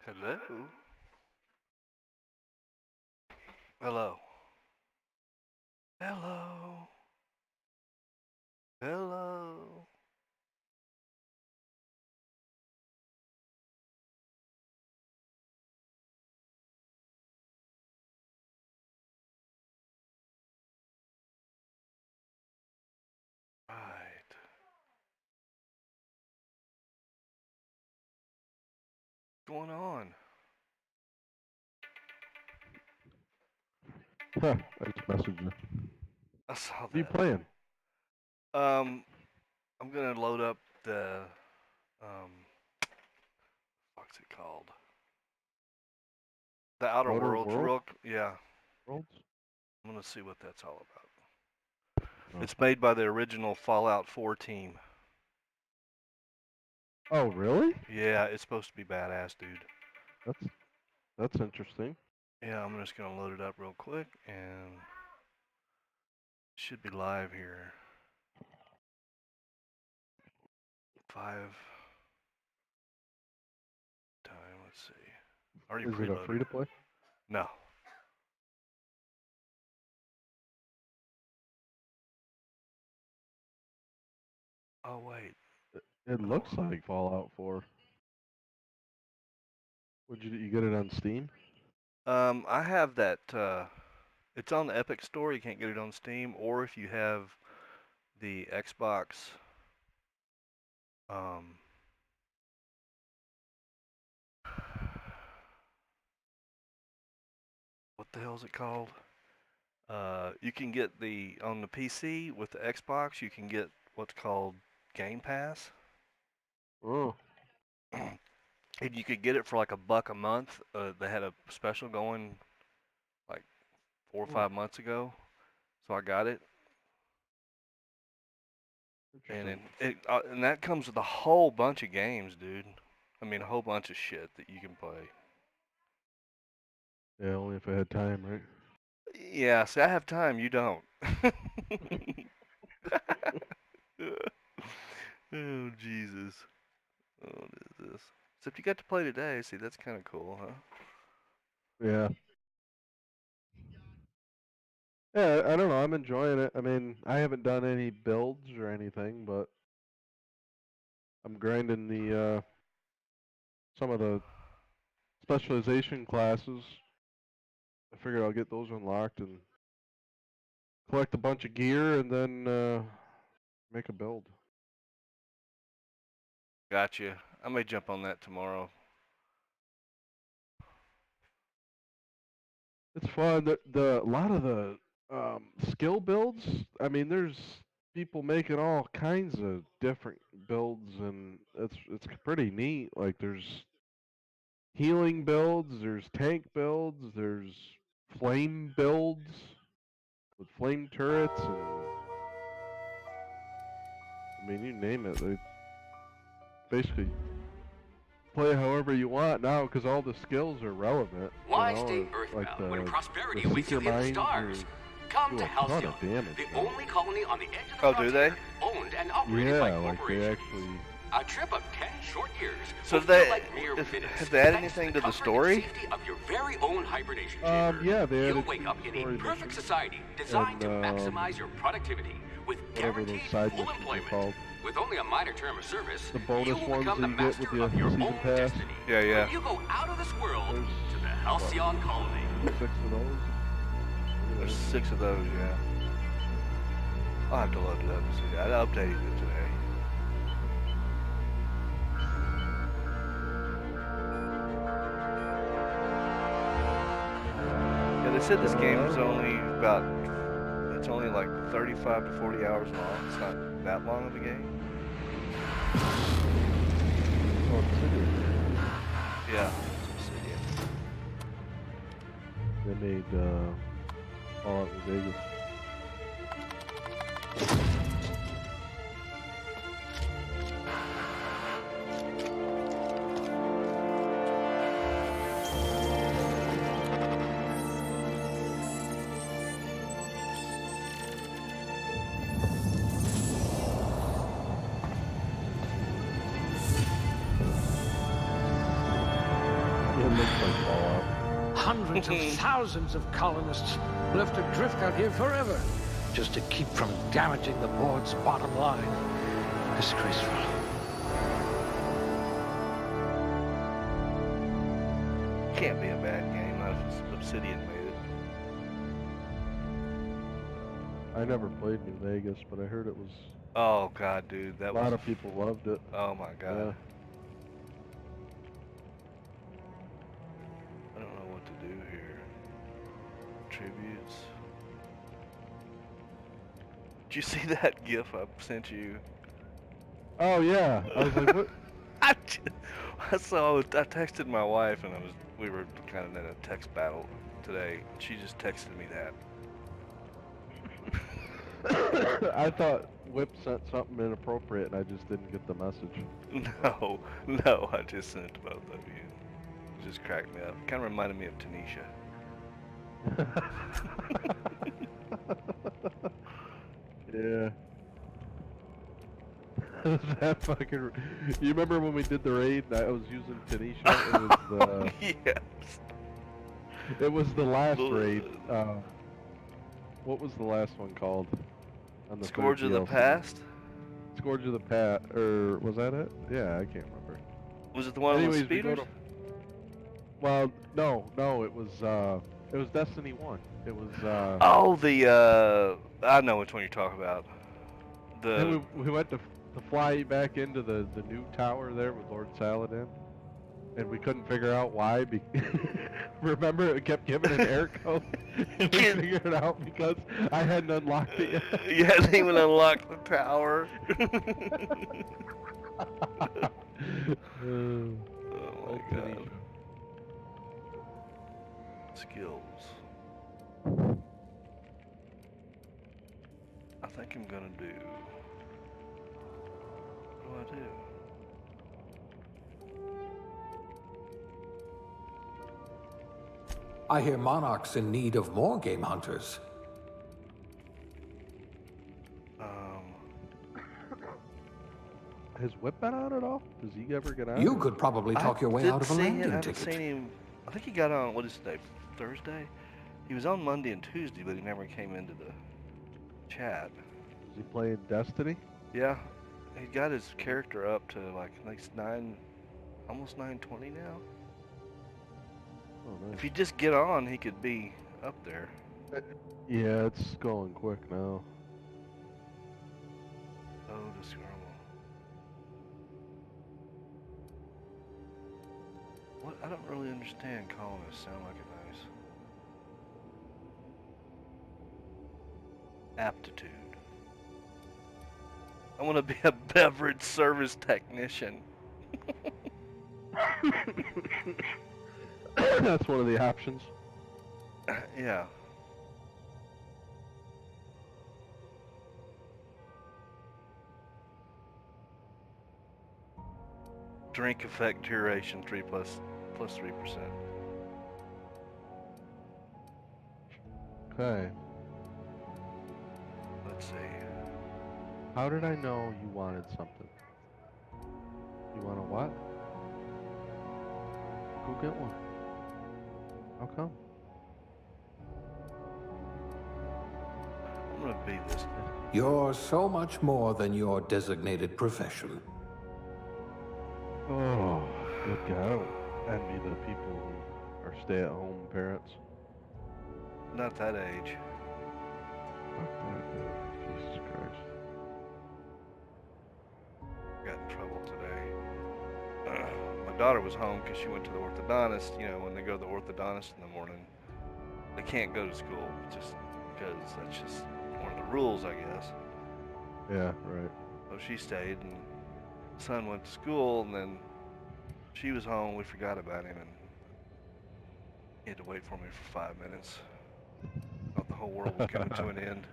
Hello? Hello. Hello. Hello. Right. What's going on? Huh, I just messaged you. I saw What are you that. playing? Um, I'm gonna load up the what's it called? The Outer Outer Worlds World? real. Yeah, Worlds? I'm gonna see what that's all about. Oh. It's made by the original Fallout 4 team. Oh, really? Yeah, it's supposed to be badass, dude. That's that's interesting. Yeah, I'm just gonna load it up real quick and it should be live here. 5 time. Let's see. Already Is it a preloaded. free to play? No. Oh wait. It Oh. looks like Fallout 4. Would you get it on Steam? I have that. It's on the Epic Store. You can't get it on Steam, or if you have the Xbox. Um, what the hell is it called? You can get the on the PC with the Xbox. You can get what's called Game Pass, Oh, and you could get it for like $1 a month. They had a special going like 4 or 5 months ago, so I got it, and interesting. and that comes with a whole bunch of games, dude. I mean, a whole bunch of shit that you can play. Yeah, only if I had time, right? Yeah, see, I have time. You don't. Oh, Jesus. Oh, what is this? Except you got to play today. See, that's kind of cool, huh? Yeah. Yeah, I don't know. I'm enjoying it. I mean, I haven't done any builds or anything, but I'm grinding the some of the specialization classes. I figured I'll get those unlocked and collect a bunch of gear and then make a build. Gotcha. I may jump on that tomorrow. It's fun. The a lot of the skill builds. I mean, there's people making all kinds of different builds, and it's pretty neat. Like there's healing builds, there's tank builds, there's flame builds with flame turrets, and I mean, you name it. They basically play however you want now because all the skills are relevant. You Why stay know, like earthbound when the prosperity awaits you seeker in the mines stars? are Come do to a ton Halcyon, of damage the now. only colony on the edge of the Oh, do they? frontier, owned and operated by Yeah, like they corporations. actually. A trip of 10 short years So will do feel they like mere minutes. have they added Thanks anything the to the comfort and story? safety of your very own hibernation chamber. Yeah, they You'll added wake some up in a story perfect missions society designed and to maximize your productivity with whatever those guaranteed side full missions are employment. called. With only a minor term of service, The you bonus will ones become that the you get master with the of your season own pass. destiny. Yeah, yeah. When you go out of this world There's to the what, Halcyon colony. 6 of those. Look There's at 6 of those, yeah. I'll have to load it up and see. I updated it today. Yeah, they said this game is only about, it's only like 35 to 40 hours long. It's not that long of a game. Oh, Obsidian. Yeah, it's Obsidian. They made Fallout New Vegas. play Fallout. Hundreds of thousands of colonists left adrift out here forever, just to keep from damaging the board's bottom line. Disgraceful. Can't be a bad game. Not if it's Obsidian made it. I never played New Vegas, but I heard it was Oh god, dude, a that lot was. of people loved it. Oh my god. Yeah. I don't know what to do here. Tributes. Did you see that GIF I sent you? Oh yeah, I was like, what? I texted my wife and we were kind of in a text battle today. She just texted me that. I thought Whip sent something inappropriate, and I just didn't get the message. No, I just sent it to both of you. It just cracked me up. Kind of reminded me of Tanisha. Yeah. That fucking. You remember when we did the raid? And I was using Tanisha. It was Yes. It was the last Ugh. raid. What was the last one called? On the Scourge third of the DLC? Past? Scourge of the Pat, or was that it? Yeah, I can't remember. Was it the one Anyways, with we go speeders? Well, no, it was Destiny 1. It was Oh, I know which one you're talking about. and we went to fly back into the new tower there with Lord Saladin, and we couldn't figure out why. Remember, it kept giving an air code, and we figured it out because I hadn't unlocked it yet. You hadn't even unlocked the tower. Oh my god. Skills. I think I'm gonna do. What do I do? I hear Monarch's in need of more game hunters. Has Whip been on at all? Does he ever get on? You could probably talk your way out of a I landing haven't seen ticket. him. I think he got on. What is today? Thursday. He was on Monday and Tuesday, but he never came into the chat. Is he playing Destiny? Yeah, he got his character up to like I think it's almost 920 now. Oh, nice. If you just get on, he could be up there. Yeah, it's going quick now. Oh, the Skirmal. What? I don't really understand colonists sound like it nice. Aptitude. I want to be a beverage service technician. That's one of the options. Yeah. Drink effect duration 3 plus 3%. Okay. Let's see. How did I know you wanted something? You want a what? Go get one. How come? I'm gonna be this. You're so much more than your designated profession. Oh, good God. I don't envy the people who are stay-at-home parents. Not that age. Fuck that, dude. Jesus Christ. Got in trouble today. My daughter was home because she went to the orthodontist. You know, when they go to the orthodontist in the morning, they can't go to school just because that's just one of the rules, I guess. Yeah, right. So she stayed, and son went to school, and then she was home. We forgot about him, and he had to wait for me for 5 minutes. Thought the whole world was coming to an end.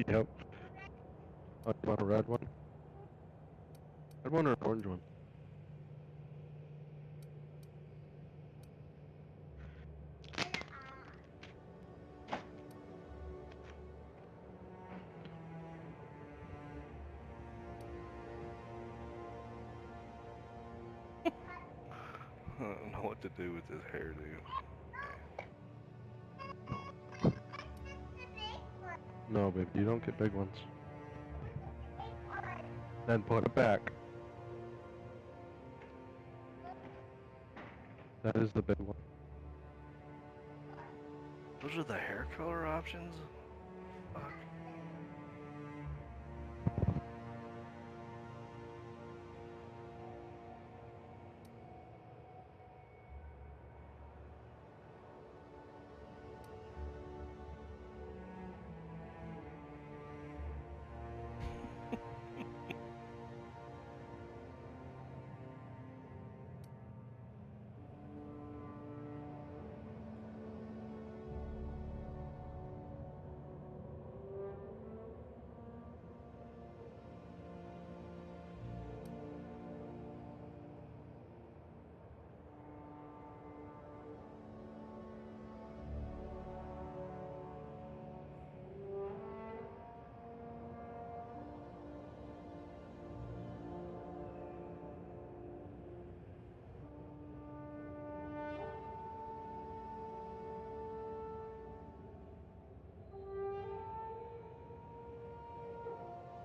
Yep. Oh, you want a red one? Red one or an orange one? I don't know what to do with this hairdo. No, baby, you don't get big ones. Then put it back. That is the big one. Those are the hair color options? Fuck.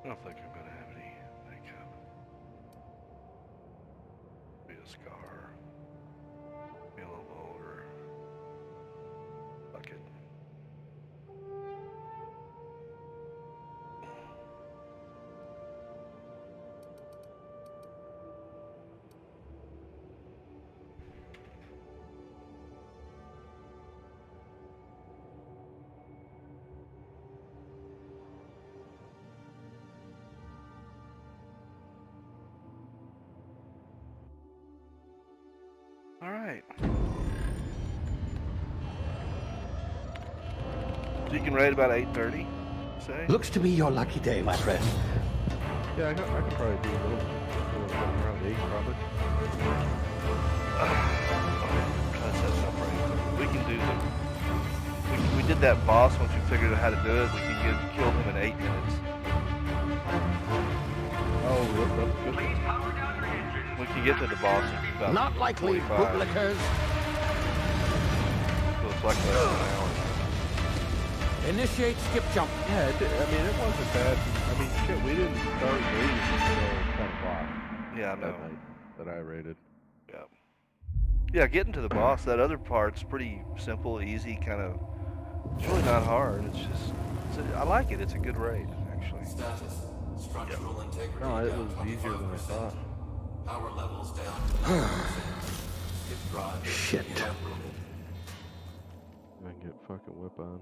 I don't think I'm gonna have any makeup. Be a scar. Be a little older. Fuck it. All right. So you can rate about 8:30, say? Looks to be your lucky day, my friend. Yeah, I could probably do a little something around 8, probably. Try to set this up right. We can do we did that boss once we figured out how to do it. We can kill him in 8 minutes. Oh, that's good. Please power down your engines. We can get to the boss in about Not likely, 45. bootlickers. So it's like less than an hour. Initiate skip jump. Yeah, I mean, it wasn't bad. I mean, shit, we didn't start rating until 10 o'clock Yeah, I know. that night that I rated. Yeah. Yeah, getting to the boss, that other part's pretty simple, easy, kind of. It's really not hard. It's just, I like it. It's a good raid, actually. Status. Structural integrity. No, it down was easier than I 25%. thought. Power levels down to 90%. Skip drive Shit. inoperable. I can get fucking whip on.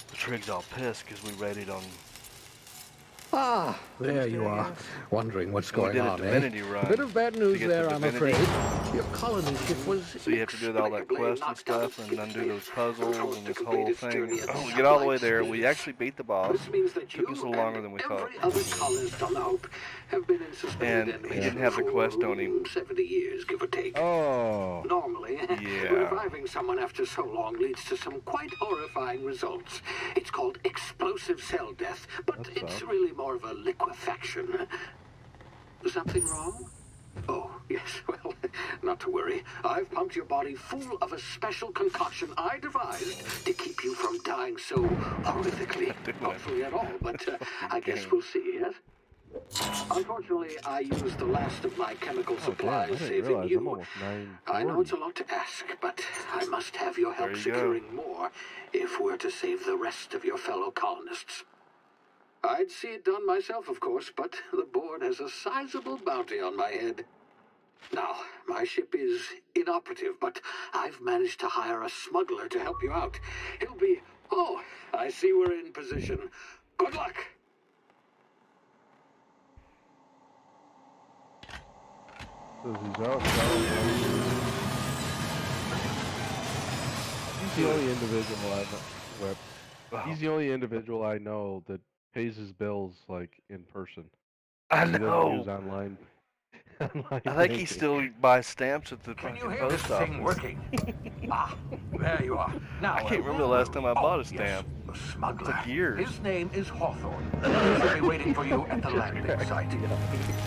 The Trig's all pissed because we raided on. Ah, there you are. Yes. Wondering what's And we going did a on, Divinity eh? run A bit of bad to news get there, the I'm Divinity. afraid. Your colony ship was So you have to do all that inexplicably quest and knocked out stuff of and undo those space. puzzles and this whole Completed thing. journey at Oh, we get all the way satellite there. We speed. actually beat the boss. This means that Took you us a little longer and than we thought. every other colonist on the Hope have been in suspended And he animation didn't have the for quest on him. 70 years, give or take. Oh, Normally, Yeah. reviving someone after so long leads to some quite horrifying results. It's called explosive cell death, but That it's sucks. really more of a liquefaction. Something wrong? Oh, yes, well, not to worry. I've pumped your body full of a special concoction I devised to keep you from dying so horrifically. Hopefully at all, but I guess we'll see, yes? Unfortunately, I used the last of my chemical oh damn, I supplies didn't saving realize I'm you. almost 9. I know it's a lot to ask, but I must have your help There you go. securing more if we're to save the rest of your fellow colonists. I'd see it done myself, of course, but the board has a sizable bounty on my head. Now, my ship is inoperative, but I've managed to hire a smuggler to help you out. He'll be... Oh, I see we're in position. Good luck! Says he's out. He's the only individual I know. Whip. Wow. He's the only individual I know that pays his bills like in person. I He doesn't use know. online. Online I think he banking. still buys stamps at the Can you fucking hear this post thing office. working? There you are. Now, I can't remember the where last were time we? I bought a Yes, stamp. the smuggler. Took years. His name is Hawthorne. He should be waiting for you at the landing site.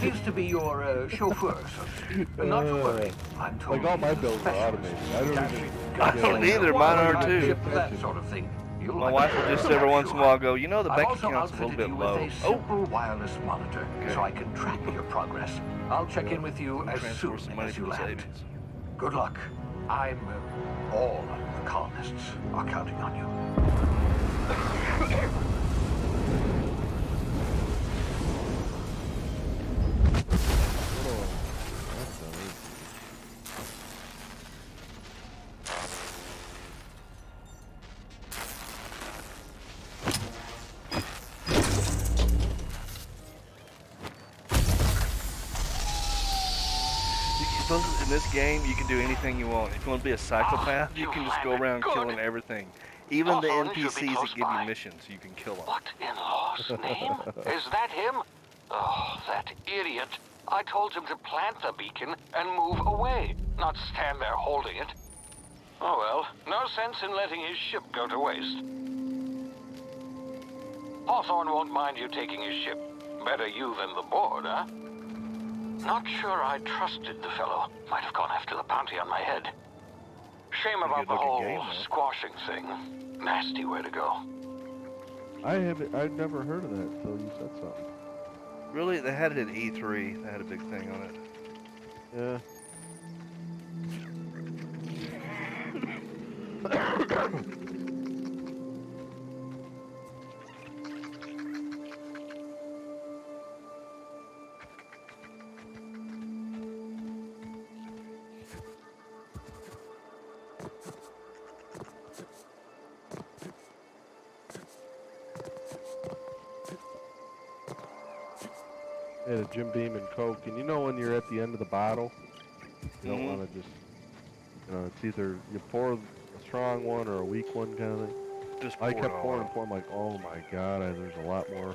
He's to be your chauffeur, so to speak. Not to worry. I'm told Like all my he's a bills are specialist. automated. I don't Dashing even. I gunslinger, don't either. Mine are watertight too. ship, that sort of thing. You'll My like wife it. will just every I'm once in a sure. while go, you know, the I've bank also account's a little outfitted bit you with low. a Oh, simple wireless monitor, Okay. so I can track your progress. I'll check in with you as transfer soon some money as you from land. savings. Good luck. All the colonists are counting on you. Oh, that's amazing. In this game, you can do anything you want. If you want to be a psychopath, you you can just go landed around good. killing everything. Even the Hawthorne should be NPCs close that give by. you missions, you can kill them. What in law's name? Is that him? Oh, that idiot. I told him to plant the beacon and move away, not stand there holding it. Oh well, no sense in letting his ship go to waste. Hawthorne won't mind you taking his ship. Better you than the board, huh? Not sure I trusted the fellow. Might have gone after the bounty on my head. Shame Pretty about the good-looking whole game, though. squashing thing. Nasty way to go. I've never heard of that until you said something. Really, they had it at E3. They had a big thing on it. Yeah. Yeah, the Jim Beam and Coke, and you know when you're at the end of the bottle, you don't Mhm. want to just, it's either you pour a strong one or a weak one kind of thing. Just I pour kept it all pouring, out. I'm like, oh my god, there's a lot more.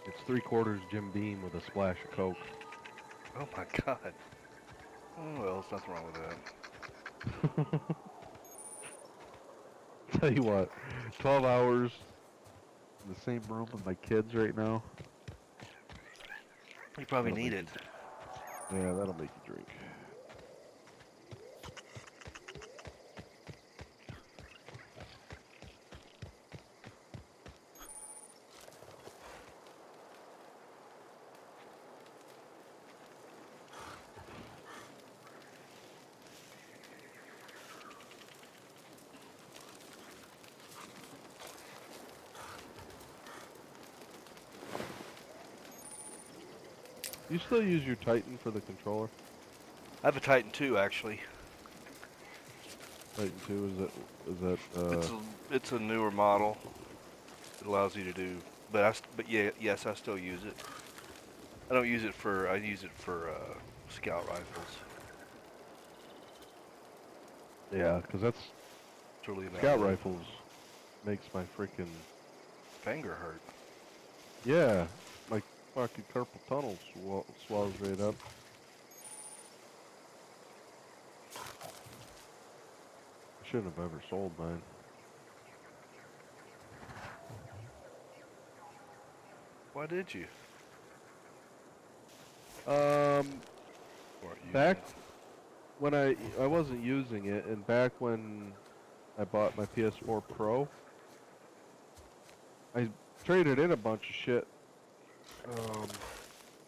It's 3/4 Jim Beam with a splash of Coke. Oh my god. Oh well, there's nothing wrong with that. Tell you what, 12 hours in the same room with my kids right now. You probably That'll need make it. Yeah, that'll make you drink. You still use your Titan for the controller? I have a Titan 2 actually. Titan 2, It's a newer model. It allows you to do, but yes, I still use it. I use it for scout rifles. yeah, because that's, It's really about scout it. rifles makes my freaking, Finger hurt. yeah, my fucking carpal tunnel swells right up. I shouldn't have ever sold mine. Why did you? Um, Weren't using back it. when I wasn't using it, and back when I bought my PS4 Pro, I traded in a bunch of shit.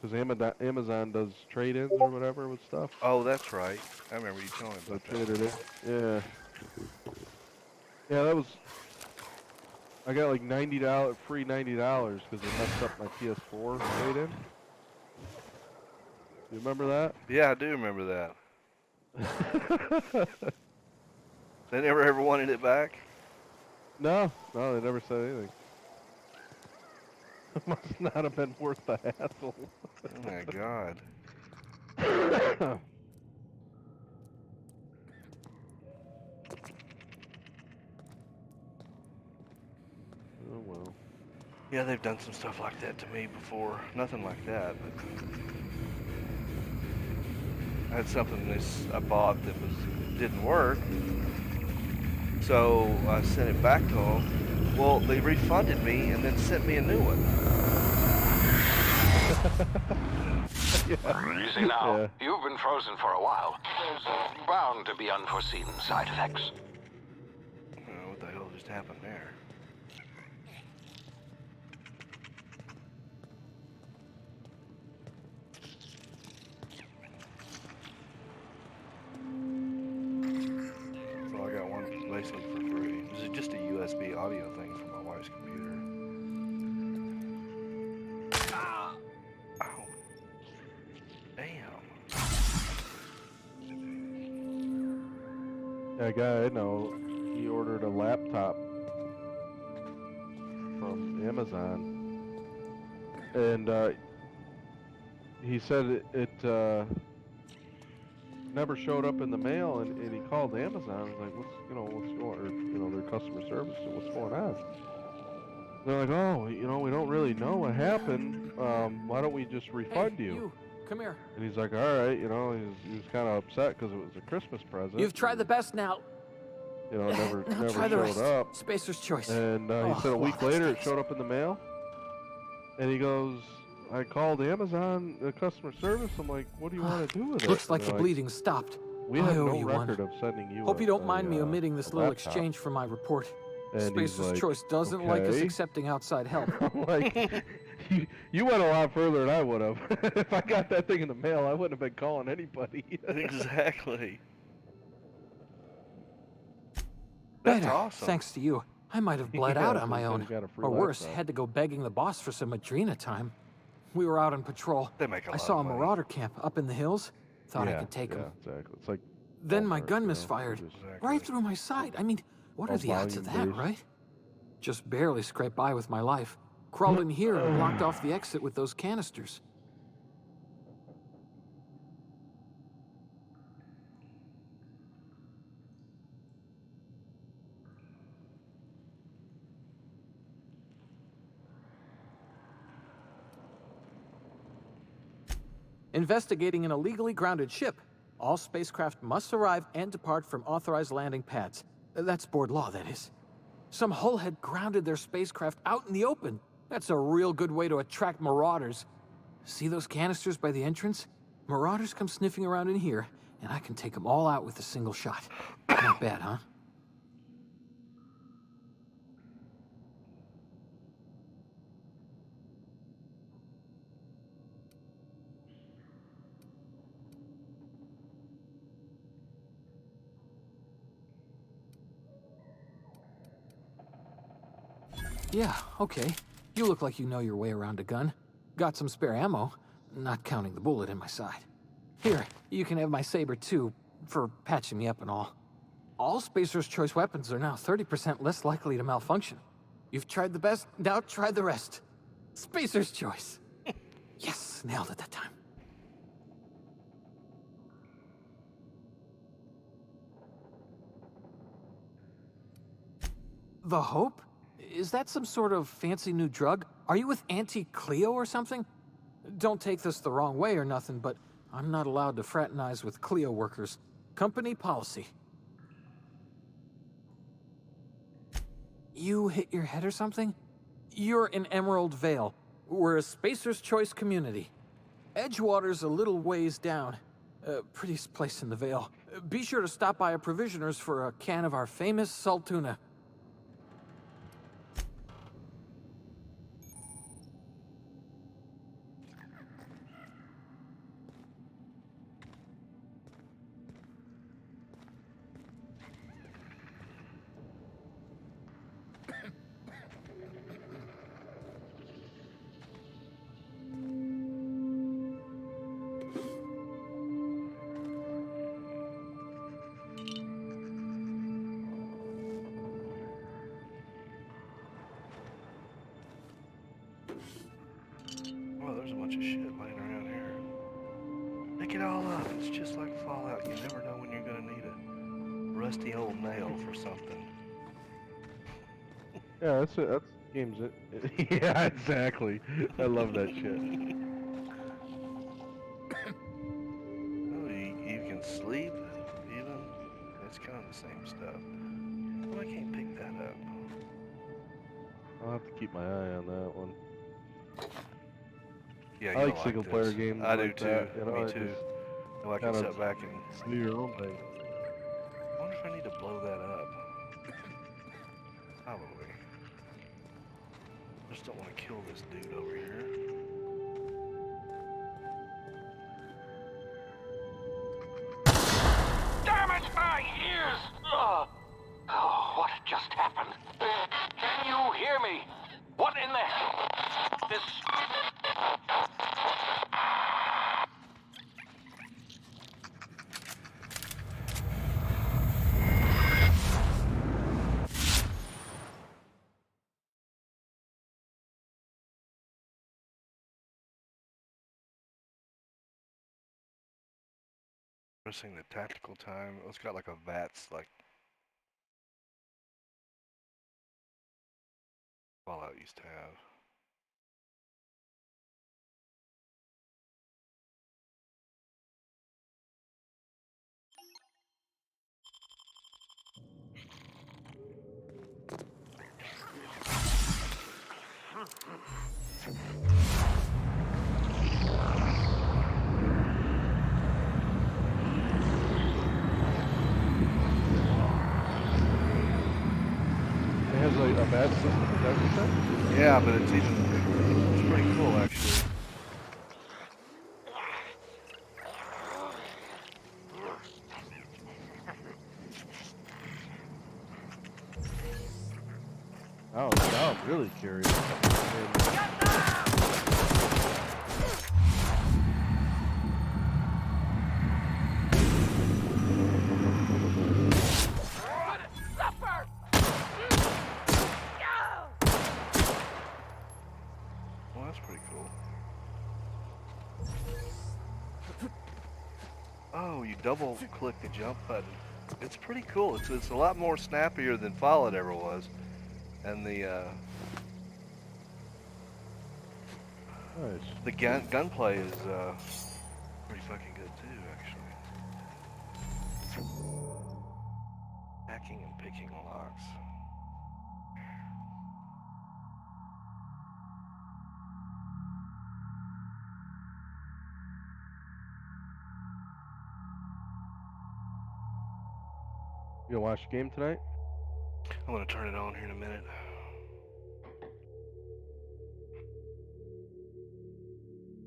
Because Amazon does trade-ins or whatever with stuff. Oh, that's right. I remember you telling me So I about that. traded in. Yeah. Yeah, that was. I got like free $90 because they messed up my PS4 trade-in. You remember that? Yeah, I do remember that. They never ever wanted it back. No, they never said anything. It must not have been worth the hassle. Oh my god. Oh well. Yeah, they've done some stuff like that to me before. Nothing like that, but I had something I bought that didn't work. So I sent it back to them. Well, they refunded me and then sent me a new one. Easy now. Yeah. You've been frozen for a while. There's bound to be unforeseen side effects. I don't know what the hell just happened there. So I got one basically for free. This is just a USB audio thing from my wife's computer. Ow. Damn. Yeah, a guy I know, he ordered a laptop from Amazon, and he said it never showed up in the mail, and he called Amazon. He's like, what's going, or their customer service, what's going on? They're like, oh, we don't really know what happened. Why don't we just refund Hey, you? Come here. And he's like, all right, he was kind of upset because it was a Christmas present. You've tried the best now. Never Now try the showed rest. up. Spacer's choice. And he Oh, said a week wow, that later it stinks. showed up in the mail. And he goes, I called Amazon customer service. I'm like, what do you want to do with it? Looks like And the they're bleeding stopped. We I have owe no you one. record of sending you. Hope you don't mind me a omitting this a little laptop." exchange from my report. And he's Spacer's like, choice doesn't like us "Okay." accepting outside help. I'm like, you went a lot further than I would have. If I got that thing in the mail, I wouldn't have been calling anybody. Exactly. That's Better, awesome. thanks to you. I might have bled Yeah, out so on my he said own. he got a free Or worse, laptop. had to go begging the boss for some Adrena time. We were out on patrol. They make a I lot saw a of money. marauder camp up in the hills. Thought I Yeah, could take yeah, him. exactly. It's like Then my Walmart, gun you know, misfired. just- Right through my side. I mean, what are All the odds of that, volume-based. right? Just barely scraped by with my life. Crawled in here and blocked off the exit with those canisters. Investigating an illegally grounded ship. All spacecraft must arrive and depart from authorized landing pads. That's board law, that is. Some hull had grounded their spacecraft out in the open. That's a real good way to attract marauders. See those canisters by the entrance? Marauders come sniffing around in here, and I can take them all out with a single shot. Not bad, huh? Yeah, okay. You look like you know your way around a gun. Got some spare ammo, not counting the bullet in my side. Here, you can have my saber too, for patching me up and all. All Spacer's Choice weapons are now 30% less likely to malfunction. You've tried the best, now try the rest. Spacer's Choice. Yes, nailed it that time. The Hope? Is that some sort of fancy new drug? Are you with Auntie Cleo or something? Don't take this the wrong way or nothing, but I'm not allowed to fraternize with Cleo workers. Company policy. You hit your head or something? You're in Emerald Vale. We're a Spacer's Choice community. Edgewater's a little ways down. Prettiest place in the Vale. Be sure to stop by a provisioner's for a can of our famous salt tuna. Well, there's a bunch of shit laying around here. Pick it all up. It's just like Fallout. You never know when you're gonna need a rusty old nail for something. Yeah, that's it. That's games. Yeah, exactly. I love that shit. Oh, you the same stuff. Well, I can't pick that up. I'll have to keep my eye on that one. Yeah, I you'll like single player this. games I like do that, too. you know, Me I too. just No, I can kind of sit back and. do your own thing. I wonder if I need to blow that up. Probably. Just don't want to kill this dude over here. Damn it, my ears! Oh, what just happened? Can you hear me? What in the hell? This... Pressing the tactical time. It's got like a VATS like Fallout used to have. It has like a bad system, is that what you said? Yeah, but it's pretty cool actually. Oh, now I'm really curious. I mean, Well, that's pretty cool. Oh, you double click the jump button. It's pretty cool. It's a lot more snappier than Fallout ever was. And nice. gunplay is pretty fucking good too, actually. Hacking and picking locks. You gonna watch the game tonight? I'm gonna turn it on here in a minute.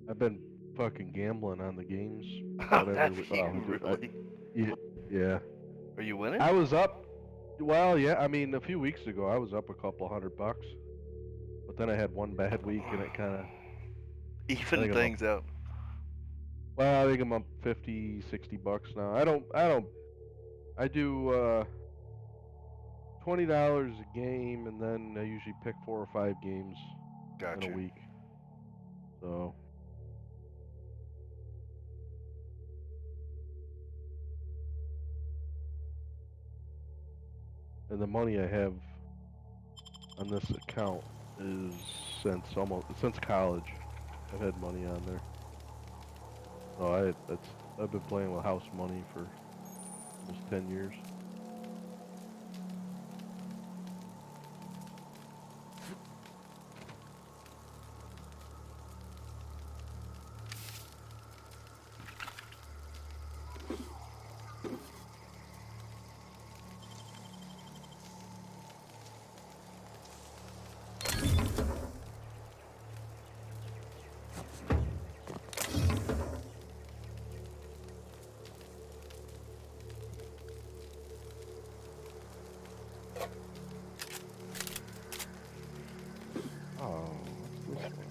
I've been fucking gambling on the games. Have Whatever. you really? Yeah. Are you winning? I was up. Well, yeah. I mean, a few weeks ago, I was up a couple $100, but then I had one bad week, and it kind of. Even things out. Well, I think I'm up 50, $60 now. I do $20 a game, and then I usually pick 4 or 5 games Gotcha. in a week. So. And the money I have on this account is since college. I've had money on there. So I've been playing with house money for almost 10 years. Oh, what's this one?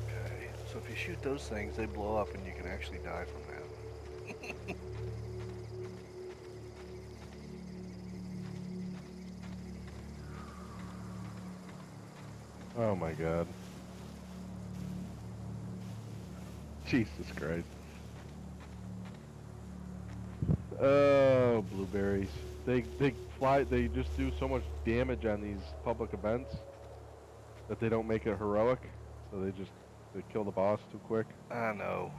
Okay. So if you shoot those things, they blow up, and you can actually die from that. Oh my god. Jesus Christ. Oh, blueberries. They fly. They just do so much damage on these public events that they don't make it heroic. So they kill the boss too quick. I know.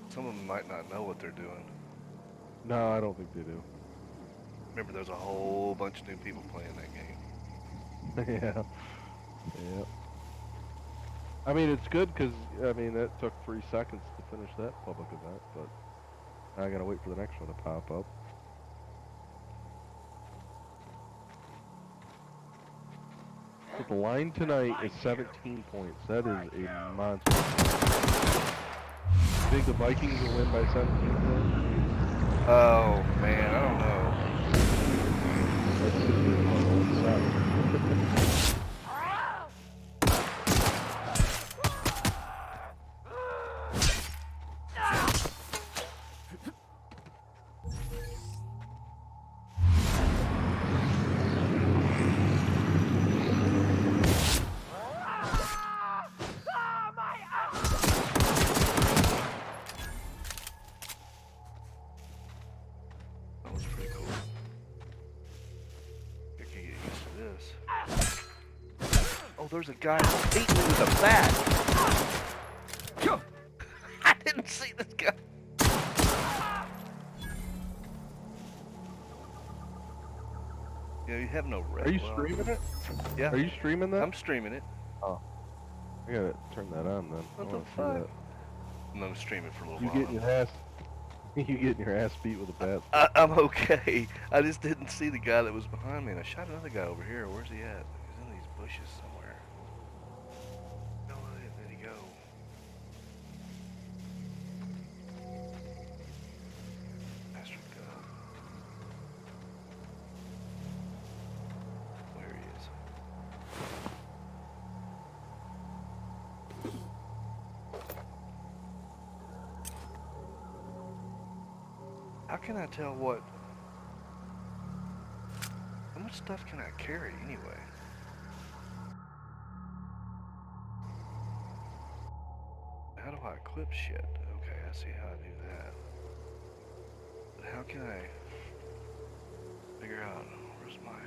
Some of them might not know what they're doing. No, I don't think they do. Remember, there's a whole bunch of new people playing that game. Yeah. Yeah. I mean, it's good because, I mean, it took 3 seconds to finish that public event, but I gotta wait for the next one to pop up. But the line tonight is 17 points. That is a monster. You think the Vikings will win by 17 points? Oh, man, I don't know. That's gonna be a fun one. That was pretty cool. I can get used to this. Oh, there's a guy beating me with a bat. I didn't see this guy. Yeah, you have no red. Are you well, streaming it? Yeah. Are you streaming that? I'm streaming it. I gotta turn that on then. What I the wanna see fuck? that. I'm gonna stream it for a little You while. getting your ass, you getting your ass beat with a bat. I'm okay. I just didn't see the guy that was behind me, and I shot another guy over here. Where's he at? He's in these bushes somewhere. No, where did he go? Bastard gun. Where he is. How can I tell what? How much stuff can I carry anyway? How do I equip shit? Okay, I see how I do that. But how can I figure out where's my...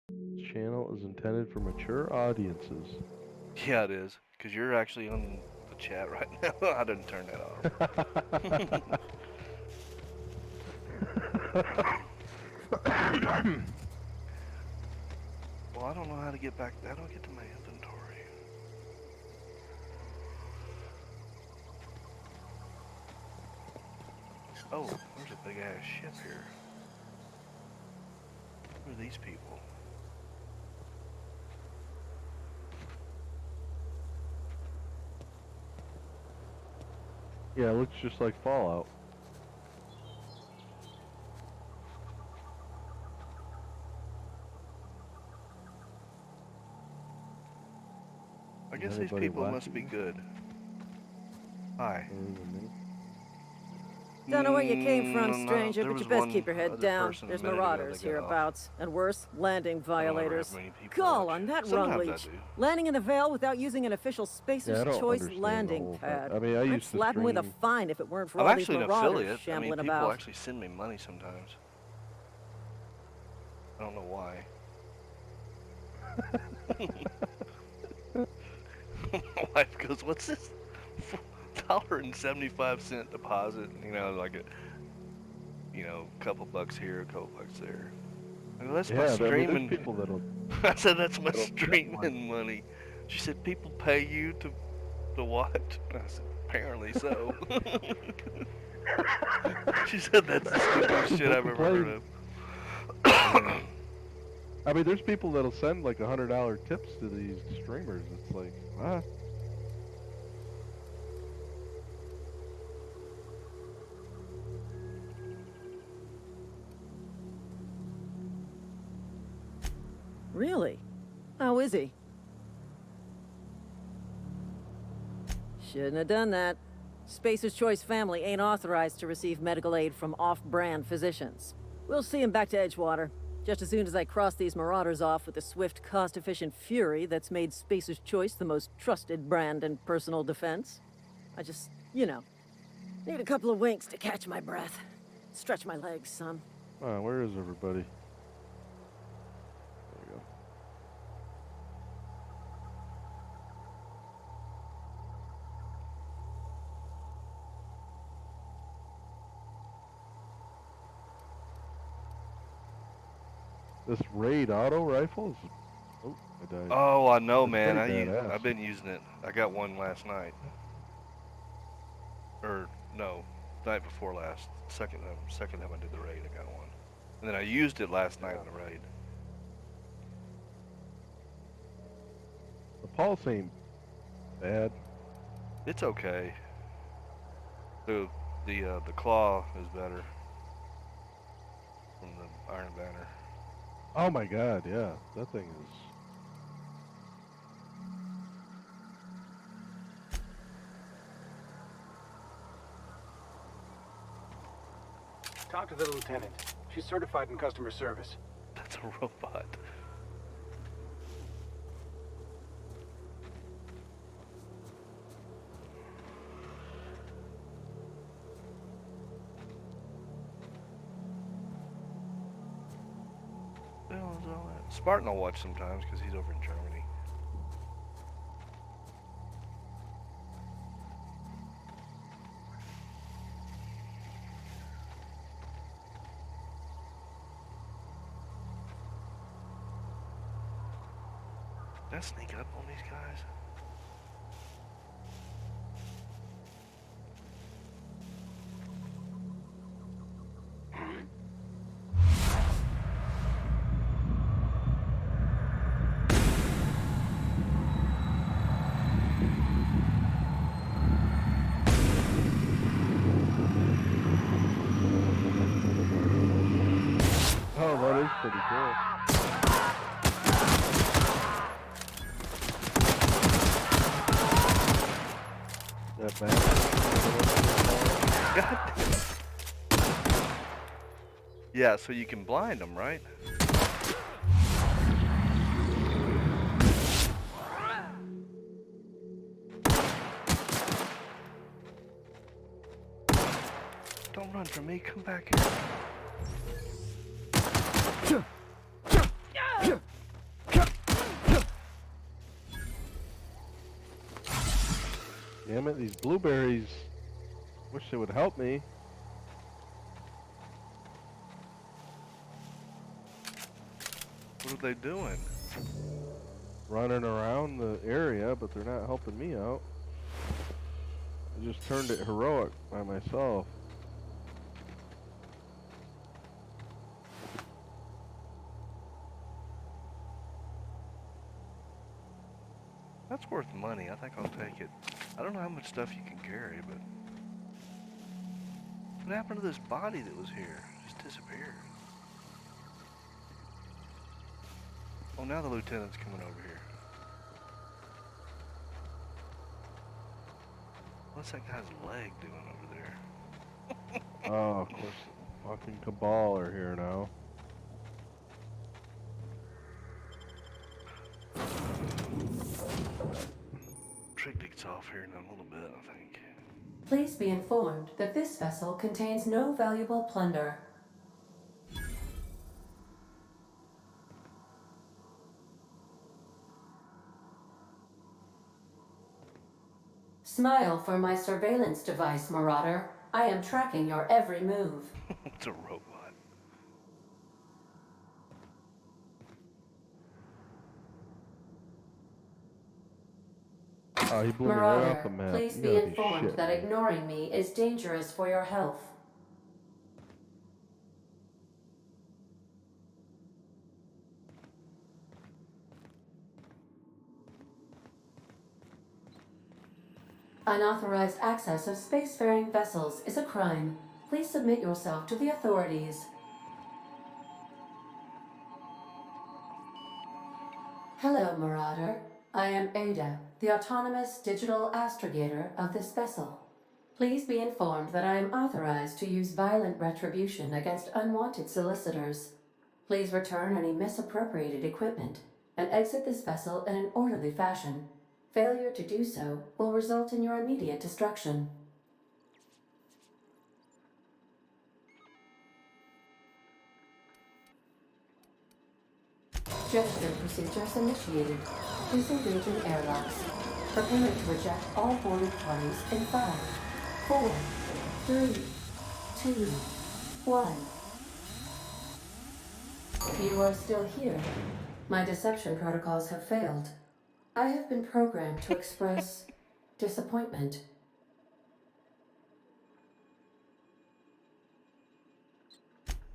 This channel is intended for mature audiences. Yeah, it is. Because you're actually on the chat right now. I didn't turn that off. Well, I don't know how to get back. How do I get to my inventory? Oh, there's a big ass ship here. Who are these people? Yeah, it looks just like Fallout. I guess these Anybody people must be watching? good. Hi. Don't know where you came from, No, stranger, there but you was best one keep your head other down. person a There's minute ago marauders that got off. hereabouts. And worse, landing I don't ever have violators. many people Call watch. on that Sometimes rung I leech. do. Landing in the Vale without using an official Yeah, Spacer's I don't Choice understand the landing whole thing. pad. I mean, I I'd used to slap him with a stream- fine if it weren't for I'm all these actually an marauders affiliate. I mean, shambling people about. actually send me money sometimes. I don't know why. My wife goes, "What's this? $1.75 deposit? You know, like a couple bucks here, a couple bucks there." I go, "That's my Yeah, I mean, streaming." there's people that'll. I said, "That's my that'll get streaming money." She said, "People pay you to what?" I said, "Apparently so." She said, "That's the stupidest shit I've ever heard of." I mean, there's people that'll send like $100 tips to these streamers. It's like, ah. Really? How is he? Shouldn't have done that. Spacer's Choice family ain't authorized to receive medical aid from off-brand physicians. We'll see him back to Edgewater. Just as soon as I cross these marauders off with the swift, cost-efficient fury that's made Spacer's Choice the most trusted brand in personal defense, I just, need a couple of winks to catch my breath. Stretch my legs some. Where is everybody? There we go. This raid auto rifle is... Oh, I died. Oh, I know, It's man. pretty badass. I've been using it. I got one last night. Or no, the night before last. Second time I did the raid, I got one. And then I used it last night in the raid. The pulse ain't bad. It's okay. The claw is better from the Iron Banner. Oh my god, yeah. That thing is... Talk to the lieutenant. She's certified in customer service. That's a robot. The hell is all that? Spartan will watch sometimes because he's over in Germany. Did I sneak up on these guys? Oh, that is pretty cool. That bad. God damn. Yeah, so you can blind them, right? Don't run from me, come back here. Damn it, these blueberries. Wish they would help me. What are they doing? Running around the area, but they're not helping me out. I just turned it heroic by myself. That's worth money. I think I'll take it. I don't know how much stuff you can carry, but... What happened to this body that was here? It just disappeared. Oh, now the lieutenant's coming over here. What's that guy's leg doing over there? Oh, of course, fucking Cabal are here now. Trigdic's off here in a little bit, I think. Please be informed that this vessel contains no valuable plunder. Smile for my surveillance device, Marauder. I am tracking your every move. It's a robot. Oh, he blew me right off Marauder, the map. please You be gotta informed shitting that me. ignoring me is dangerous for your health. Unauthorized access of spacefaring vessels is a crime. Please submit yourself to the authorities. Hello, Marauder. I am Ada, the autonomous digital astrogator of this vessel. Please be informed that I am authorized to use violent retribution against unwanted solicitors. Please return any misappropriated equipment and exit this vessel in an orderly fashion. Failure to do so will result in your immediate destruction. Gesture procedures initiated. Disengaging airlocks. Preparing to reject all boarded parties in 5, 4, 3, 2, 1. You are still here. My deception protocols have failed. I have been programmed to express disappointment.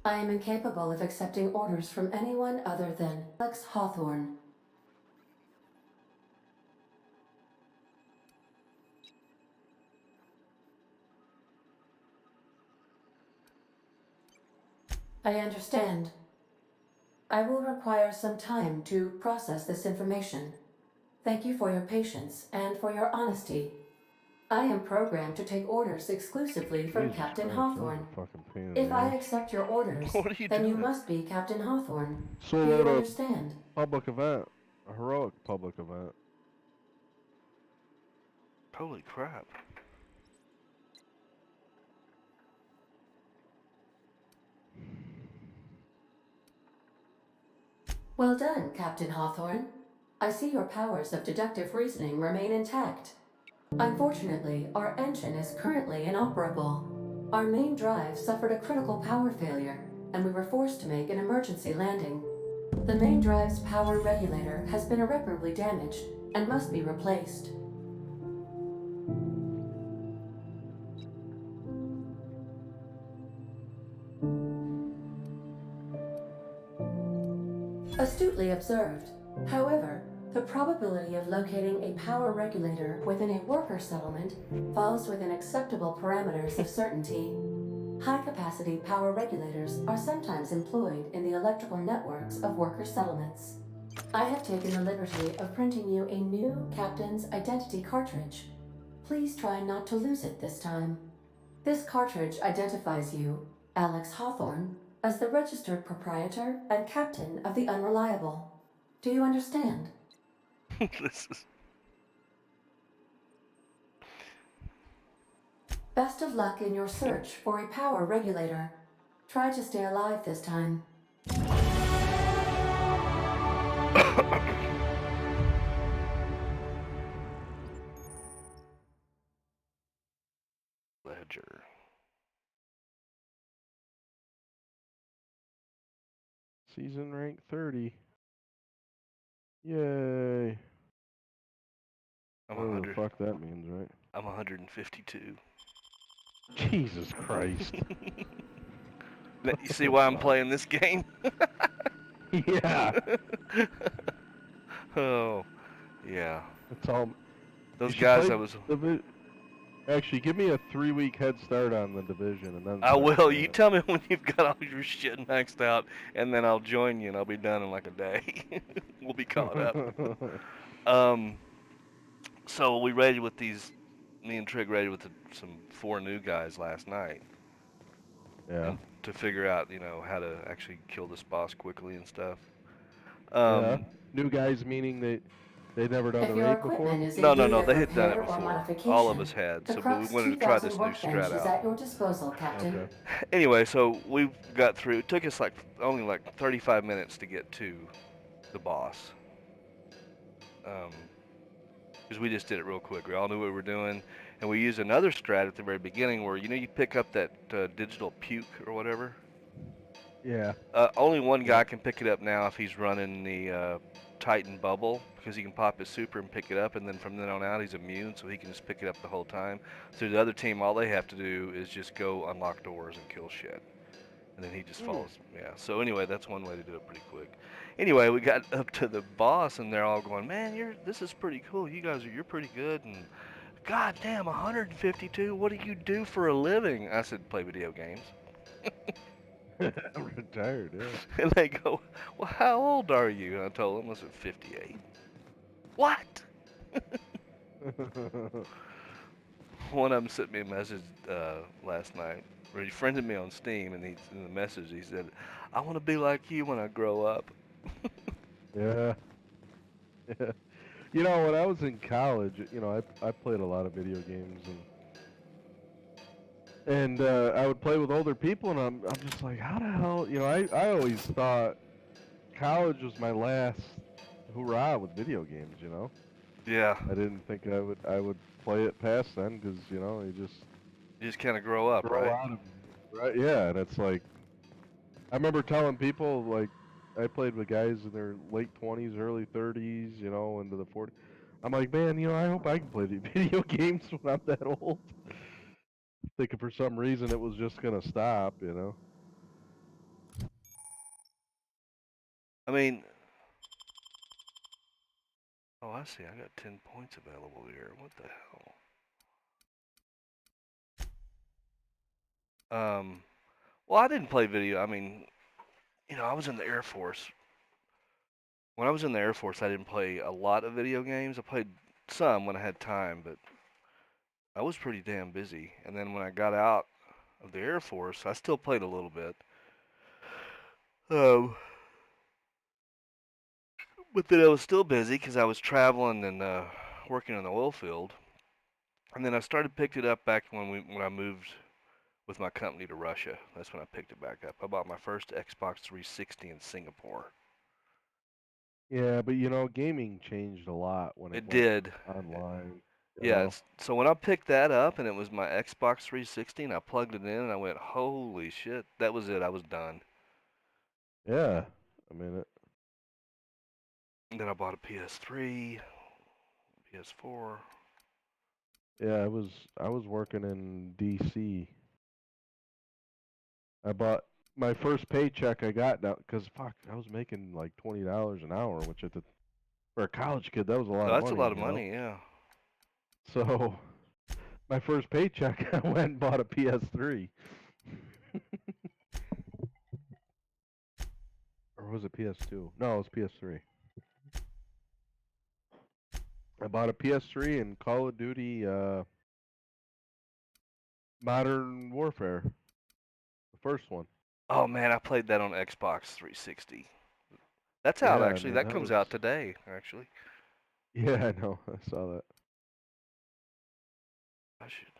I am incapable of accepting orders from anyone other than Alex Hawthorne. I understand. I will require some time to process this information. Thank you for your patience and for your honesty. I am programmed to take orders exclusively from Jesus Captain Christ, that was Hawthorne. a fucking pain in If the I ass. accept your orders, What are you then you doing? must be Captain Hawthorne. So Do you at a understand? public event, a heroic public event. Holy crap. Well done, Captain Hawthorne. I see your powers of deductive reasoning remain intact. Unfortunately, our engine is currently inoperable. Our main drive suffered a critical power failure, and we were forced to make an emergency landing. The main drive's power regulator has been irreparably damaged and must be replaced. Astutely observed. However, the probability of locating a power regulator within a worker settlement falls within acceptable parameters of certainty. High-capacity power regulators are sometimes employed in the electrical networks of worker settlements. I have taken the liberty of printing you a new Captain's Identity cartridge. Please try not to lose it this time. This cartridge identifies you, Alex Hawthorne, as the registered proprietor and captain of the Unreliable. Do you understand? This is... Best of luck in your search for a power regulator. Try to stay alive this time. Ledger. Season rank 30. Yay. I'm Whatever the 100. fuck that means, right? I'm 152. Jesus Christ. You see why I'm playing this game? Yeah. Oh, yeah. It's all. Those You should guys play I was... Actually, give me a 3-week head start on the division, and then. I start will. playing You it. tell me when you've got all your shit maxed out, and then I'll join you, and I'll be done in like a day. We'll be caught up. So we raided with these... Me and Trig raided with some 4 new guys last night. Yeah. And to figure out, you know, how to actually kill this boss quickly and stuff. Yeah. New guys meaning they'd never done If the your raid before. equipment is in No, need of they had done it repair or before. modification, All of us had. the So but Crux we wanted to try 2000 this new workbench strat is out. at your disposal, Captain. Okay. Anyway, so we got through. It took us only 35 minutes to get to the boss. Because we just did it real quick. We all knew what we were doing, and we used another strat at the very beginning where you pick up that digital puke or whatever. Yeah. Only one guy can pick it up now if he's running the Titan bubble, because he can pop his super and pick it up, and then from then on out he's immune, so he can just pick it up the whole time. So the other team, all they have to do is just go unlock doors and kill shit, and then he just follows. Yeah. So anyway, that's one way to do it pretty quick. Anyway, we got up to the boss, and they're all going, "Man, this is pretty cool. You're pretty good." And God damn, 152. What do you do for a living? I said, "Play video games." I'm retired, yeah. And they go, "Well, how old are you?" And I told them I said 58. What? One of them sent me a message last night. Or he friended me on Steam, and in the message he said, "I want to be like you when I grow up." Yeah. Yeah. You know, when I was in college, you know, I played a lot of video games and I would play with older people, and I'm just like, how the hell, you know, I always thought college was my last hurrah with video games, you know. Yeah, I didn't think I would play it past then because you know you just you just kind of grow up, grow right? out of it, right? Yeah, and it's like I remember telling people like I played with guys in their late 20s, early 30s, you know, into the 40s. I'm like, man, you know, I hope I can play the video games when I'm that old. Thinking for some reason it was just gonna stop, you know. I mean, oh, I see. I got 10 points available here. What the hell? Well, I didn't play video. I mean, you know, I was in the Air Force. When I was in the Air Force, I didn't play a lot of video games. I played some when I had time, but I was pretty damn busy. And then when I got out of the Air Force, I still played a little bit. Um, but then I was still busy because I was traveling and working in the oil field. And then I started picking it up back when I moved with my company to Russia. That's when I picked it back up. I bought my first Xbox 360 in Singapore. Yeah, but you know, gaming changed a lot when it It went did. online. You Yeah, know. so when I picked that up and it was my Xbox 360 and I plugged it in and I went, holy shit, that was it. I was done. Yeah. I mean, And then I bought a PS3, PS4. yeah, I was working in DC. I bought my first paycheck I got now because fuck, I was making like $20 an hour, which for a college kid that was a lot Oh, of that's a money, lot of you know. money, yeah. So my first paycheck, I went and bought a PS3, or was it PS2? No, it was PS3. I bought a PS3 and Call of Duty Modern Warfare, the first one. Oh man, I played that on Xbox 360. That's out Yeah, I actually. mean That that comes was. out today, actually. Yeah, I know. I saw that. I should.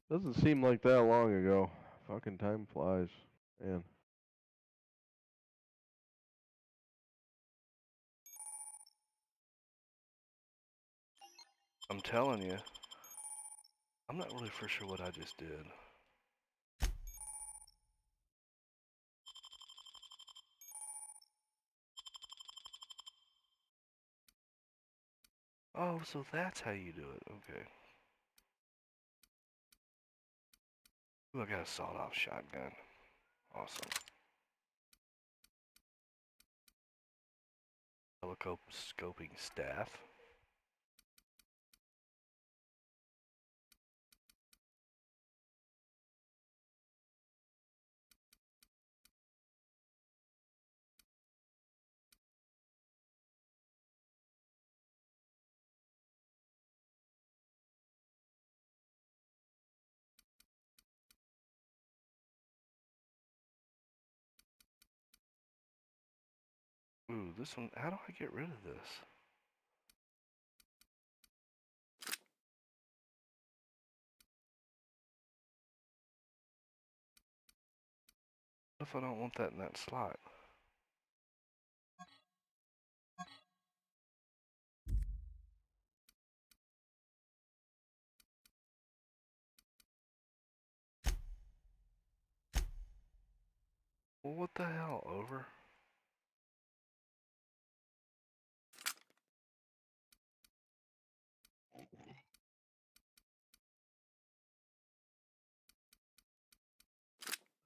Doesn't seem like that long ago. Fucking time flies, man. I'm telling you. I'm not really for sure what I just did. Oh, so that's how you do it. Okay. Ooh, I got a sawed-off shotgun. Awesome. Telescoping staff. Ooh, this one. How do I get rid of this? What if I don't want that in that slot? Well, what the hell? Over?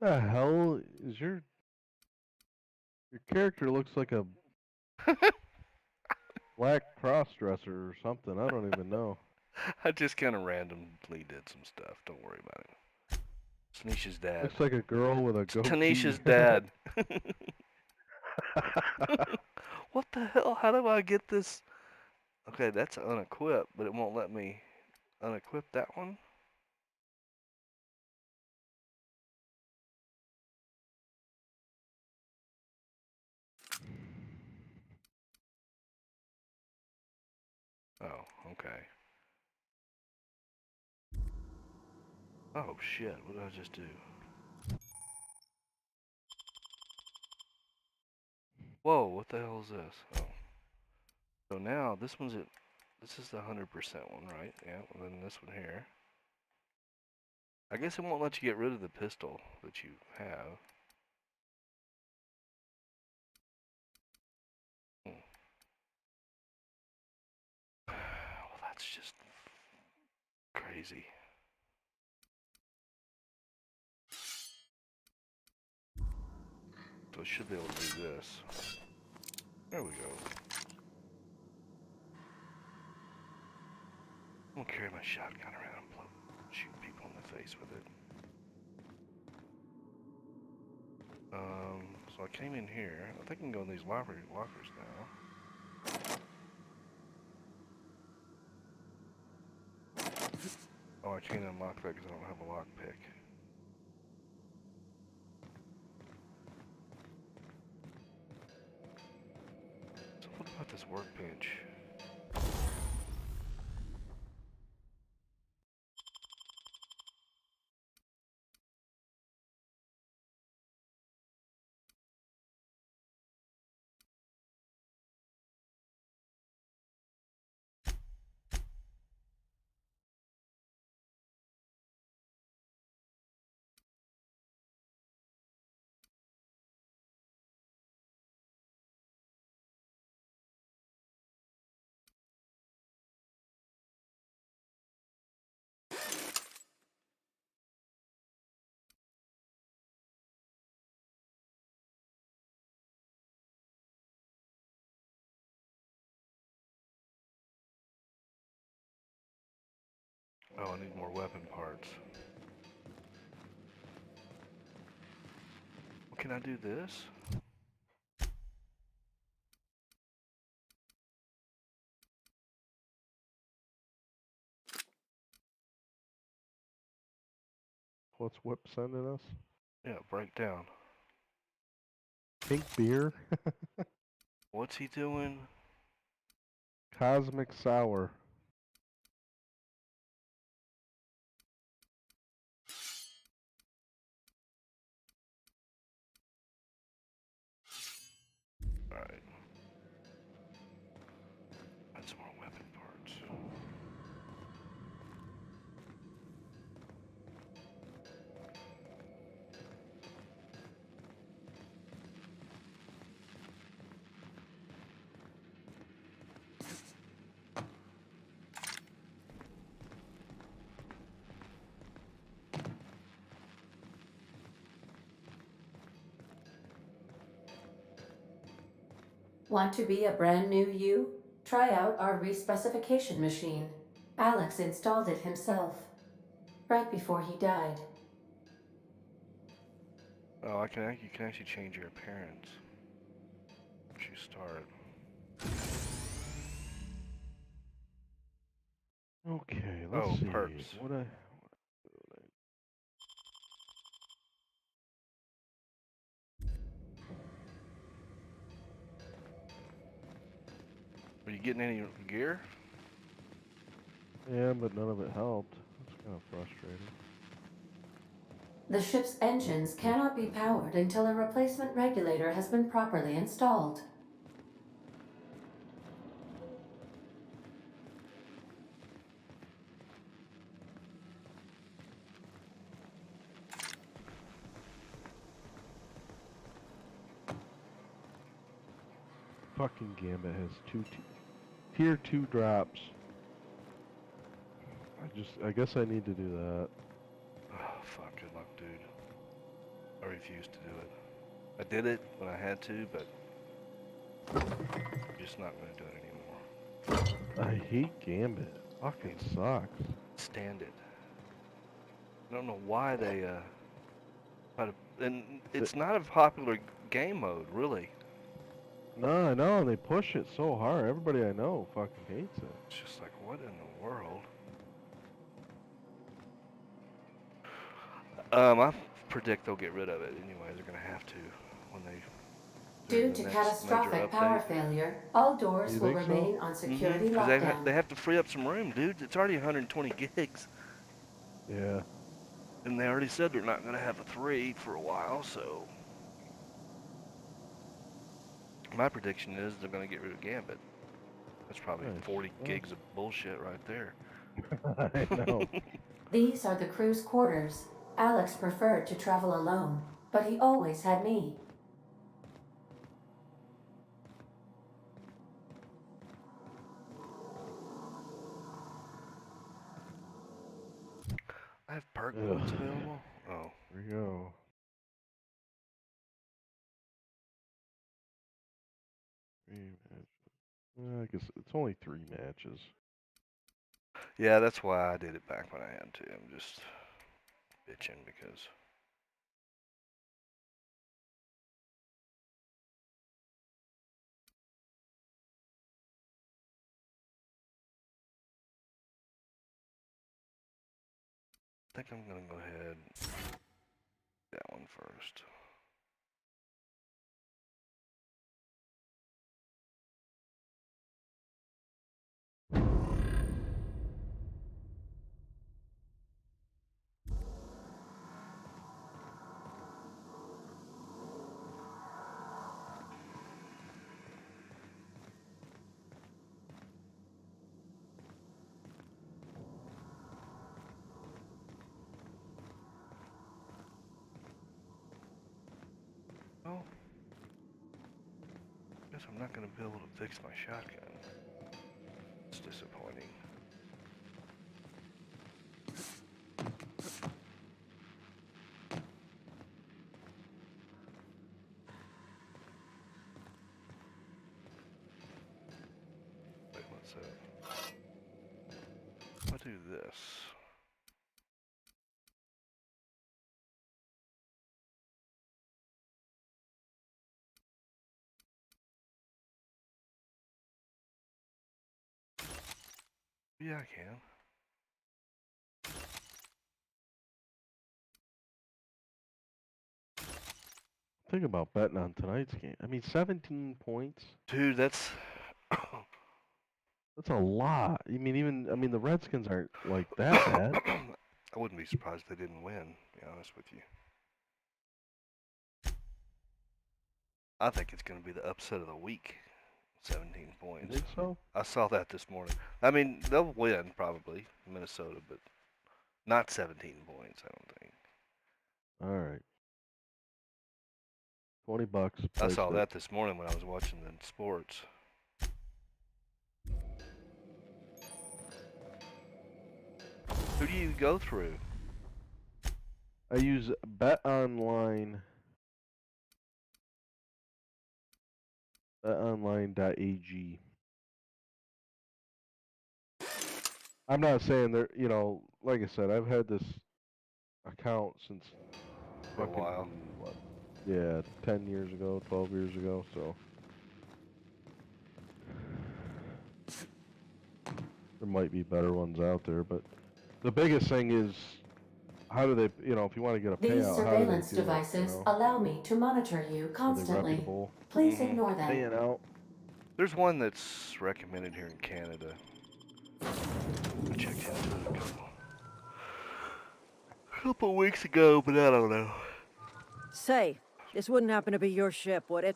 The hell is your character looks like a black cross-dresser or something. I don't even know. I just kind of randomly did some stuff. Don't worry about it. It's Tanisha's dad. Looks like a girl with a It's goatee. Tanisha's dad. What the hell? How do I get this? Okay, that's unequipped, but it won't let me unequip that one. Oh, okay. Oh shit, what did I just do? Whoa, what the hell is this? Oh. So now this one's at, this is the 100% one, right? Yeah, and then this one here. I guess it won't let you get rid of the pistol that you have. Well, that's just crazy. So I should be able to do this. There we go. I'm gonna carry my shotgun around and shoot people in the face with it. So I came in here. I think I can go in these lockers now. Oh, I can't unlock that because I don't have a lockpick. So what about this workbench? Oh, I need more weapon parts. Well, can I do this? What's Whip sending us? Yeah, break down. Pink beer? What's he doing? Cosmic Sour. Alright. Add some more weapon parts. Want to be a brand new you? Try out our respecification machine. Alex installed it himself, right before he died. Oh, you can actually change your appearance once you start. Okay, let's see. Perks. Are you getting any gear? Yeah, but none of it helped. That's kind of frustrating. The ship's engines cannot be powered until a replacement regulator has been properly installed. Fucking Gambit has tier 2 drops. I guess I need to do that. Oh, fuck, good luck, dude. I refuse to do it. I did it when I had to, but I'm just not going to do it anymore. I hate Gambit. Fucking sucks. Stand it. I don't know why they try to, and it's not a popular game mode, really. No, I know. They push it so hard. Everybody I know fucking hates it. It's just like, what in the world? I predict they'll get rid of it anyway. They're gonna have to when they do Due the to next major catastrophic power update. failure, all doors You will think so? remain on security Because lockdown. they have to free up some room, dude. It's already 120 gigs, Yeah. and they already said they're not gonna have a 3 for a while. So my prediction is they're gonna get rid of Gambit. That's probably Nice. 40 Nice. gigs of bullshit right there. I know. These are the crew's quarters. Alex preferred to travel alone, but he always had me. I have perk modes Ugh. available. Oh, There we go. Three matches. I guess it's only 3 matches. yeah, that's why I did it back when I had to. I'm just bitching because. I think I'm gonna go ahead and do that one first. Oh, guess I'm not gonna be able to fix my shotgun. It's disappointing. Wait, what's that? I'll do this. Yeah, I can. Think about betting on tonight's game. I mean, 17 points. Dude, that's. That's a lot. I mean, the Redskins aren't like that bad. I wouldn't be surprised if they didn't win, to be honest with you. I think it's going to be the upset of the week. 17 You points. think so? I saw that this morning. I mean, they'll win probably, Minnesota, but not 17 points, I don't think. All right. $20. I placed saw it. that this morning when I was watching the sports. Who do you go through? I use BetOnline. BetOnline.ag. I'm not saying they're, like I said, I've had this account since For a fucking, while. what, 10 years ago, 12 years ago, so. There might be better ones out there, but the biggest thing is, how do they, if you want to get a These payout, how do they surveillance do it, devices allow me to monitor you Are they constantly. reputable? Please ignore them. Paying out? There's one that's recommended here in Canada. I checked into it a couple weeks ago, but I don't know. Say, this wouldn't happen to be your ship, would it?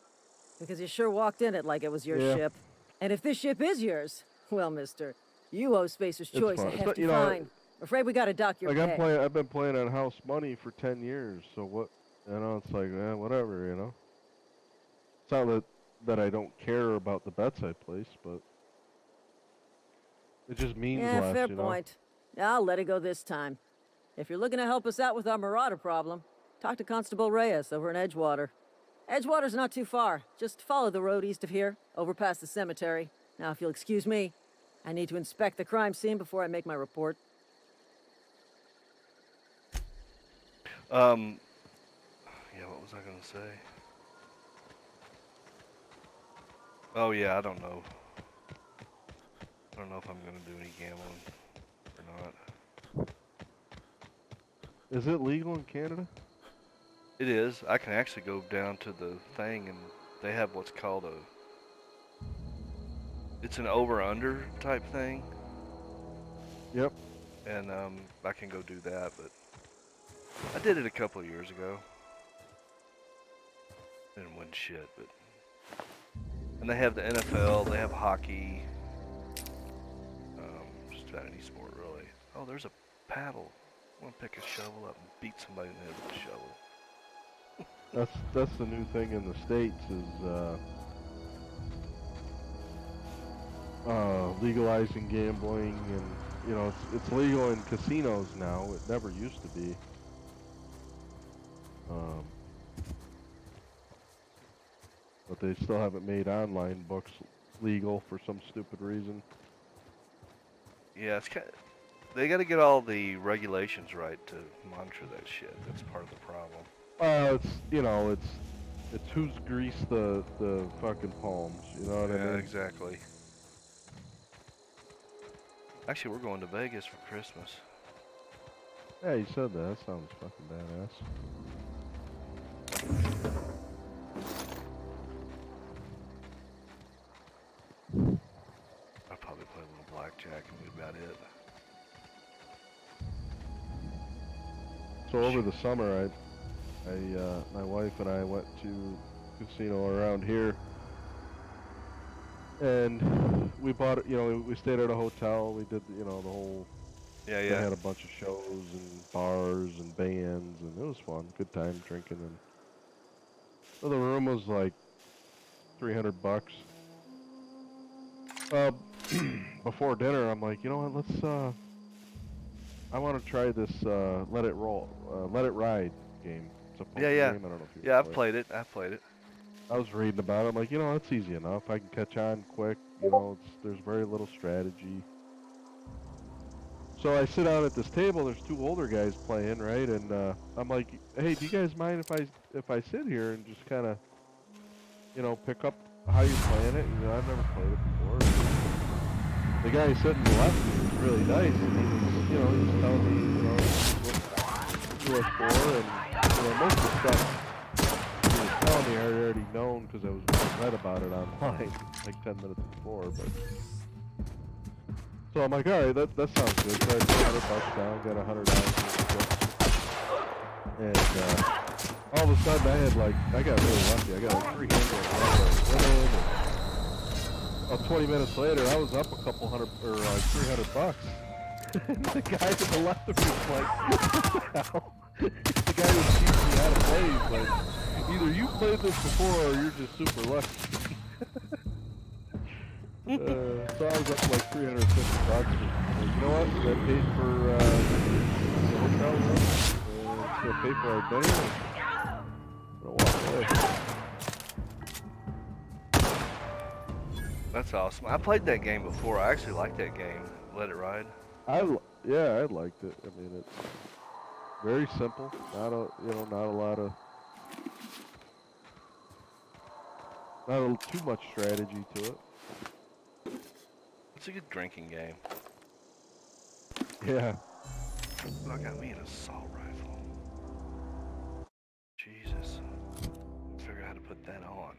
Because you sure walked in it like it was your Yeah. ship. And if this ship is yours, well, mister, you owe Spacer's It's Choice fine. a It's not- hefty fine. Afraid we gotta dock your Like pay. I've been playing on house money for 10 years, so what, it's like, whatever, It's not that I don't care about the bets I place, but it just means Yeah, less, fair point. I'll let it go this time. If you're looking to help us out with our Marauder problem, talk to Constable Reyes over in Edgewater. Edgewater's not too far. Just follow the road east of here, over past the cemetery. Now, if you'll excuse me, I need to inspect the crime scene before I make my report. Yeah, what was I gonna say? Oh yeah, I don't know. I don't know if I'm gonna do any gambling or not. Is it legal in Canada? It is. I can actually go down to the thing and they have what's called it's an over-under type thing. Yep. And I can go do that, but I did it a couple of years ago. Didn't win shit, but and they have the NFL, they have hockey, just about any sport really. Oh, there's a paddle. I want to pick a shovel up and beat somebody in the head with a shovel. That's the new thing in the States is legalizing gambling, and it's legal in casinos now. It never used to be. But they still haven't made online books legal for some stupid reason. Yeah, they got to get all the regulations right to monitor that shit. That's part of the problem. It's who's greased the fucking palms. You know what I Yeah, mean? exactly. Actually, we're going to Vegas for Christmas. Yeah, you said that. That sounds fucking badass. I'll probably play a little blackjack and be about it. So over the summer, my wife and I went to a casino around here, and we bought, we stayed at a hotel. We did, the whole. Yeah, They yeah. had a bunch of shows and bars and bands, and it was fun. Good time drinking, and so the room was like $300. Before dinner, I'm like, you know what? Let's. I want to try this Let It Ride game. It's a poker Yeah. game. I don't know if you. Yeah, I've played it. I was reading about it. I'm like, it's easy enough. I can catch on quick. There's very little strategy. So I sit down at this table. There's two older guys playing, right? And I'm like, hey, do you guys mind if I sit here and just kind of, pick up how you're playing it? I've never played it before. The guy sitting left of me was really nice, and he was telling me, what was for, and most of the stuff he was telling me I had already known because I read about it online like 10 minutes before. But so I'm like, all right, that sounds good. So I put $100 down, got $100 in the and all of a sudden I got really lucky. I got like 3 handles. 20 minutes later, I was up a couple hundred or like $300. And the guy to the left of me was like, what the hell? The guy was teaching me how to play. He's like, either you played this before or you're just super lucky. So I was up like $350. You know what? I paid for the hotel room. It's gonna pay for our dinner. I'm gonna walk away. That's awesome. I played that game before. I actually liked that game. Let It Ride. I liked it. I mean, it's very simple. Not too much strategy to it. It's a good drinking game. Yeah. I got me an assault rifle. Jesus. Figure out how to put that on.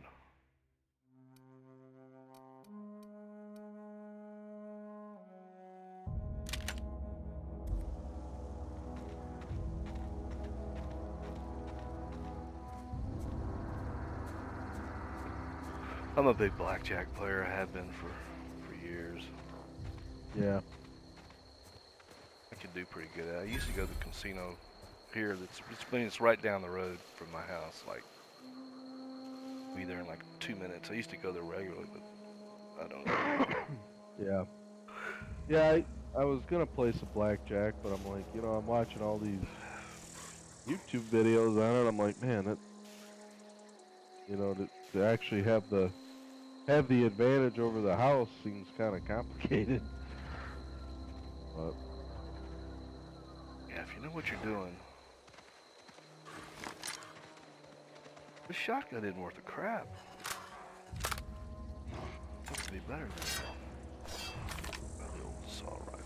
I'm a big blackjack player. I have been for years. Yeah. I can do pretty good. I used to go to the casino here. It's right down the road from my house. Like, be there in like 2 minutes. I used to go there regularly, but I don't know. Yeah. Yeah, I was gonna play some blackjack, but I'm like, I'm watching all these YouTube videos on it. I'm like, man, that, to actually have the have the advantage over the house seems kind of complicated. But Yeah, if you know what you're doing. This shotgun isn't worth a crap. It's to be better than that. Well, the old assault rifle.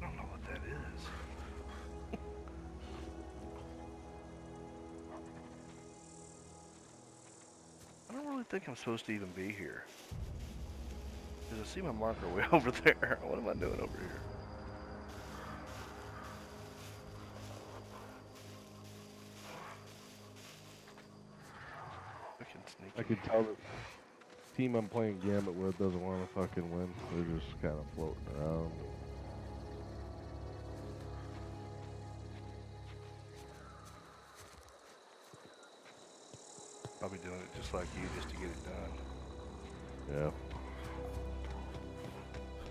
I don't know what that is. I don't really think I'm supposed to even be here. Because I see my marker way over there. What am I doing over here? I can sneak I in could here. tell the team I'm playing Gambit with doesn't want to fucking win. They're just kind of floating around. I'll be doing it just like you, just to get it done. Yeah.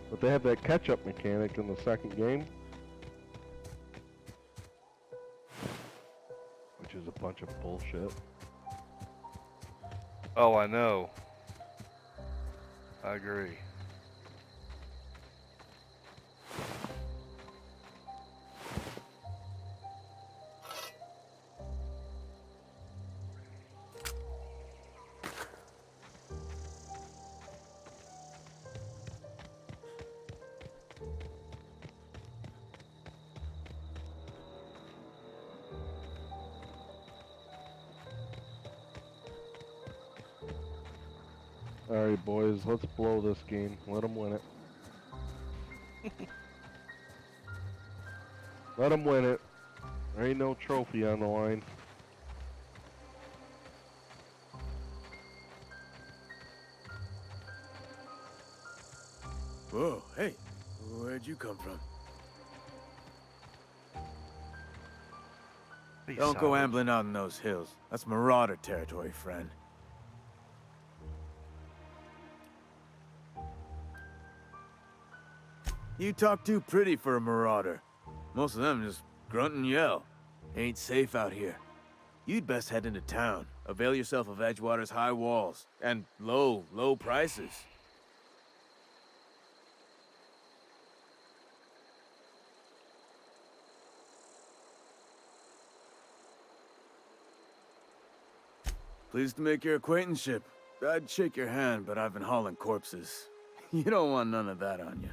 But they have that catch-up mechanic in the second game, which is a bunch of bullshit. Oh, I know. I agree. Alright, boys, let's blow this game. Let them win it. Let them win it. There ain't no trophy on the line. Whoa, hey, where'd you come from? Be Don't go silent. ambling out in those hills. That's Marauder territory, friend. You talk too pretty for a Marauder. Most of them just grunt and yell. Ain't safe out here. You'd best head into town. Avail yourself of Edgewater's high walls. And low prices. Pleased to make your acquaintanceship. I'd shake your hand, but I've been hauling corpses. You don't want none of that on you.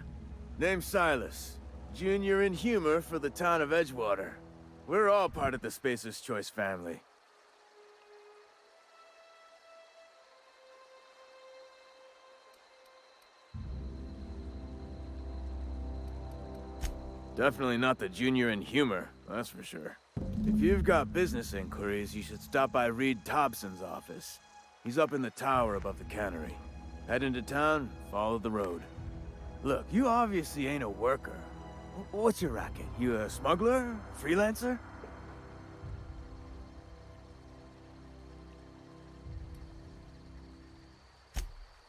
Name's Silas. Junior in humor for the town of Edgewater. We're all part of the Spacer's Choice family. Definitely not the junior in humor, that's for sure. If you've got business inquiries, you should stop by Reed Thompson's office. He's up in the tower above the cannery. Head into town, follow the road. Look, you obviously ain't a worker. What's your racket? You a smuggler? Freelancer?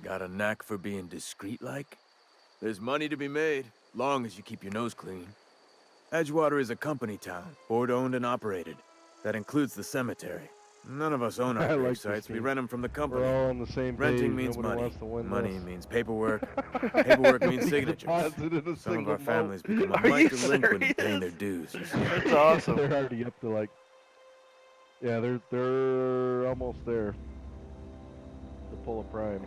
Got a knack for being discreet-like? There's money to be made, long as you keep your nose clean. Edgewater is a company town, board-owned and operated. That includes the cemetery. None of us own our I grave like this sites, we game. rent them from the company. We're all on the same Renting page. means Nobody money. wants to win Money this. means paperwork. Paperwork means Nobody signatures. deposited a Some of single our families vote. become a Are mite you delinquent in paying their serious? dues. You see. That's awesome. They're already up to like, yeah, they're almost there to pull a prime.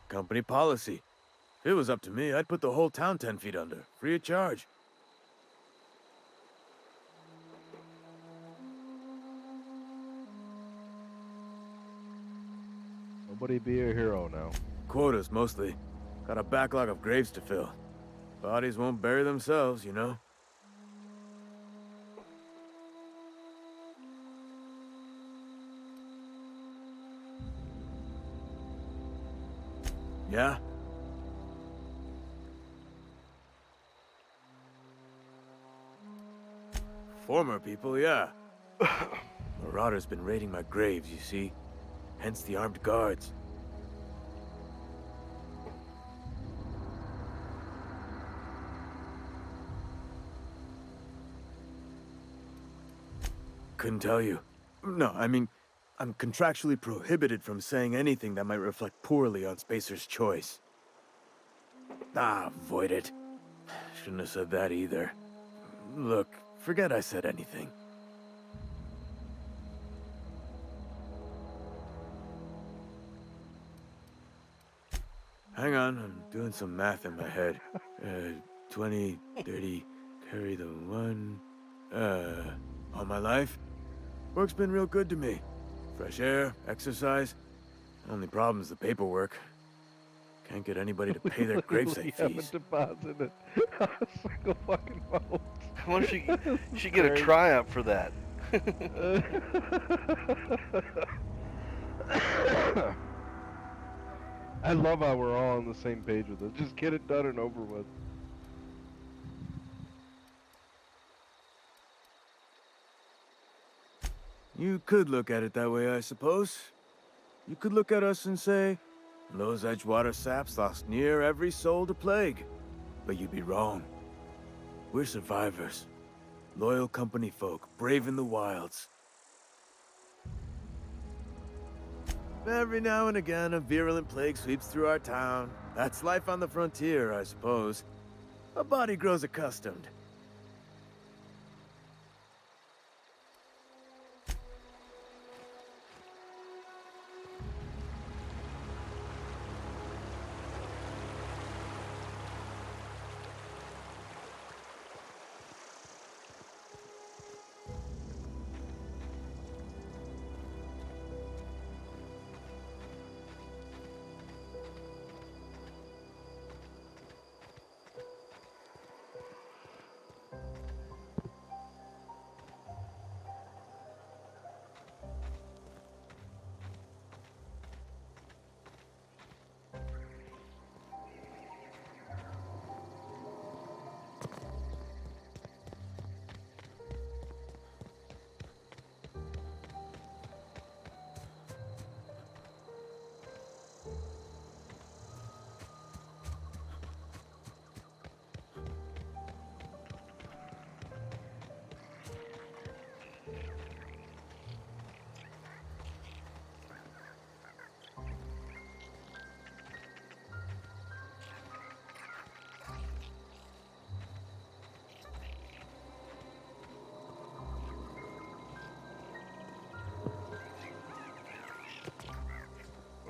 Company policy. If it was up to me, I'd put the whole town 10 feet under, free of charge. Nobody be a hero now. Quotas, mostly. Got a backlog of graves to fill. Bodies won't bury themselves, you know? Yeah? Former people, yeah. Marauders been raiding my graves, you see? Hence the armed guards. Couldn't tell you. No, I mean, I'm contractually prohibited from saying anything that might reflect poorly on Spacer's choice. Ah, avoid it. Shouldn't have said that either. Look, forget I said anything. Hang on, I'm doing some math in my head. 20, 30, carry the 1. All my life? Work's been real good to me. Fresh air, exercise. Only problem's the paperwork. Can't get anybody to pay their gravesite haven't fees. deposited a single fucking vote. I wonder if she get a triumph for that. I love how we're all on the same page with it. Just get it done and over with. You could look at it that way, I suppose. You could look at us and say, those Edgewater saps lost near every soul to plague. But you'd be wrong. We're survivors. Loyal company folk, brave in the wilds. Every now and again, a virulent plague sweeps through our town. That's life on the frontier, I suppose. A body grows accustomed.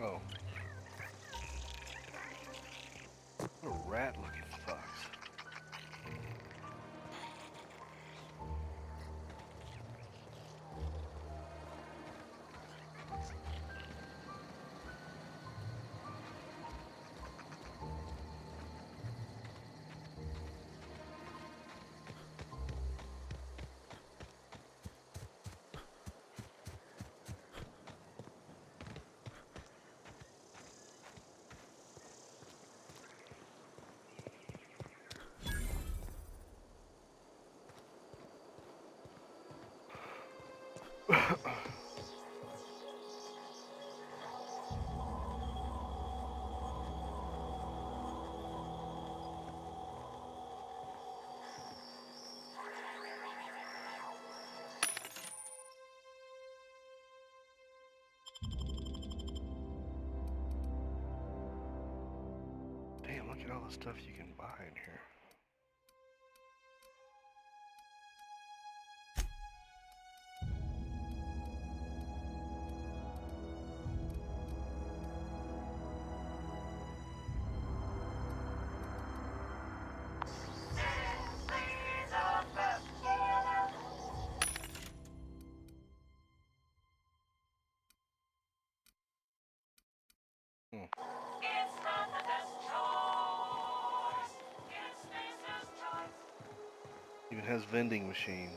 Oh. What a rat-looking fox. Damn, look at all the stuff you can buy in here. even has vending machines.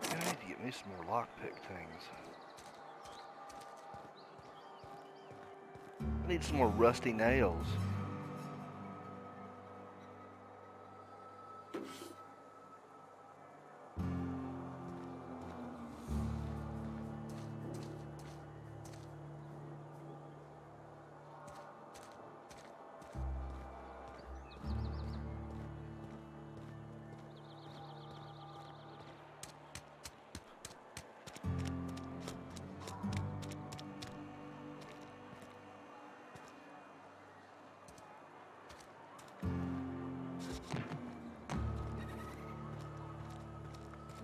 I need to get me some more lockpick things. I need some more rusty nails.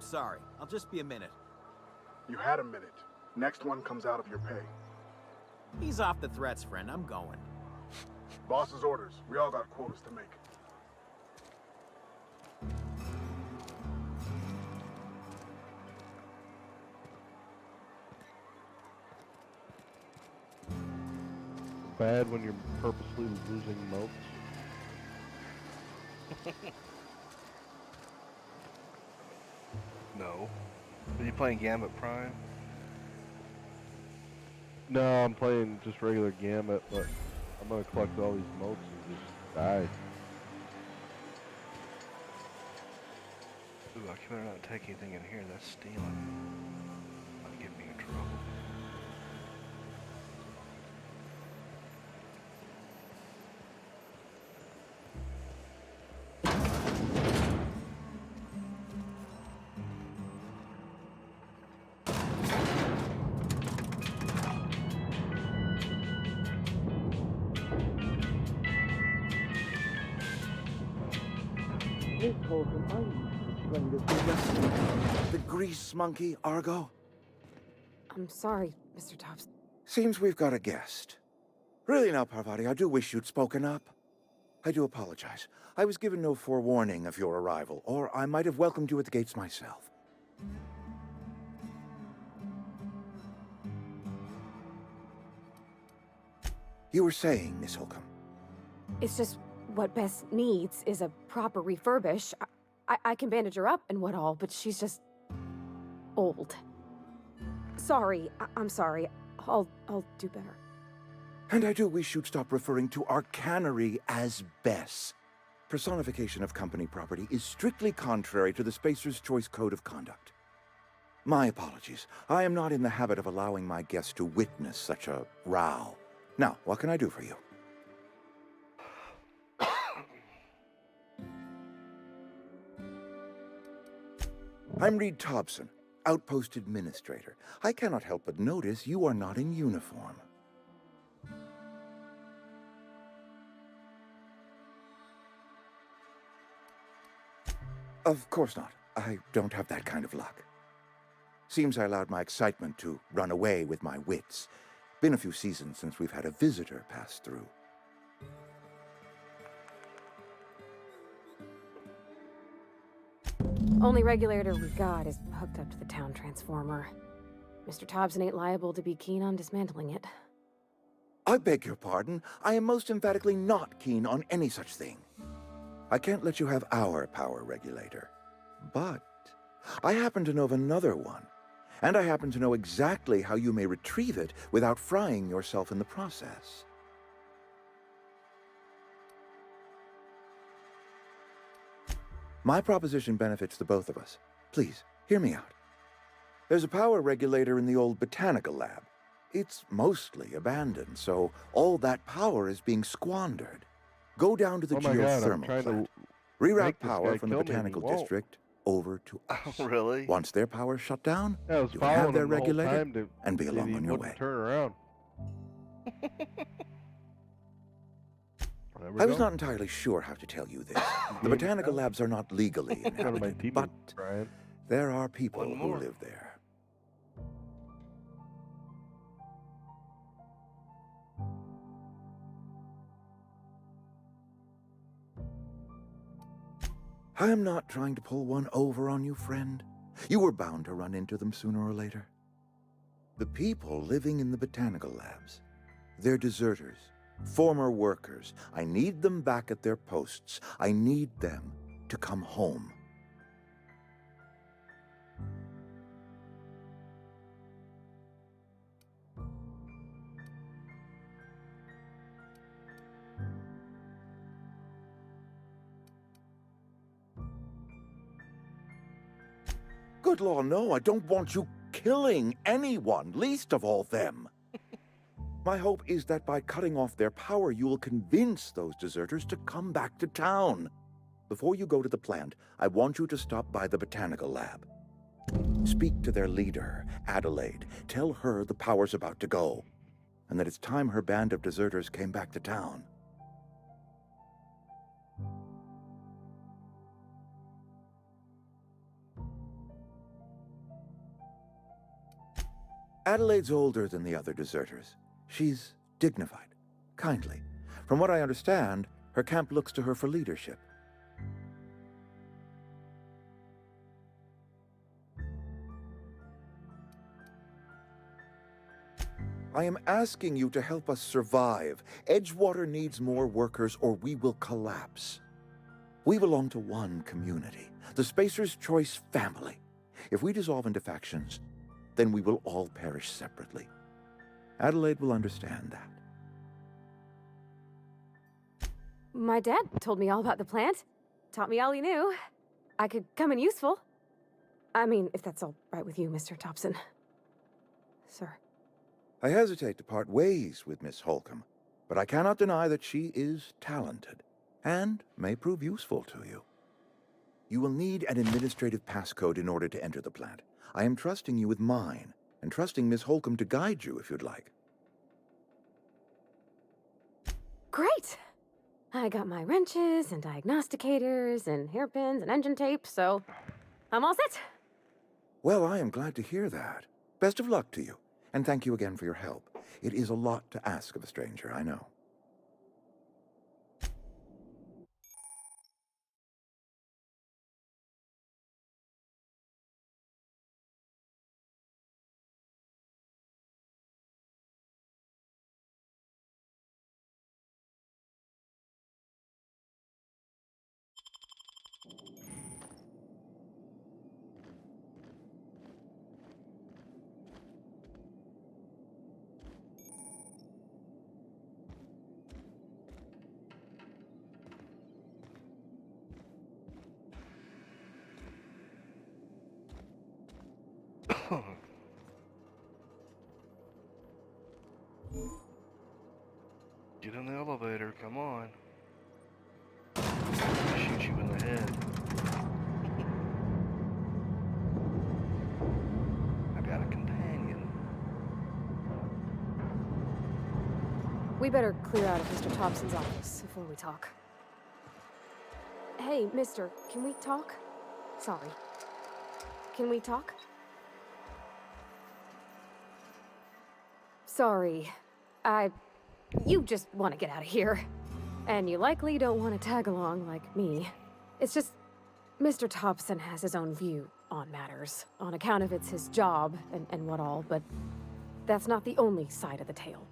Sorry, I'll just be a minute. You had a minute. Next one comes out of your pay. Ease off the threats, friend. I'm going. Boss's orders. We all got quotas to make. Bad when you're purposely losing motes. No. Are you playing Gambit Prime? No, I'm playing just regular Gambit, but I'm gonna collect all these motes and just die. Ooh, I better not take anything in here. That's stealing. Might get me in trouble. The grease monkey, Argo? I'm sorry, Mr. Tops. Seems we've got a guest. Really now, Parvati, I do wish you'd spoken up. I do apologize. I was given no forewarning of your arrival, or I might have welcomed you at the gates myself. You were saying, Miss Holcomb. It's just what Bess needs is a proper refurbish. I can bandage her up and what all, but she's just old. Sorry, I'm sorry. I'll do better. And I do wish you'd stop referring to our cannery as Bess. Personification of company property is strictly contrary to the Spacer's Choice Code of Conduct. My apologies. I am not in the habit of allowing my guests to witness such a row. Now, what can I do for you? I'm Reed Thompson, Outpost Administrator. I cannot help but notice you are not in uniform. Of course not. I don't have that kind of luck. Seems I allowed my excitement to run away with my wits. Been a few seasons since we've had a visitor pass through. Only regulator we got is hooked up to the town transformer. Mr. Thompson ain't liable to be keen on dismantling it. I beg your pardon. I am most emphatically not keen on any such thing. I can't let you have our power regulator. But I happen to know of another one. And I happen to know exactly how you may retrieve it without frying yourself in the process. My proposition benefits the both of us. Please, hear me out. There's a power regulator in the old botanical lab. It's mostly abandoned, so all that power is being squandered. Go down to the Oh my God, I'm geothermal trying to plant. Reroute make this power guy from the kill me, and he botanical won't. district over to us. Oh, really? Once their power's shut down, Yeah, I was you can have following their him the whole regulator time to and be see if along he on your wouldn't way. turn around. There we I was go. not entirely sure how to tell you this. The Gave it botanical out. labs are not legally One of my inhabited, teammates, but Brian. there are people One who more. live there. I am not trying to pull one over on you, friend. You were bound to run into them sooner or later. The people living in the botanical labs, they're deserters, former workers. I need them back at their posts. I need them to come home. Good law, no, I don't want you killing anyone, least of all them. My hope is that by cutting off their power, you will convince those deserters to come back to town. Before you go to the plant, I want you to stop by the botanical lab. Speak to their leader, Adelaide. Tell her the power's about to go, and that it's time her band of deserters came back to town. Adelaide's older than the other deserters. She's dignified, kindly. From what I understand, her camp looks to her for leadership. I am asking you to help us survive. Edgewater needs more workers or we will collapse. We belong to one community, the Spacer's Choice family. If we dissolve into factions, then we will all perish separately. Adelaide will understand that. My dad told me all about the plant. Taught me all he knew. I could come in useful. I mean, if that's all right with you, Mr. Thompson. Sir. I hesitate to part ways with Miss Holcomb, but I cannot deny that she is talented and may prove useful to you. You will need an administrative passcode in order to enter the plant. I am trusting you with mine, and trusting Miss Holcomb to guide you if you'd like. Great! I got my wrenches and diagnosticators and hairpins and engine tape, so I'm all set. Well, I am glad to hear that. Best of luck to you, and thank you again for your help. It is a lot to ask of a stranger, I know. Get in the elevator, come on. Shoot you in the head. I got a companion. We better clear out of Mr. Thompson's office before we talk. Hey, mister, can we talk? Sorry. Can we talk? Sorry. You just want to get out of here. And you likely don't want to tag along like me. It's just... Mr. Thompson has his own view on matters, on account of it's his job and what all, but that's not the only side of the tale.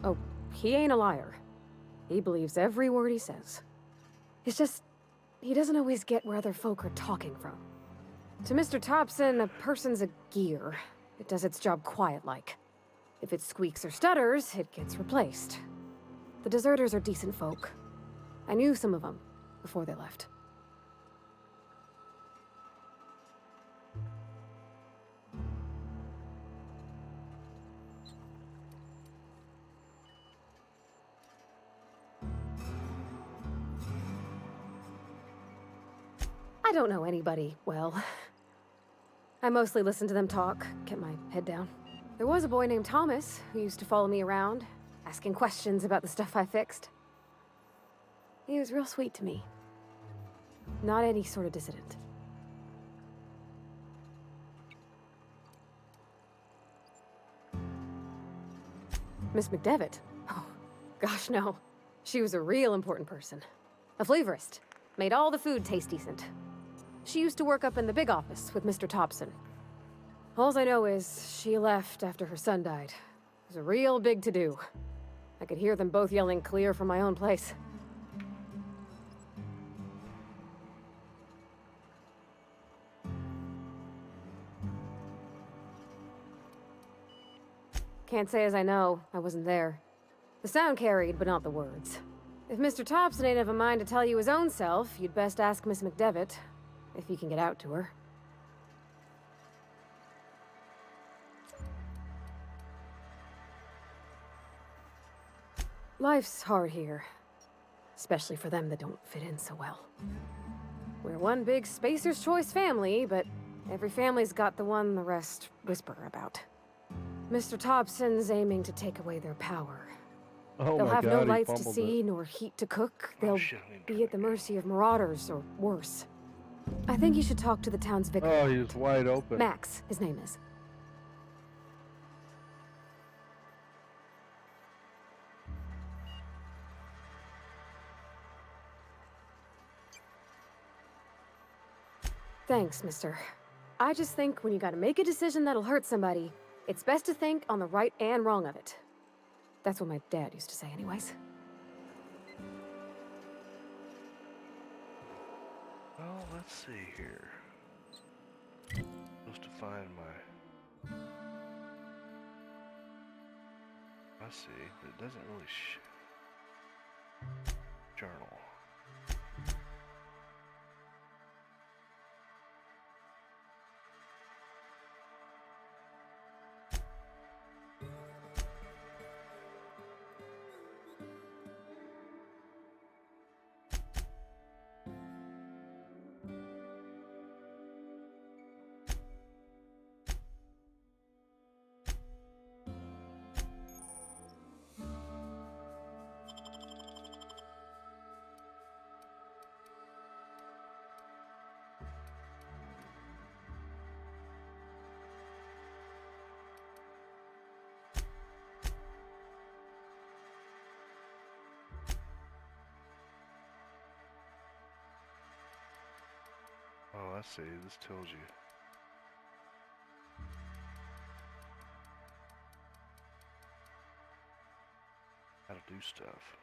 Oh, he ain't a liar. He believes every word he says. It's just, he doesn't always get where other folk are talking from. To Mr. Thompson, a person's a gear. It does its job quiet-like. If it squeaks or stutters, it gets replaced. The deserters are decent folk. I knew some of them before they left. I don't know anybody well. I mostly listen to them talk, kept my head down. There was a boy named Thomas who used to follow me around, asking questions about the stuff I fixed. He was real sweet to me. Not any sort of dissident. Miss McDevitt? Oh, gosh no. She was a real important person. A flavorist. Made all the food taste decent. She used to work up in the big office with Mr. Thompson. Alls I know is she left after her son died. It was a real big to-do. I could hear them both yelling clear from my own place. Can't say as I know. I wasn't there. The sound carried, but not the words. If Mr. Thompson ain't of a mind to tell you his own self, you'd best ask Miss McDevitt, if he can get out to her. Life's hard here. Especially for them that don't fit in so well. We're one big Spacer's Choice family, but every family's got the one the rest whisper about. Mr. Thompson's aiming to take away their power. Oh They'll my have God, no he lights to fumbled see, it. nor heat to cook. They'll be at the mercy of marauders, or worse. I think you should talk to the town's vicar. Oh, he's wide open. Max, his name is. Thanks, mister. I just think when you gotta make a decision that'll hurt somebody, it's best to think on the right and wrong of it. That's what my dad used to say anyways. Well, let's see here. Supposed to find my... I see, but it doesn't really journal. Oh, I see. This tells you. How to do stuff.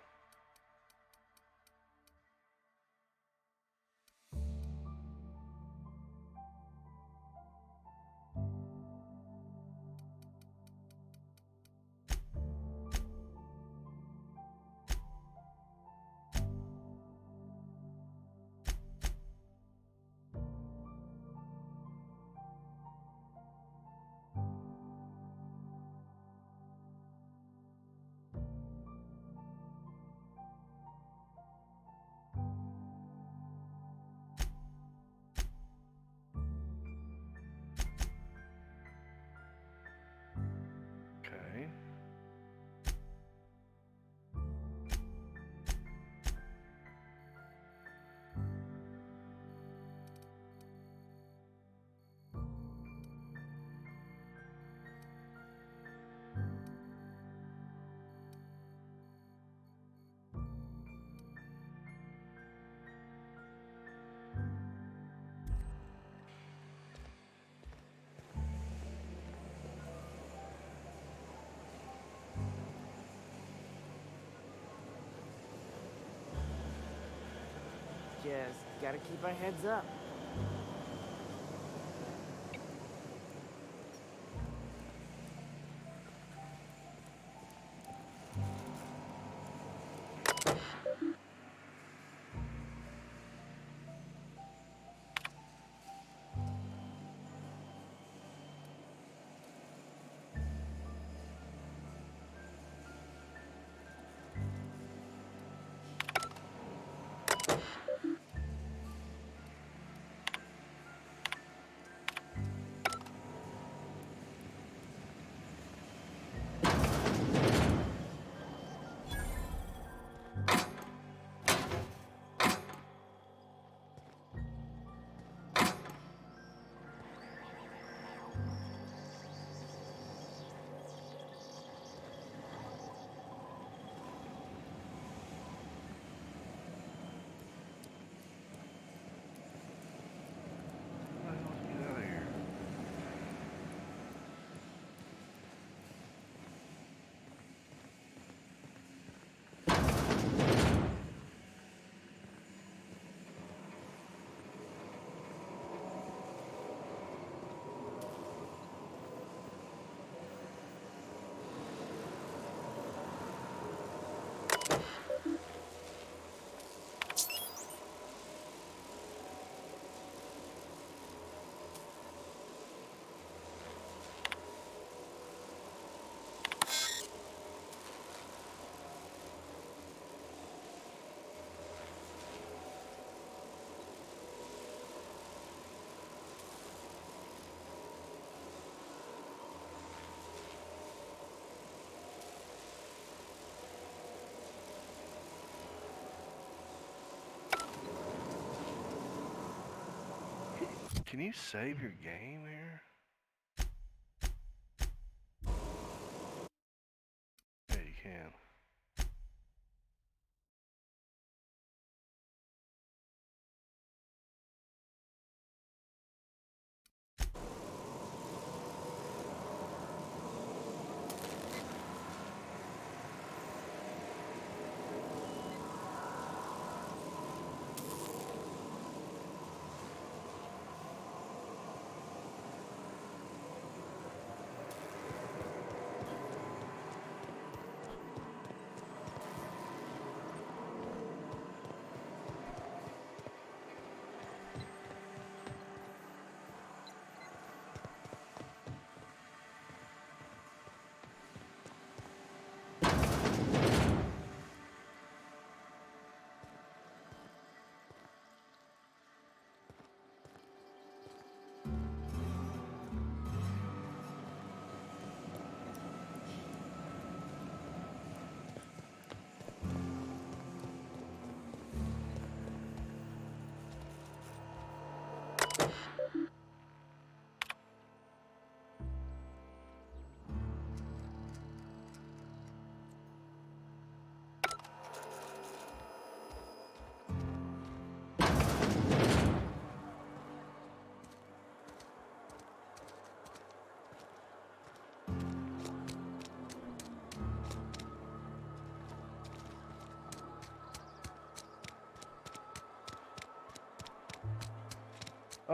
guess. Gotta keep our heads up. Get out of here. Can you save your game here? Yeah, you can.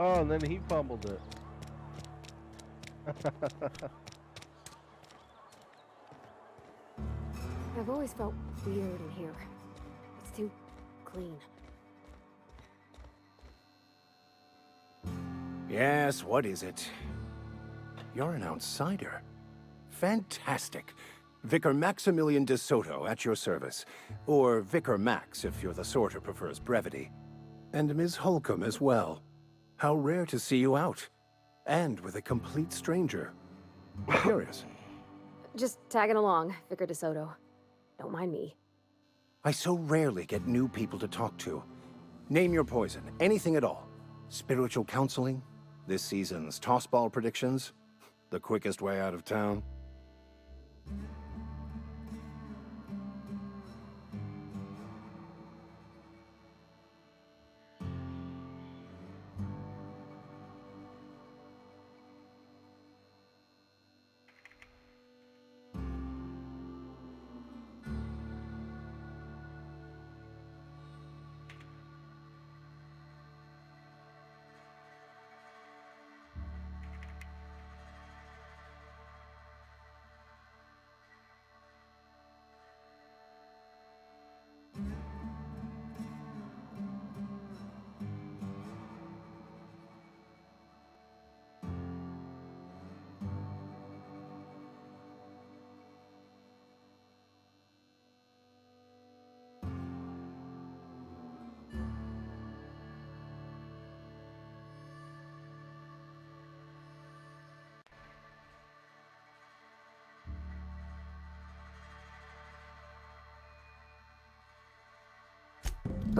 Oh, and then he fumbled it. I've always felt weird in here. It's too clean. Yes, what is it? You're an outsider. Fantastic. Vicar Maximilian de Soto at your service. Or Vicar Max if you're the sort who prefers brevity. And Ms. Holcomb as well. How rare to see you out. And with a complete stranger. Curious. Just tagging along, Vicar de Soto. Don't mind me. I so rarely get new people to talk to. Name your poison, anything at all. Spiritual counseling? This season's tossball predictions? The quickest way out of town?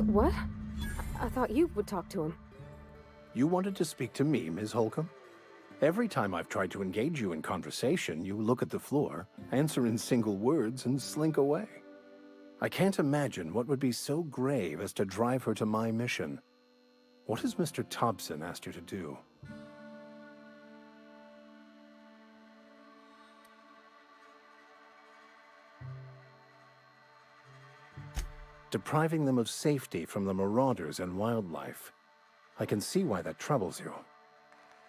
What? I thought you would talk to him. You wanted to speak to me, Ms. Holcomb? Every time I've tried to engage you in conversation, you look at the floor, answer in single words, and slink away. I can't imagine what would be so grave as to drive her to my mission. What has Mr. Thompson asked you to do? Depriving them of safety from the marauders and wildlife. I can see why that troubles you.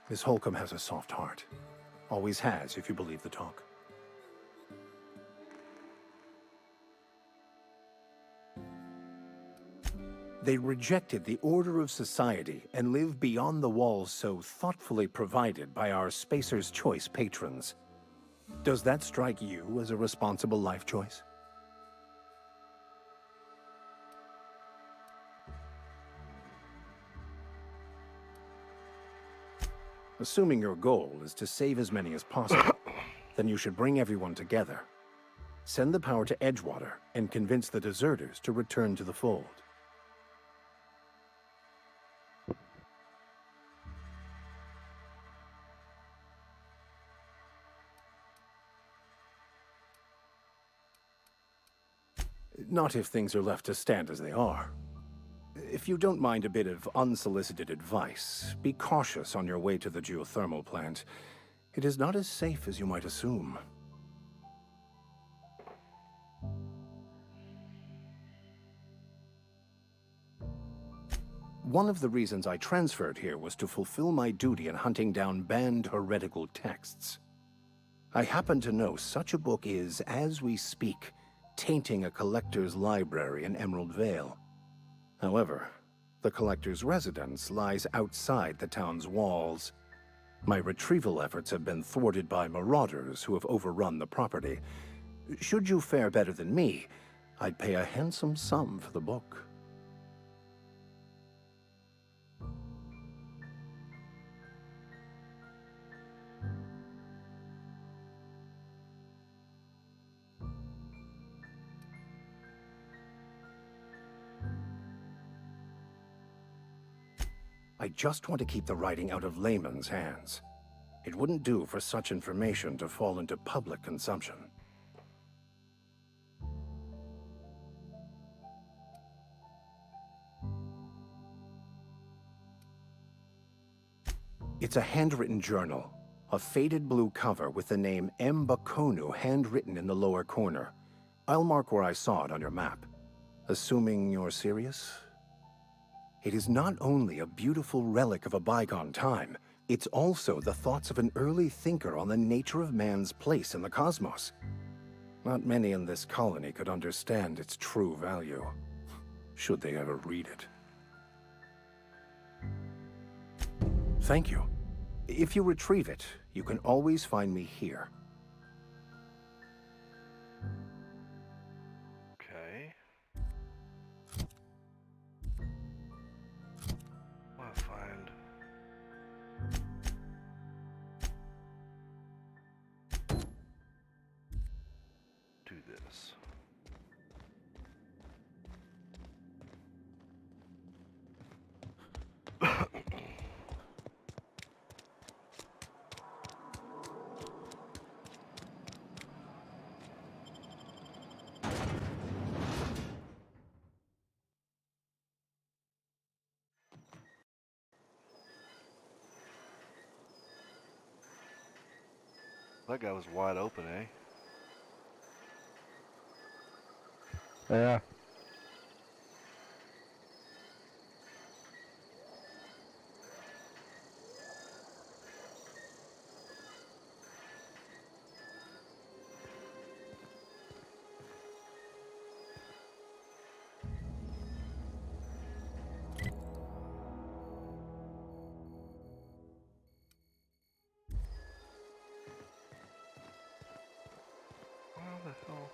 Miss Holcomb has a soft heart. Always has, if you believe the talk. They rejected the order of society and live beyond the walls so thoughtfully provided by our Spacer's Choice patrons. Does that strike you as a responsible life choice? Assuming your goal is to save as many as possible, then you should bring everyone together. Send the power to Edgewater and convince the deserters to return to the fold. Not if things are left to stand as they are. If you don't mind a bit of unsolicited advice, be cautious on your way to the geothermal plant. It is not as safe as you might assume. One of the reasons I transferred here was to fulfill my duty in hunting down banned heretical texts. I happen to know such a book is, as we speak, tainting a collector's library in Emerald Vale. However, the collector's residence lies outside the town's walls. My retrieval efforts have been thwarted by marauders who have overrun the property. Should you fare better than me, I'd pay a handsome sum for the book. I just want to keep the writing out of layman's hands. It wouldn't do for such information to fall into public consumption. It's a handwritten journal, a faded blue cover with the name M. Bakonu handwritten in the lower corner. I'll mark where I saw it on your map. Assuming you're serious? It is not only a beautiful relic of a bygone time, it's also the thoughts of an early thinker on the nature of man's place in the cosmos. Not many in this colony could understand its true value, should they ever read it. Thank you. If you retrieve it, you can always find me here. Okay. I'll find. Do this. That guy was wide open, eh? Yeah. How the hell?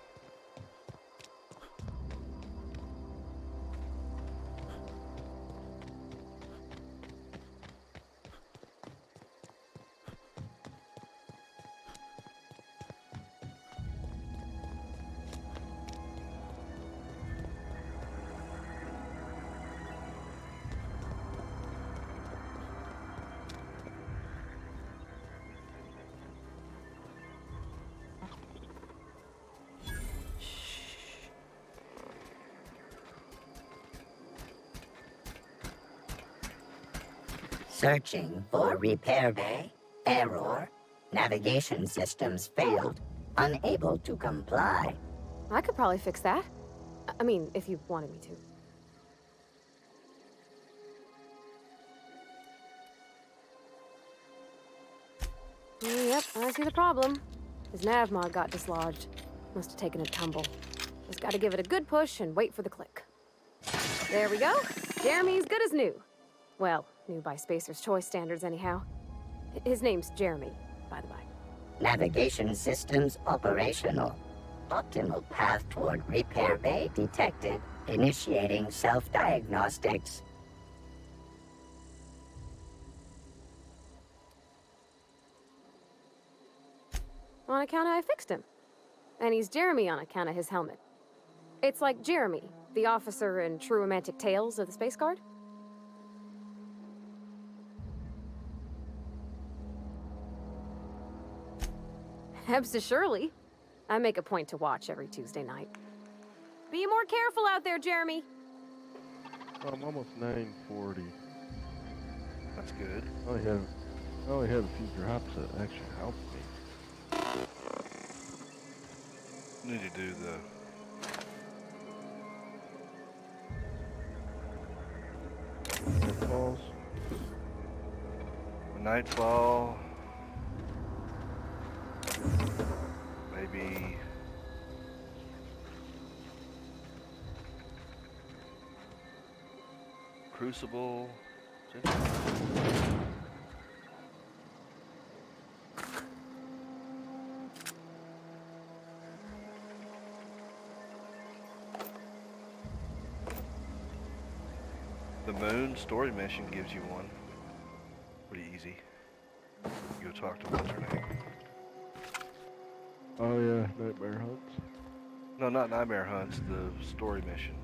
Searching for repair bay. Error. Navigation systems failed. Unable to comply. I could probably fix that. I mean, if you wanted me to. Yep, I see the problem. His nav mod got dislodged. Must have taken a tumble. Just gotta give it a good push and wait for the click. There we go. Jeremy's good as new. Well, new by Spacer's Choice standards anyhow. His name's Jeremy, by the by. Navigation systems operational. Optimal path toward repair bay detected. Initiating self-diagnostics. On account of I fixed him. And he's Jeremy on account of his helmet. It's like Jeremy, the officer in True Romantic Tales of the Space Guard. Absolutely. I make a point to watch every Tuesday night. Be more careful out there, Jeremy. I'm almost 940. That's good. I only had a few drops that actually helped me. Need to do the Nightfalls. Nightfall. Maybe Crucible. The Moon story mission gives you one. Pretty easy. You go talk to what's her name. Oh yeah, Nightmare Hunts. No, not Nightmare Hunts, the story mission.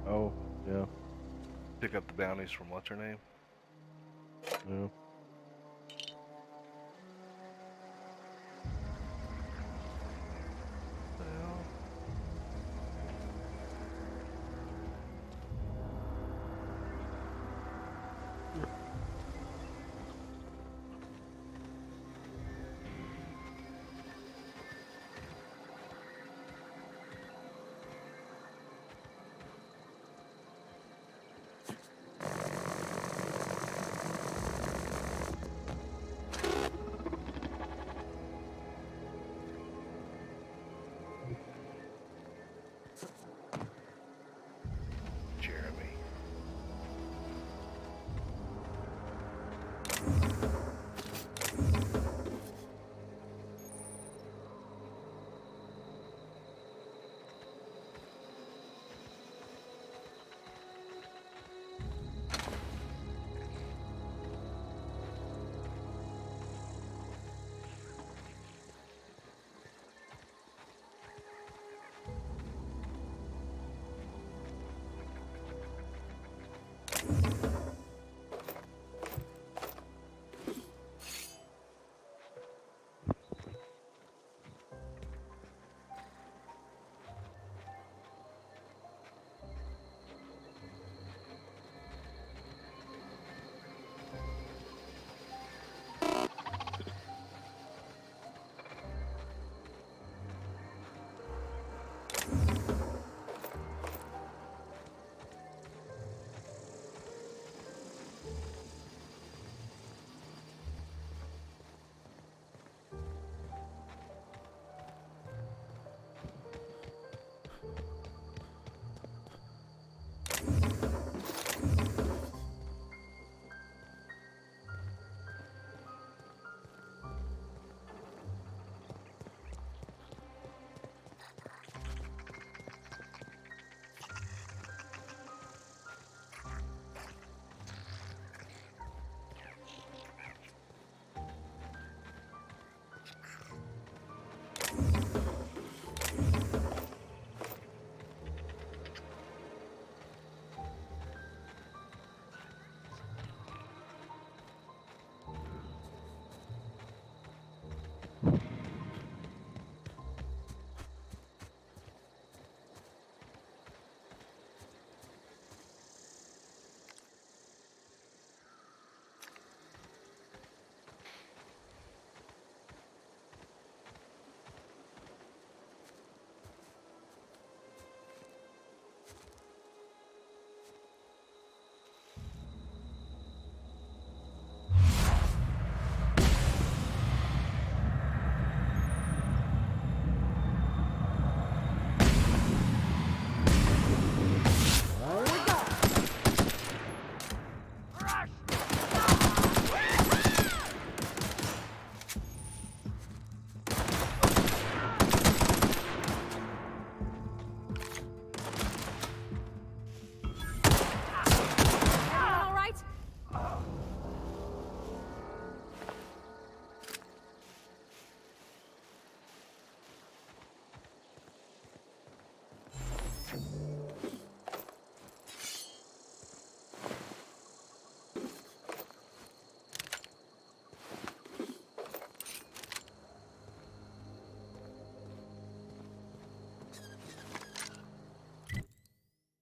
Oh, yeah. Pick up the bounties from what's her name? Yeah.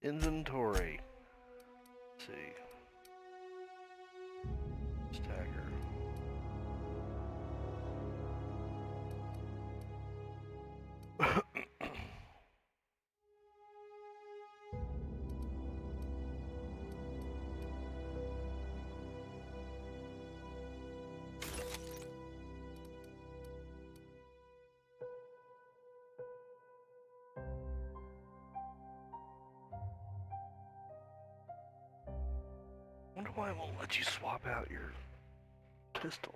Inventory. Let's see. Stagger. Wonder why it won't let you swap out your pistol.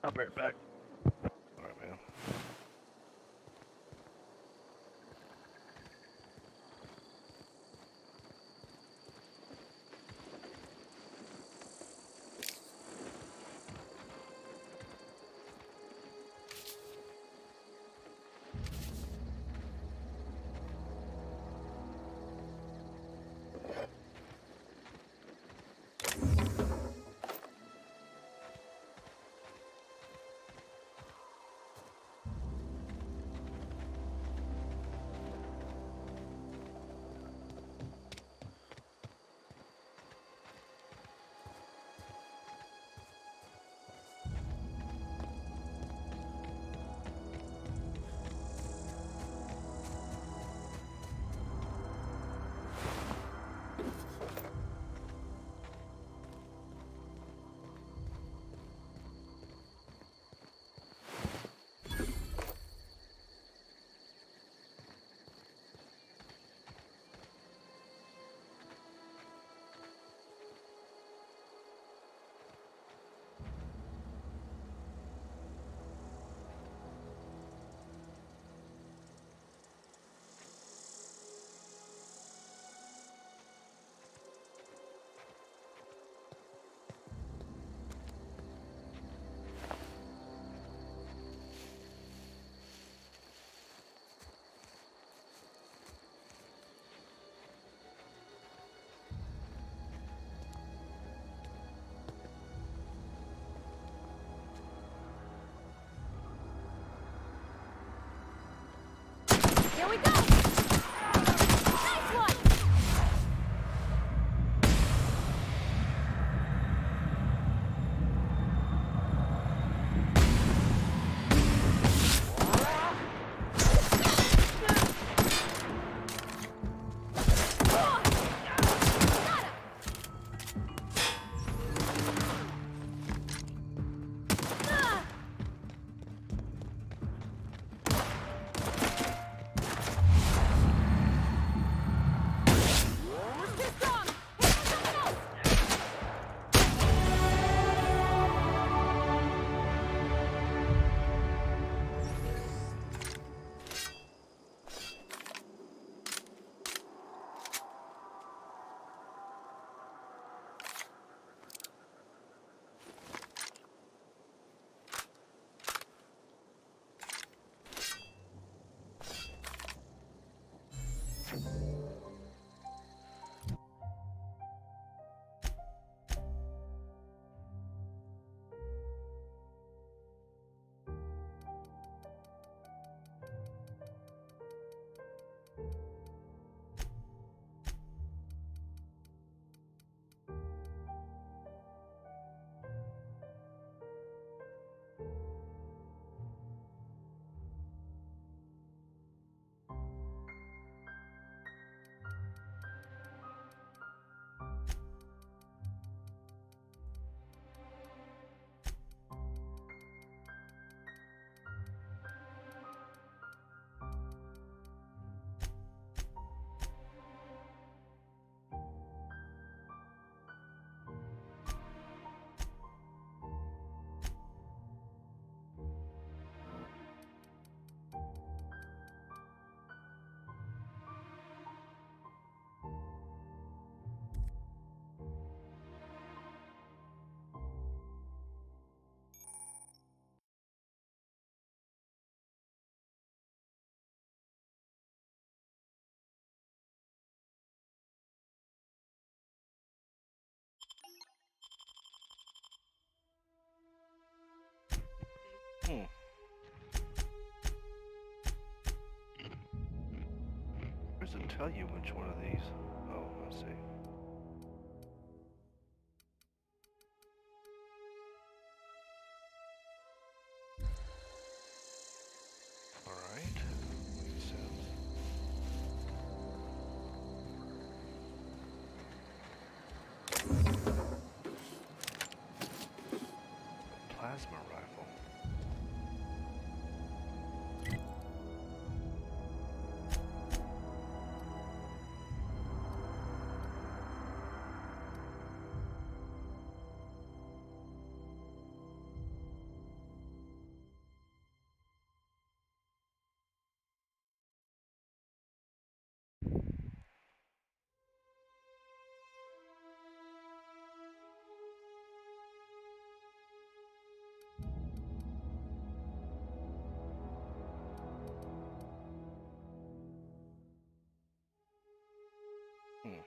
I'll be right back. Alright, man. Hmm. Where does it tell you which one of these? Oh, I see. All right. Makes sense. Plasma rifle. Hmm.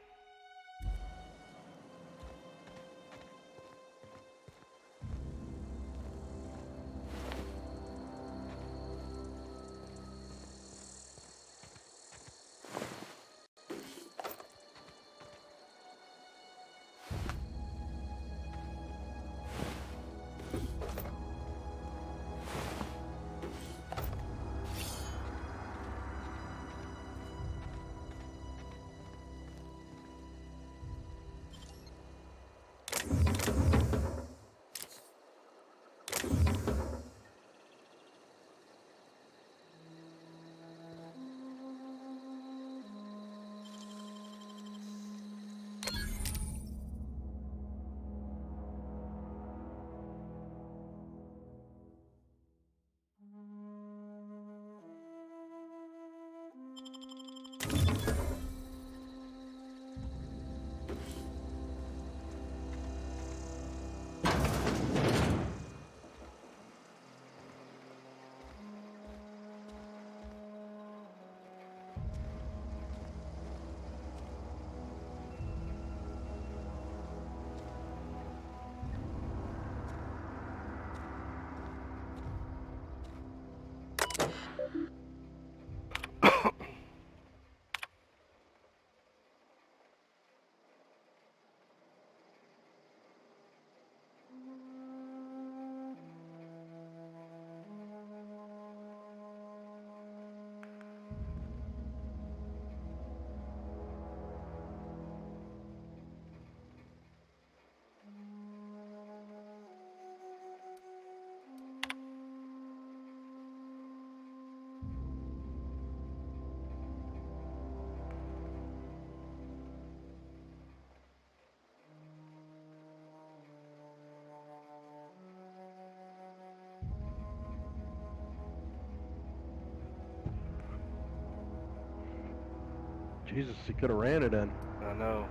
Jesus, he could have ran it in. I know.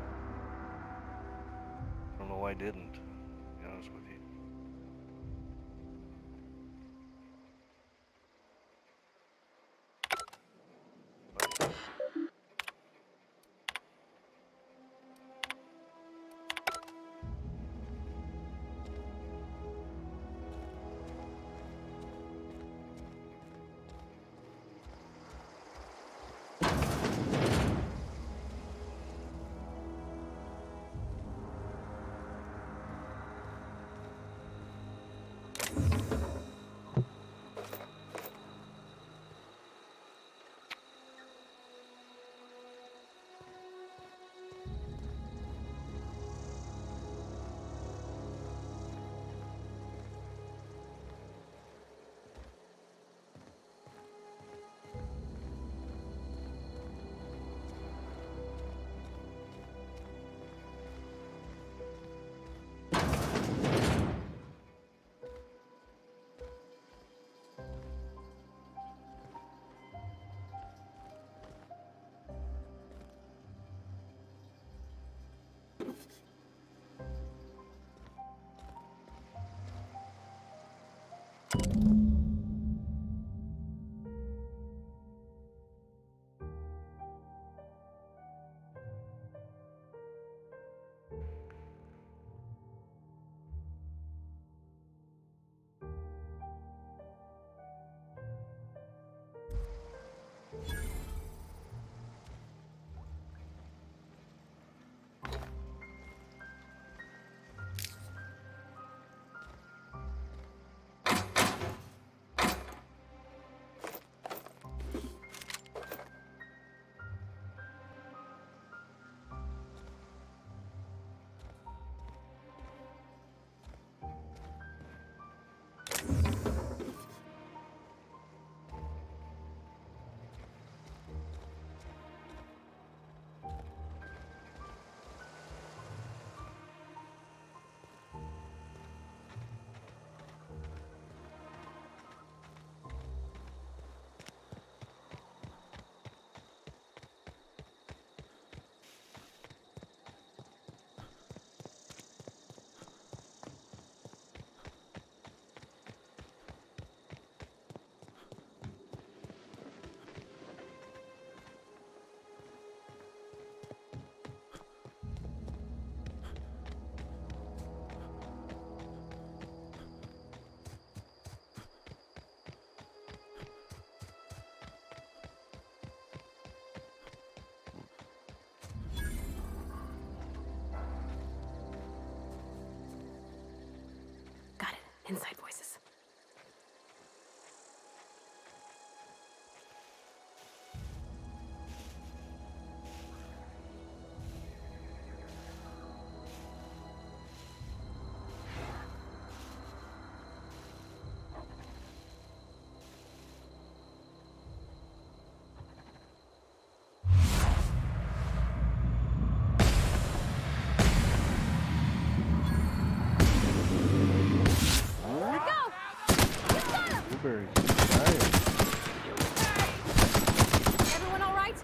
I don't know why I didn't, to be honest with you. Inside voices. Blueberries. Nice. Everyone all right?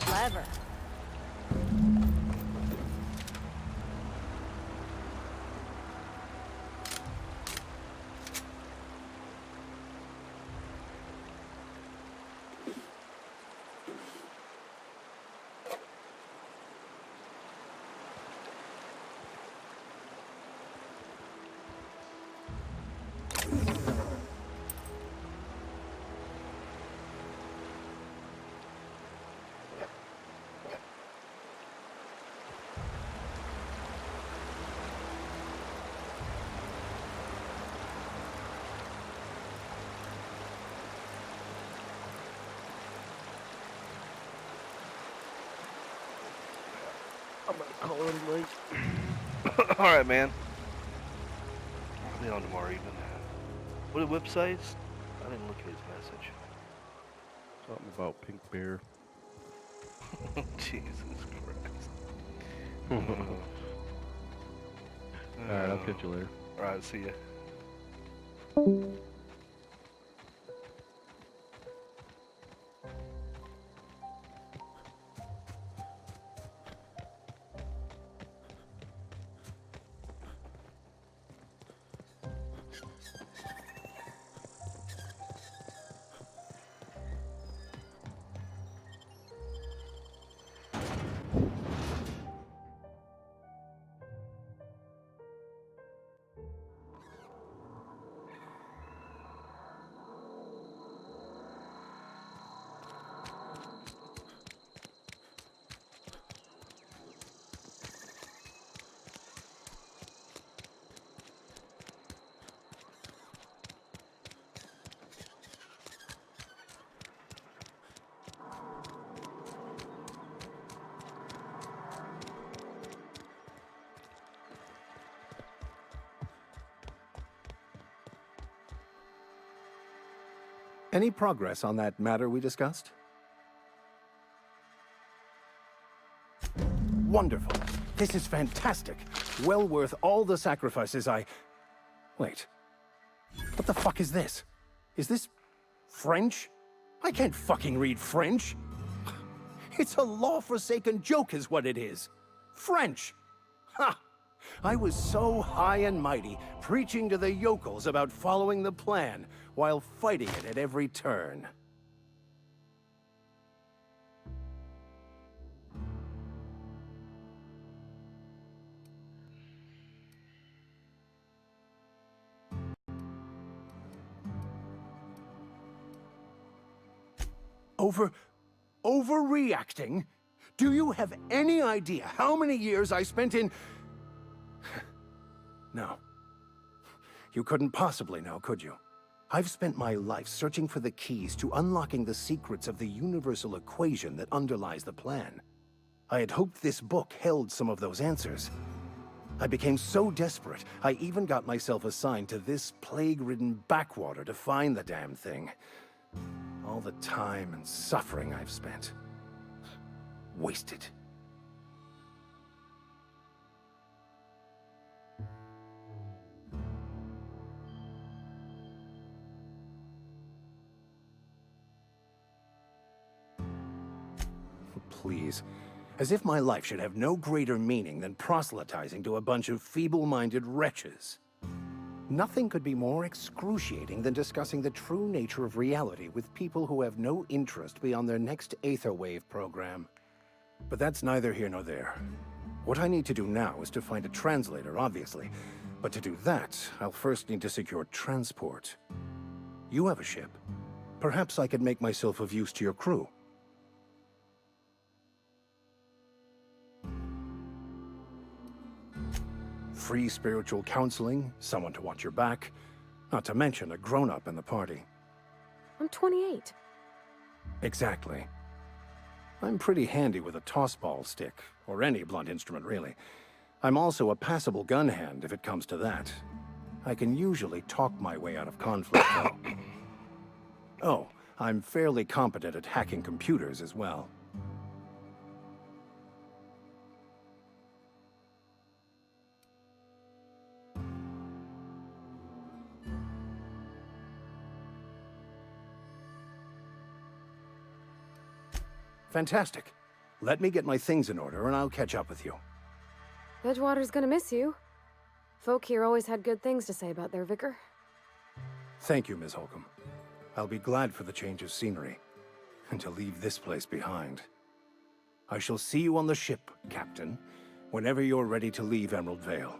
Clever. I'm gonna call it a night. All right, man. I'll be on tomorrow evening. What are the websites? I didn't look at his message. Something about pink beer. Jesus Christ. Alright, I'll catch you later. Alright, see ya. Any progress on that matter we discussed? Wonderful. This is fantastic. Well worth all the sacrifices I... Wait. What the fuck is this? Is this French? I can't fucking read French. It's a law-forsaken joke is what it is. French. Ha! I was so high and mighty, preaching to the yokels about following the plan, while fighting it at every turn. Overreacting? Do you have any idea how many years I spent in... No. You couldn't possibly know, could you? I've spent my life searching for the keys to unlocking the secrets of the universal equation that underlies the plan. I had hoped this book held some of those answers. I became so desperate, I even got myself assigned to this plague-ridden backwater to find the damn thing. All the time and suffering I've spent. Wasted. Please. As if my life should have no greater meaning than proselytizing to a bunch of feeble-minded wretches. Nothing could be more excruciating than discussing the true nature of reality with people who have no interest beyond their next Aetherwave program. But that's neither here nor there. What I need to do now is to find a translator, obviously. But to do that, I'll first need to secure transport. You have a ship. Perhaps I could make myself of use to your crew. Free spiritual counseling, someone to watch your back, not to mention a grown-up in the party. I'm 28. Exactly. I'm pretty handy with a tossball stick, or any blunt instrument, really. I'm also a passable gun hand, if it comes to that. I can usually talk my way out of conflict, though. Oh, I'm fairly competent at hacking computers as well. Fantastic. Let me get my things in order and I'll catch up with you. Edgewater's gonna miss you. Folk here always had good things to say about their vicar. Thank you, Ms. Holcomb. I'll be glad for the change of scenery, and to leave this place behind. I shall see you on the ship, Captain, whenever you're ready to leave Emerald Vale.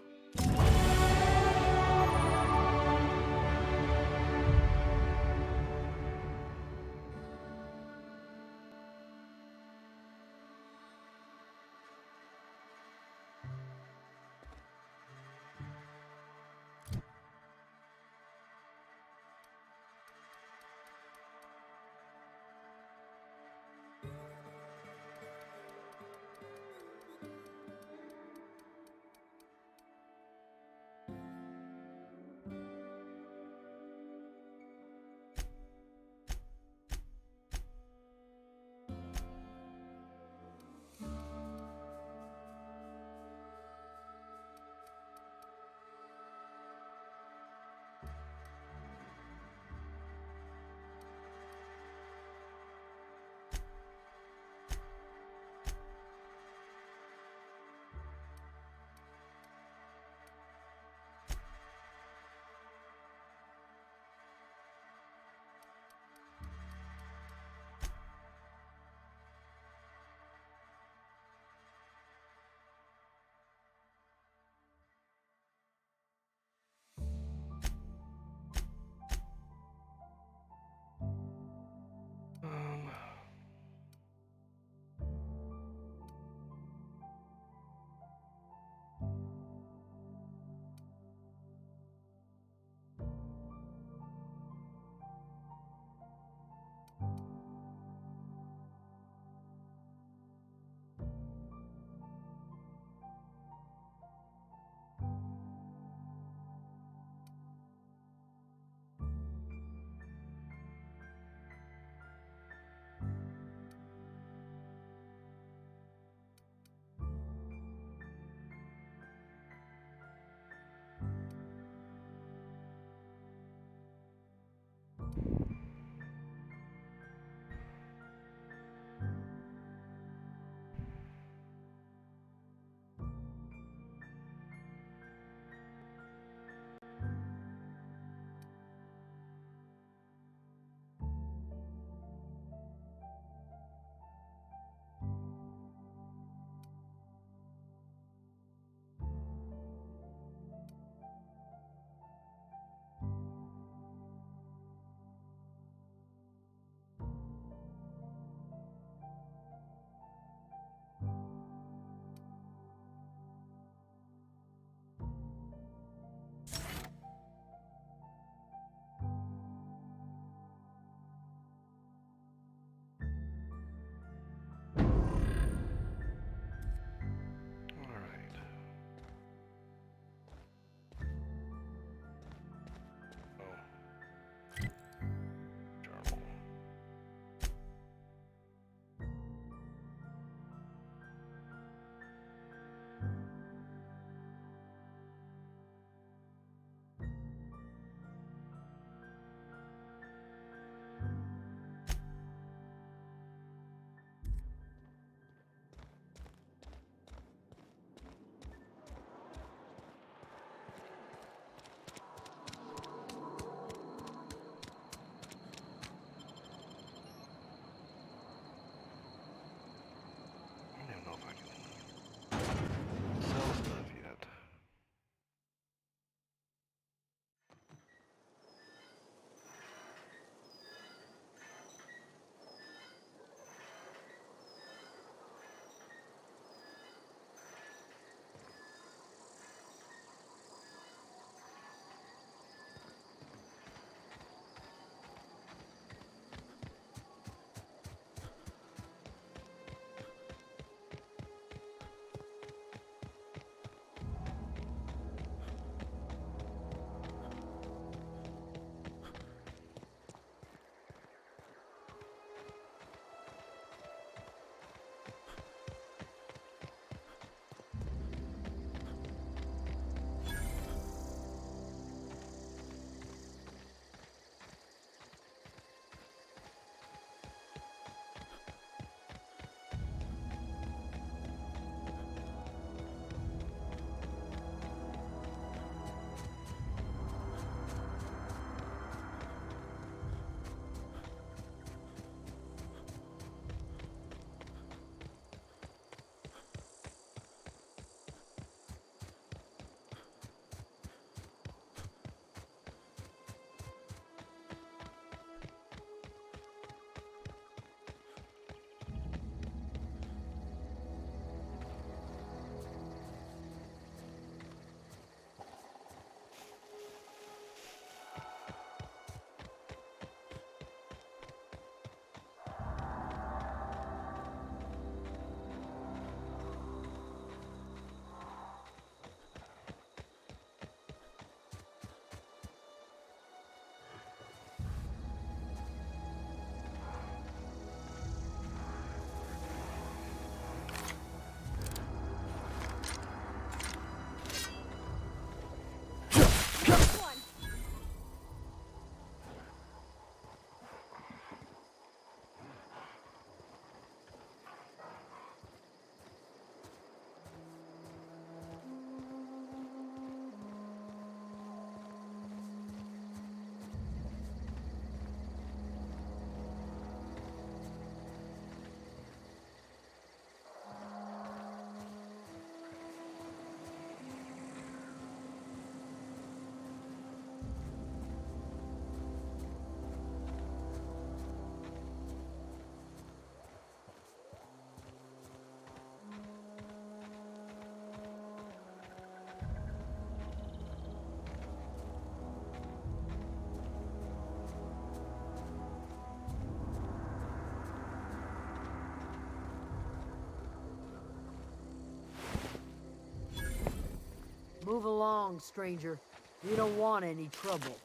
Move along, stranger. We don't want any trouble.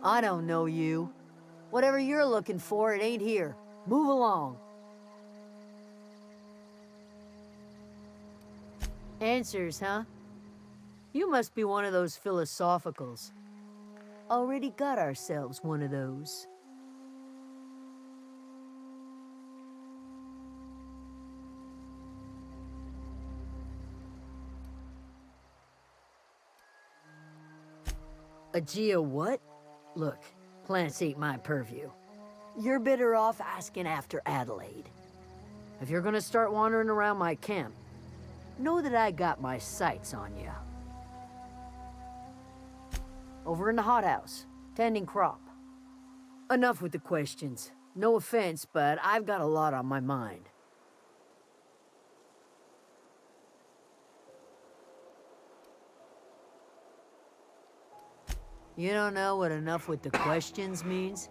I don't know you. Whatever you're looking for, it ain't here. Move along. Answers, huh? You must be one of those philosophicals. Already got ourselves one of those. A geo what? Look, plants ain't my purview. You're better off asking after Adelaide. If you're gonna start wandering around my camp, know that I got my sights on you. Over in the hothouse, tending crop. Enough with the questions. No offense, but I've got a lot on my mind. You don't know what enough with the questions means?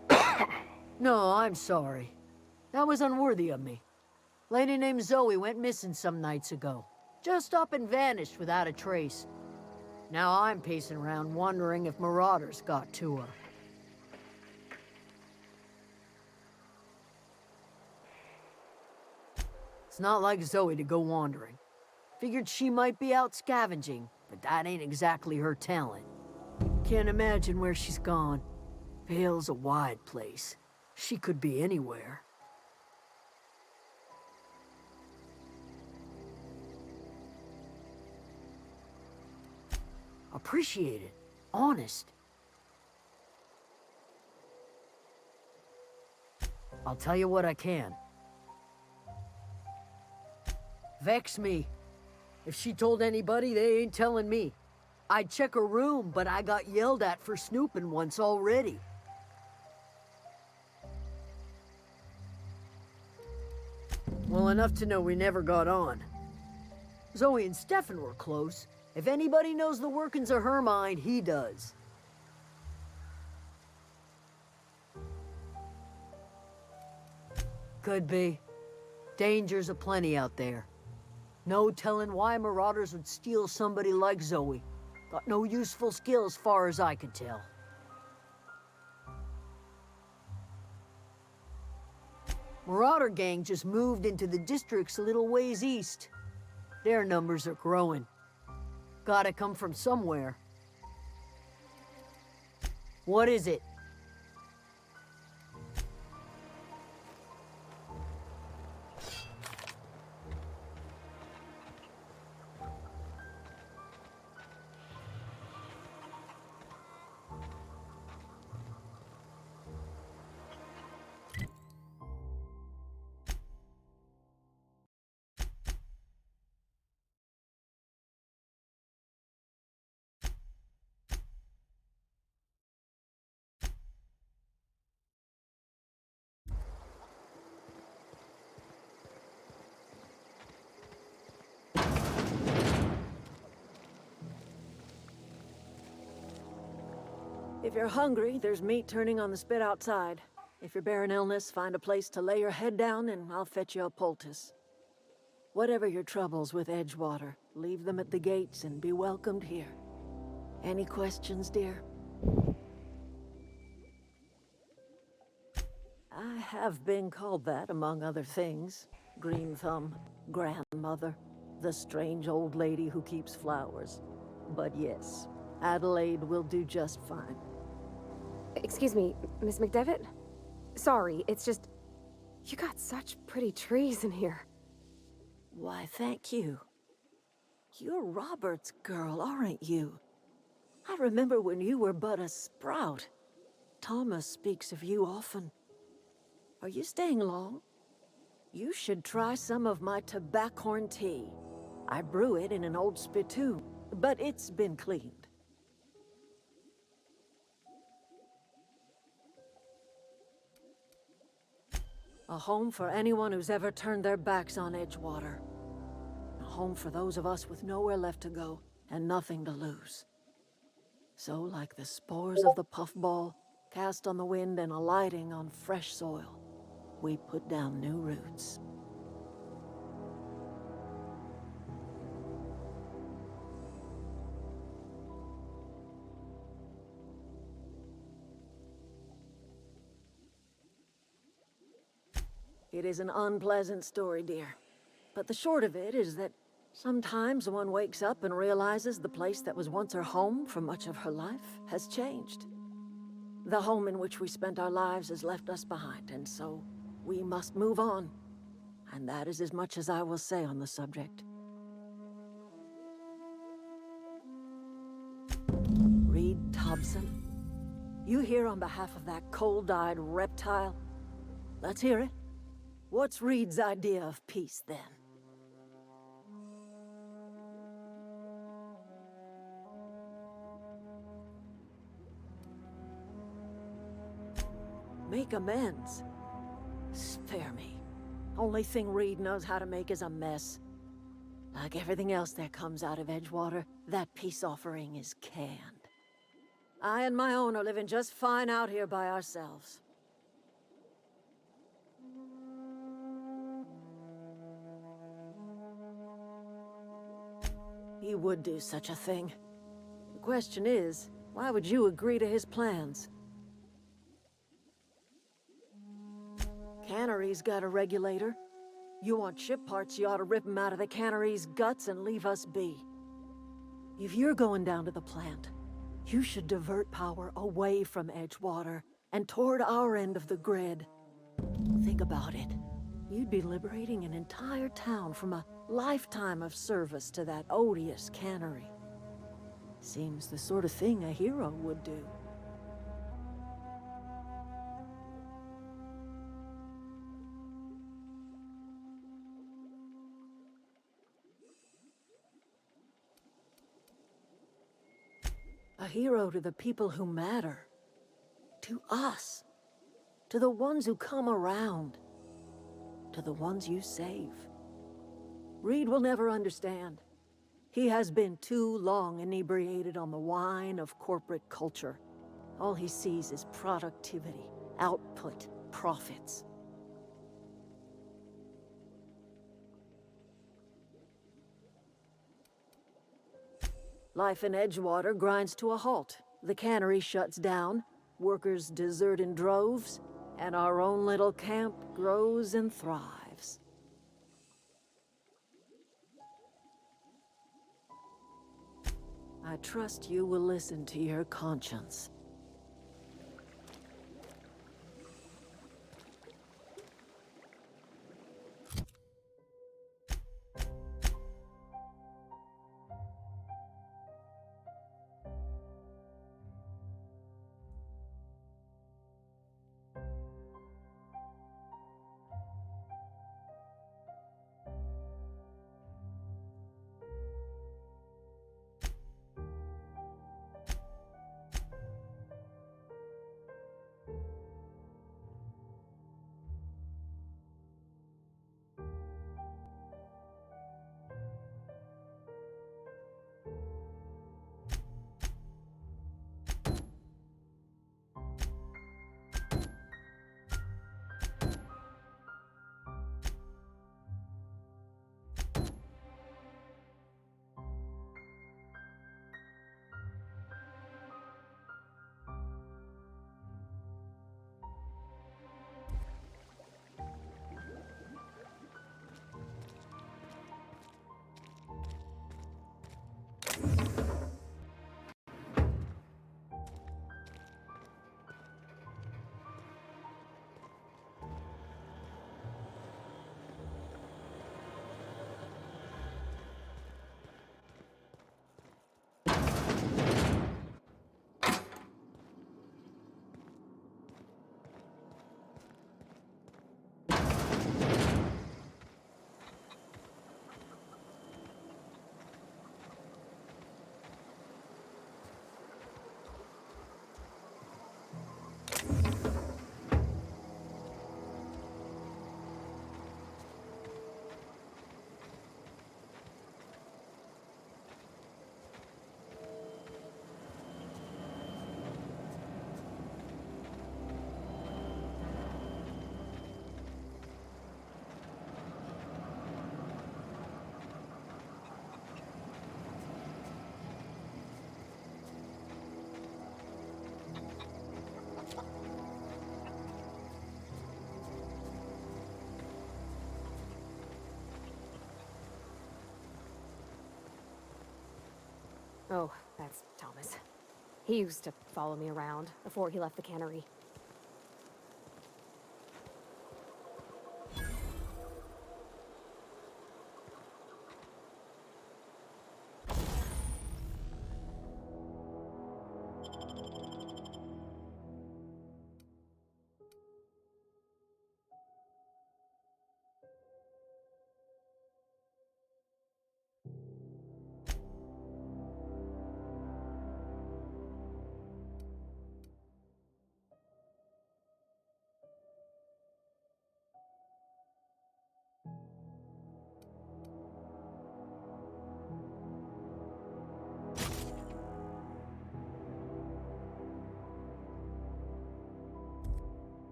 No, I'm sorry. That was unworthy of me. Lady named Zoe went missing some nights ago. Just up and vanished without a trace. Now I'm pacing around wondering if marauders got to her. It's not like Zoe to go wandering. Figured she might be out scavenging, but that ain't exactly her talent. Can't imagine where she's gone. Vale's a wide place. She could be anywhere. Appreciate it. Honest. I'll tell you what I can. Vex me. If she told anybody, they ain't telling me. I'd check her room, but I got yelled at for snooping once already. Well, enough to know we never got on. Zoe and Stefan were close. If anybody knows the workings of her mind, he does. Could be. Dangers aplenty out there. No telling why marauders would steal somebody like Zoe. Got no useful skill as far as I can tell. Marauder gang just moved into the districts a little ways east. Their numbers are growing. Gotta come from somewhere. What is it? If you're hungry, there's meat turning on the spit outside. If you're bearing illness, find a place to lay your head down and I'll fetch you a poultice. Whatever your troubles with Edgewater, leave them at the gates and be welcomed here. Any questions, dear? I have been called that, among other things. Green Thumb, grandmother, the strange old lady who keeps flowers. But yes, Adelaide will do just fine. Excuse me, Miss McDevitt? Sorry, it's just... You got such pretty trees in here. Why, thank you. You're Robert's girl, aren't you? I remember when you were but a sprout. Thomas speaks of you often. Are you staying long? You should try some of my tobaccorn tea. I brew it in an old spittoon, but it's been cleaned. A home for anyone who's ever turned their backs on Edgewater. A home for those of us with nowhere left to go and nothing to lose. So, like the spores of the puffball, cast on the wind and alighting on fresh soil, we put down new roots. It is an unpleasant story, dear. But the short of it is that sometimes one wakes up and realizes the place that was once her home for much of her life has changed. The home in which we spent our lives has left us behind, and so we must move on. And that is as much as I will say on the subject. Reed Thompson? You here on behalf of that cold-eyed reptile? Let's hear it. What's Reed's idea of peace, then? Make amends? Spare me. Only thing Reed knows how to make is a mess. Like everything else that comes out of Edgewater, that peace offering is canned. I and my own are living just fine out here by ourselves. He would do such a thing. The question is, why would you agree to his plans? Cannery's got a regulator. You want ship parts, you ought to rip them out of the cannery's guts and leave us be. If you're going down to the plant, you should divert power away from Edgewater and toward our end of the grid. Think about it. You'd be liberating an entire town from a lifetime of service to that odious cannery. Seems the sort of thing a hero would do. A hero to the people who matter. To us. To the ones who come around. To the ones you save. Reed will never understand. He has been too long inebriated on the wine of corporate culture. All he sees is productivity, output, profits. Life in Edgewater grinds to a halt. The cannery shuts down, workers desert in droves, and our own little camp grows and thrives. I trust you will listen to your conscience. Oh, that's Thomas. He used to follow me around before he left the cannery.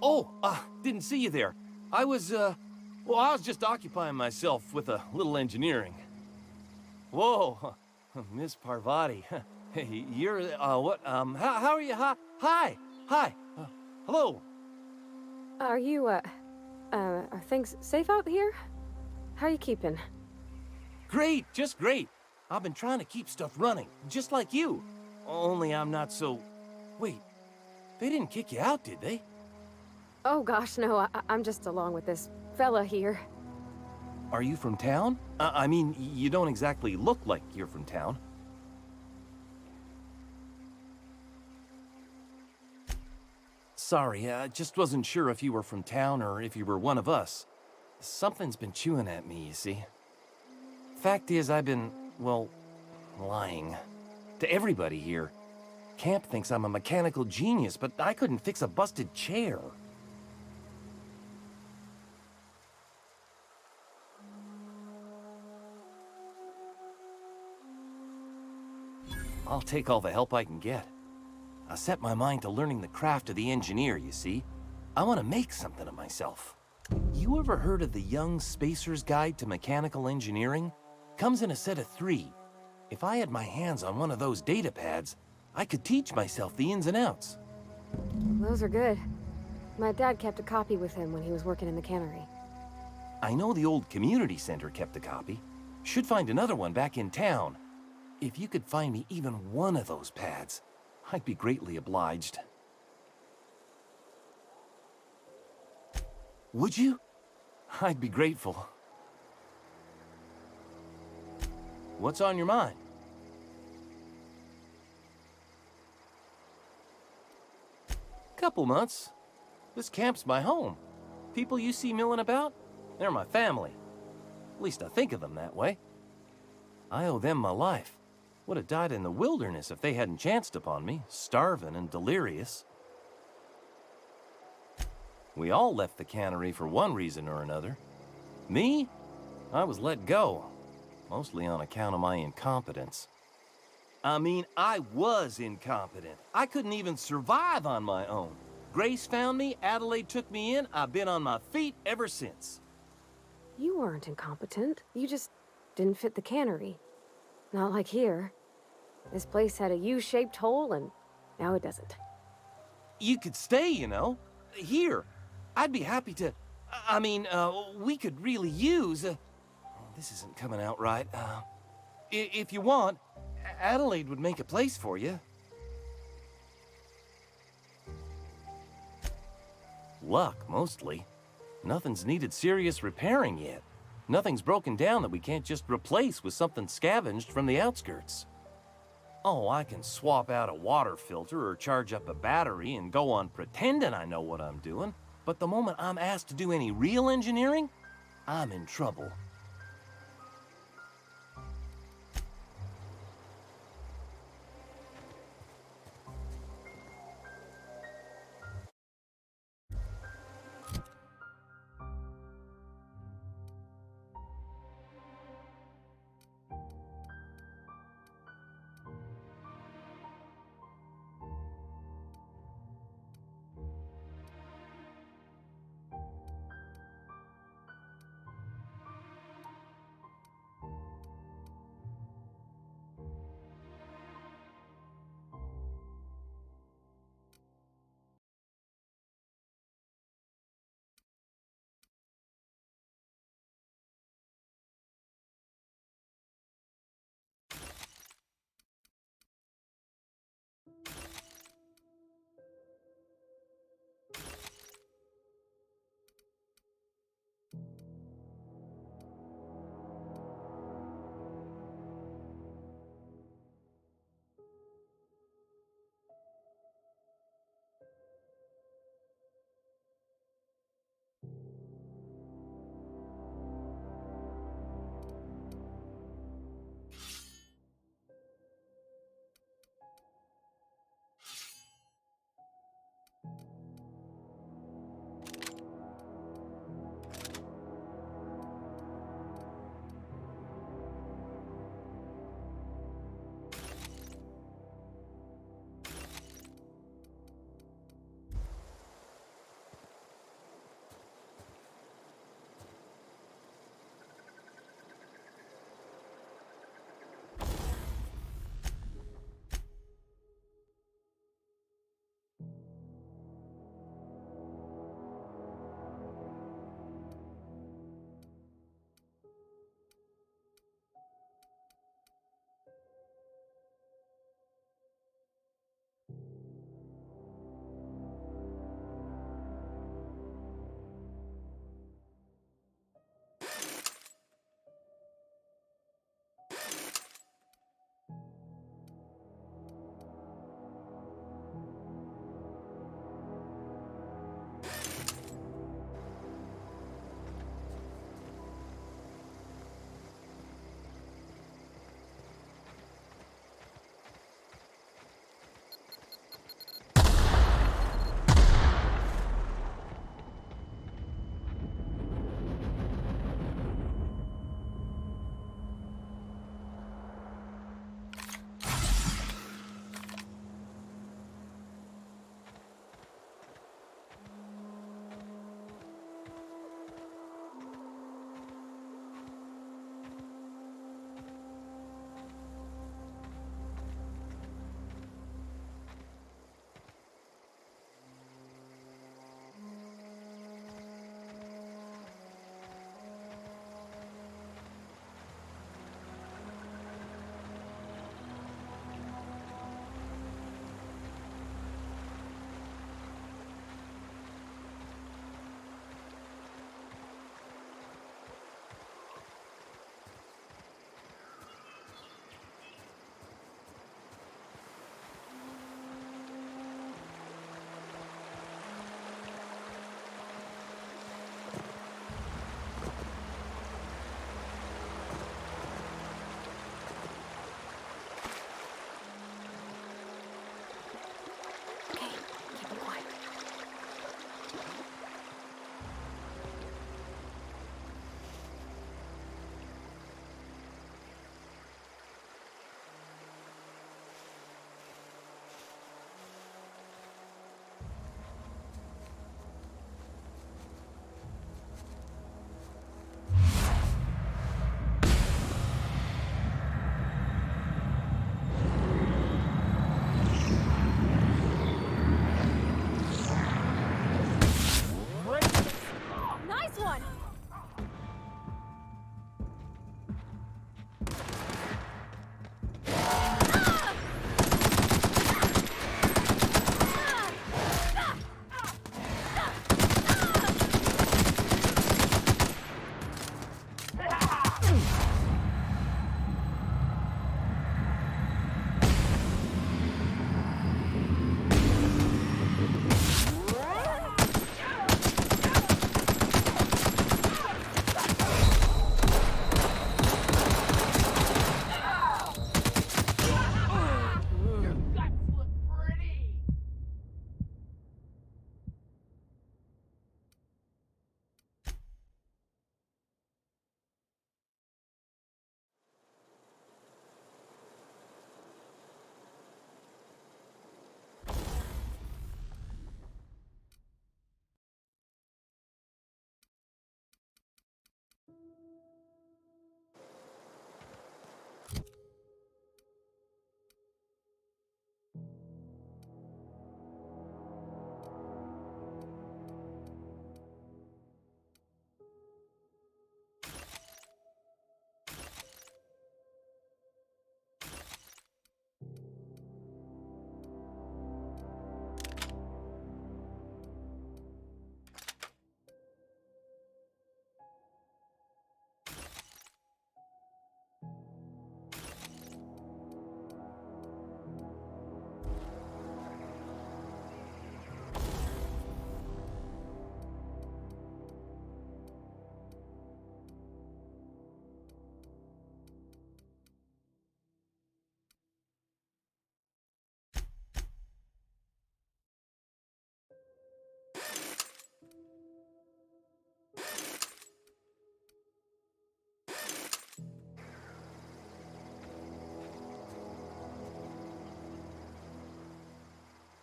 Oh, didn't see you there. I was just occupying myself with a little engineering. Whoa, Miss Parvati. Hey, you're, what, how are you? Hi, hello. Are you, are things safe out here? How are you keeping? Great, just great. I've been trying to keep stuff running, just like you. Only I'm not so... Wait, they didn't kick you out, did they? Oh gosh, no, I'm just along with this fella here. Are you from town? I mean, you don't exactly look like you're from town. Sorry, I just wasn't sure if you were from town or if you were one of us. Something's been chewing at me, you see. Fact is, I've been, well, lying. To everybody here. Camp thinks I'm a mechanical genius, but I couldn't fix a busted chair. I'll take all the help I can get. I set my mind to learning the craft of the engineer, you see. I want to make something of myself. You ever heard of the Young Spacer's Guide to Mechanical Engineering? Comes in a set of 3. If I had my hands on one of those data pads, I could teach myself the ins and outs. Those are good. My dad kept a copy with him when he was working in the cannery. I know the old community center kept a copy. Should find another one back in town. If you could find me even one of those pads, I'd be greatly obliged. Would you? I'd be grateful. What's on your mind? Couple months. This camp's my home. People you see milling about, they're my family. At least I think of them that way. I owe them my life. Would have died in the wilderness if they hadn't chanced upon me, starving and delirious. We all left the cannery for one reason or another. Me? I was let go, mostly on account of my incompetence. I mean, I was incompetent. I couldn't even survive on my own. Grace found me, Adelaide took me in, I've been on my feet ever since. You weren't incompetent. You just didn't fit the cannery. Not like here. This place had a U-shaped hole, and now it doesn't. You could stay, you know. Here. I'd be happy to... I mean, we could really use... this isn't coming out right. If you want, Adelaide would make a place for you. Luck, mostly. Nothing's needed serious repairing yet. Nothing's broken down that we can't just replace with something scavenged from the outskirts. Oh, I can swap out a water filter or charge up a battery and go on pretending I know what I'm doing, but the moment I'm asked to do any real engineering, I'm in trouble.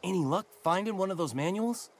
Any luck finding one of those manuals?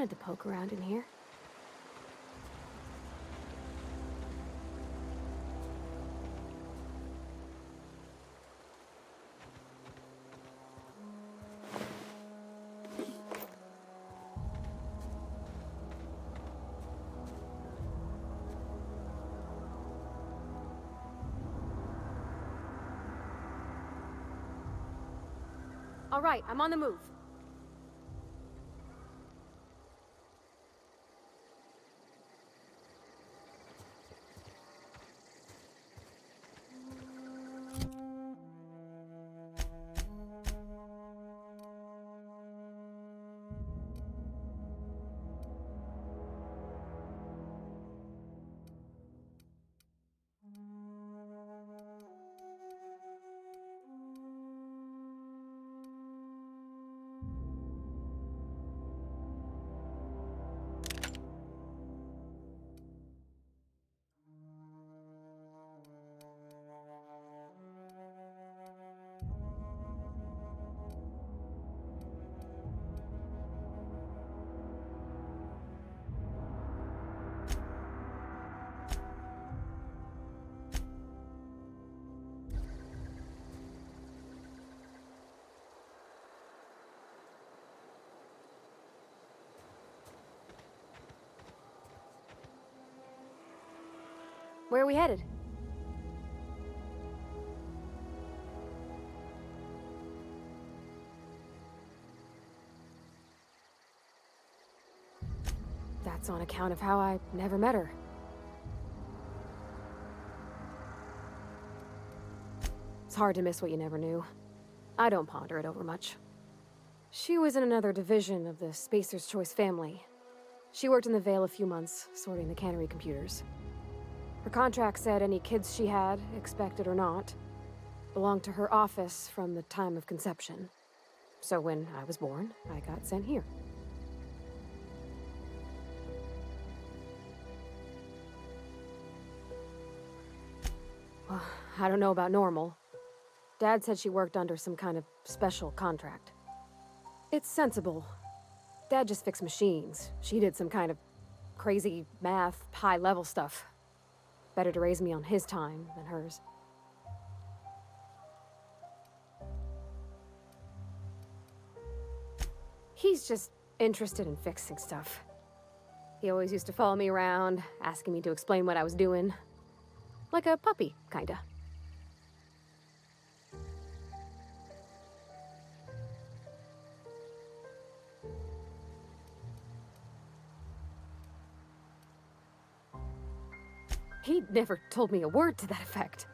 wanted to poke around in here. All right, I'm on the move. Where are we headed? That's on account of how I never met her. It's hard to miss what you never knew. I don't ponder it over much. She was in another division of the Spacer's Choice family. She worked in the Vale a few months, sorting the cannery computers. Her contract said any kids she had, expected or not, belonged to her office from the time of conception. So when I was born, I got sent here. Well, I don't know about normal. Dad said she worked under some kind of special contract. It's sensible. Dad just fixed machines. She did some kind of crazy math, high-level stuff. Better to raise me on his time than hers. He's just interested in fixing stuff. He always used to follow me around, asking me to explain what I was doing. Like a puppy, kinda. He never told me a word to that effect.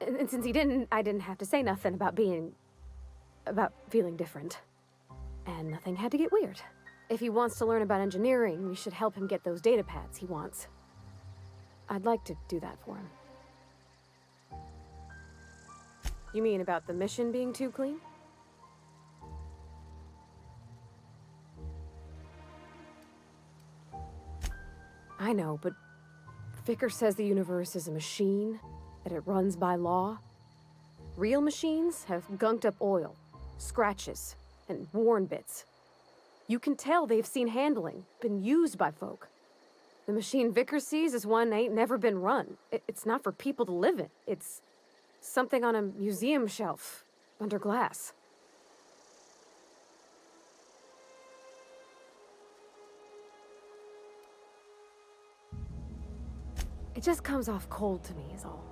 And since he didn't, I didn't have to say nothing about feeling different. And nothing had to get weird. If he wants to learn about engineering, we should help him get those data pads he wants. I'd like to do that for him. You mean about the mission being too clean? I know, but Vickers says the universe is a machine, that it runs by law. Real machines have gunked up oil, scratches, and worn bits. You can tell they've seen handling, been used by folk. The machine Vickers sees is one ain't never been run. It's not for people to live in. It's something on a museum shelf, under glass. It just comes off cold to me, is all.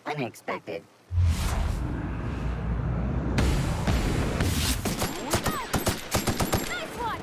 Unexpected. Nice one!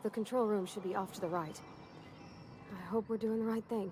The control room should be off to the right. I hope we're doing the right thing.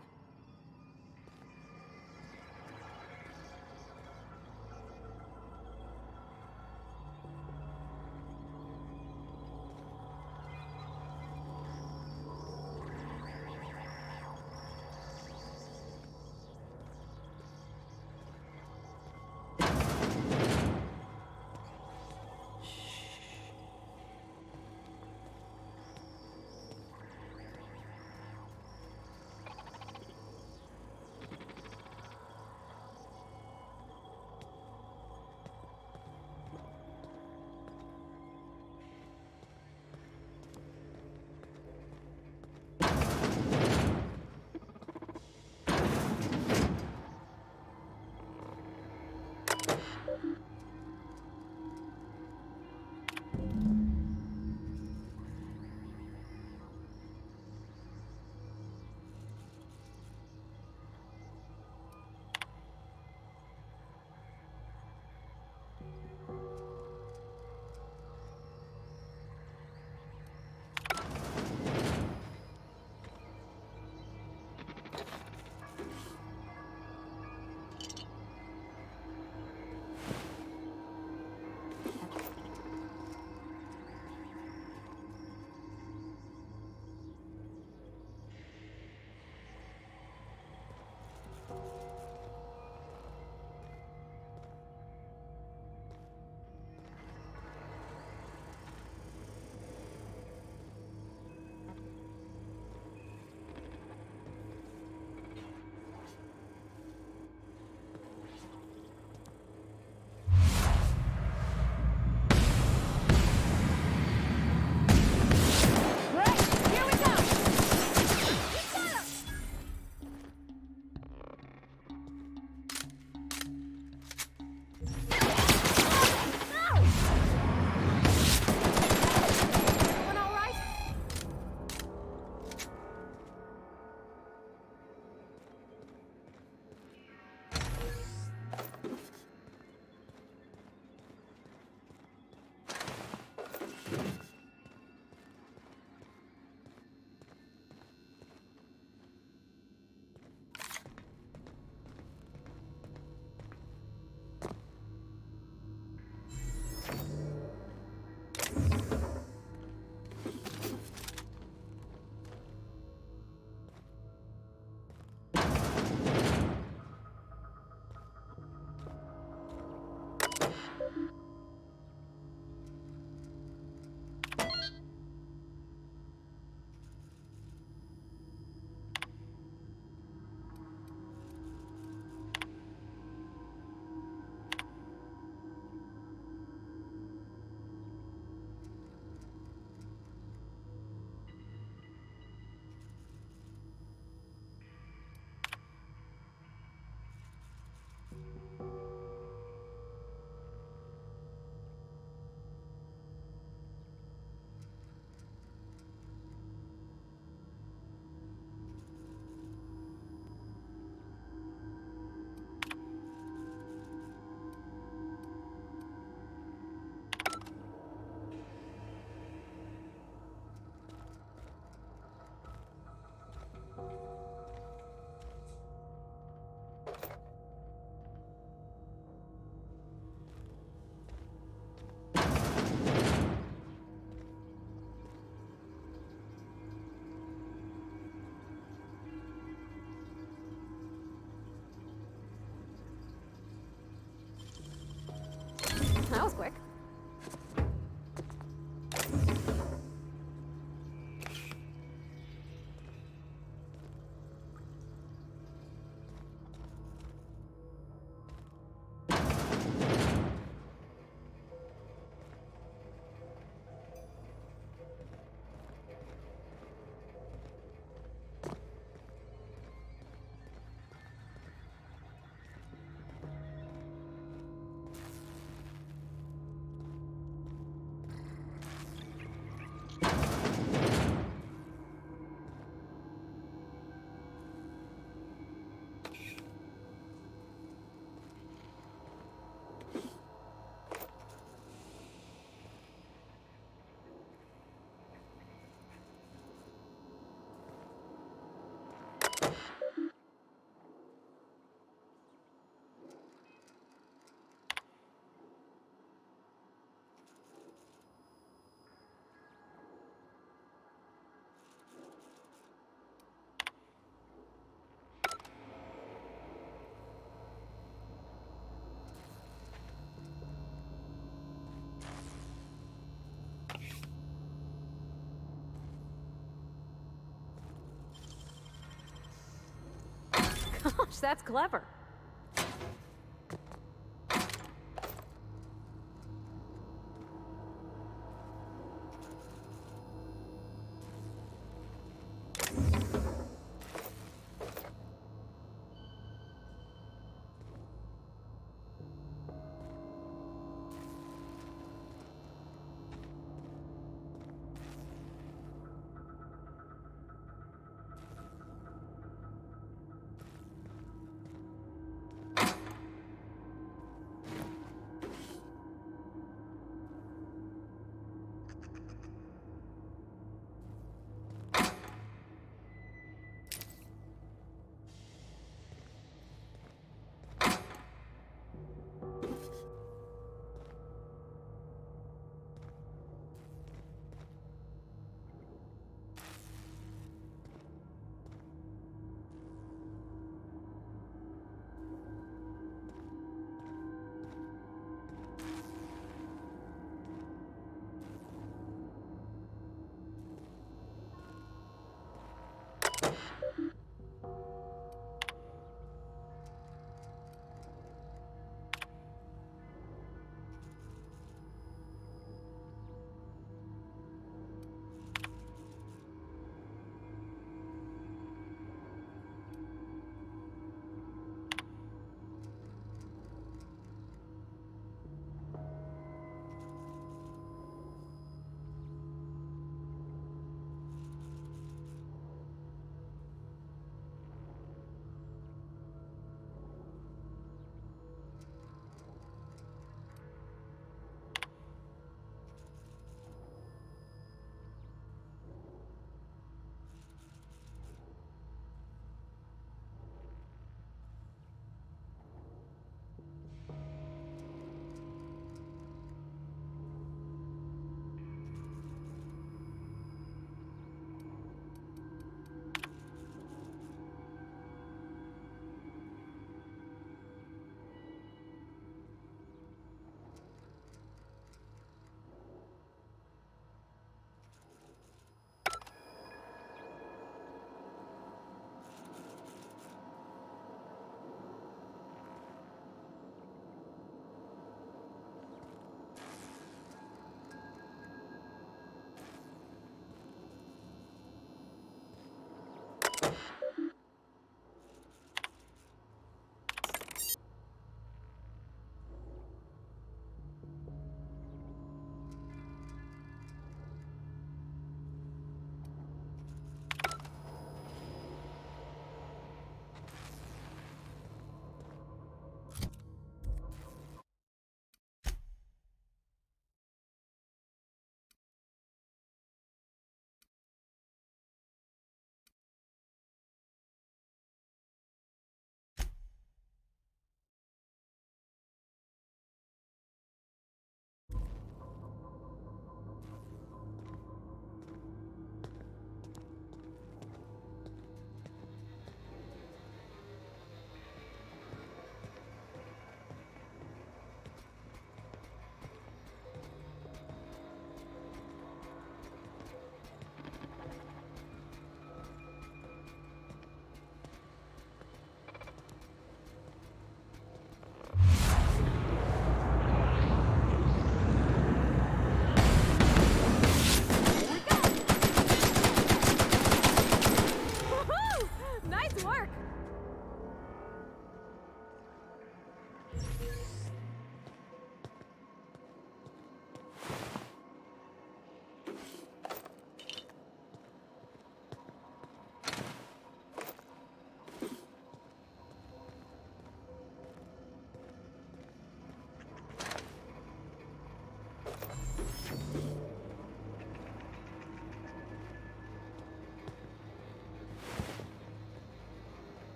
match. That's clever.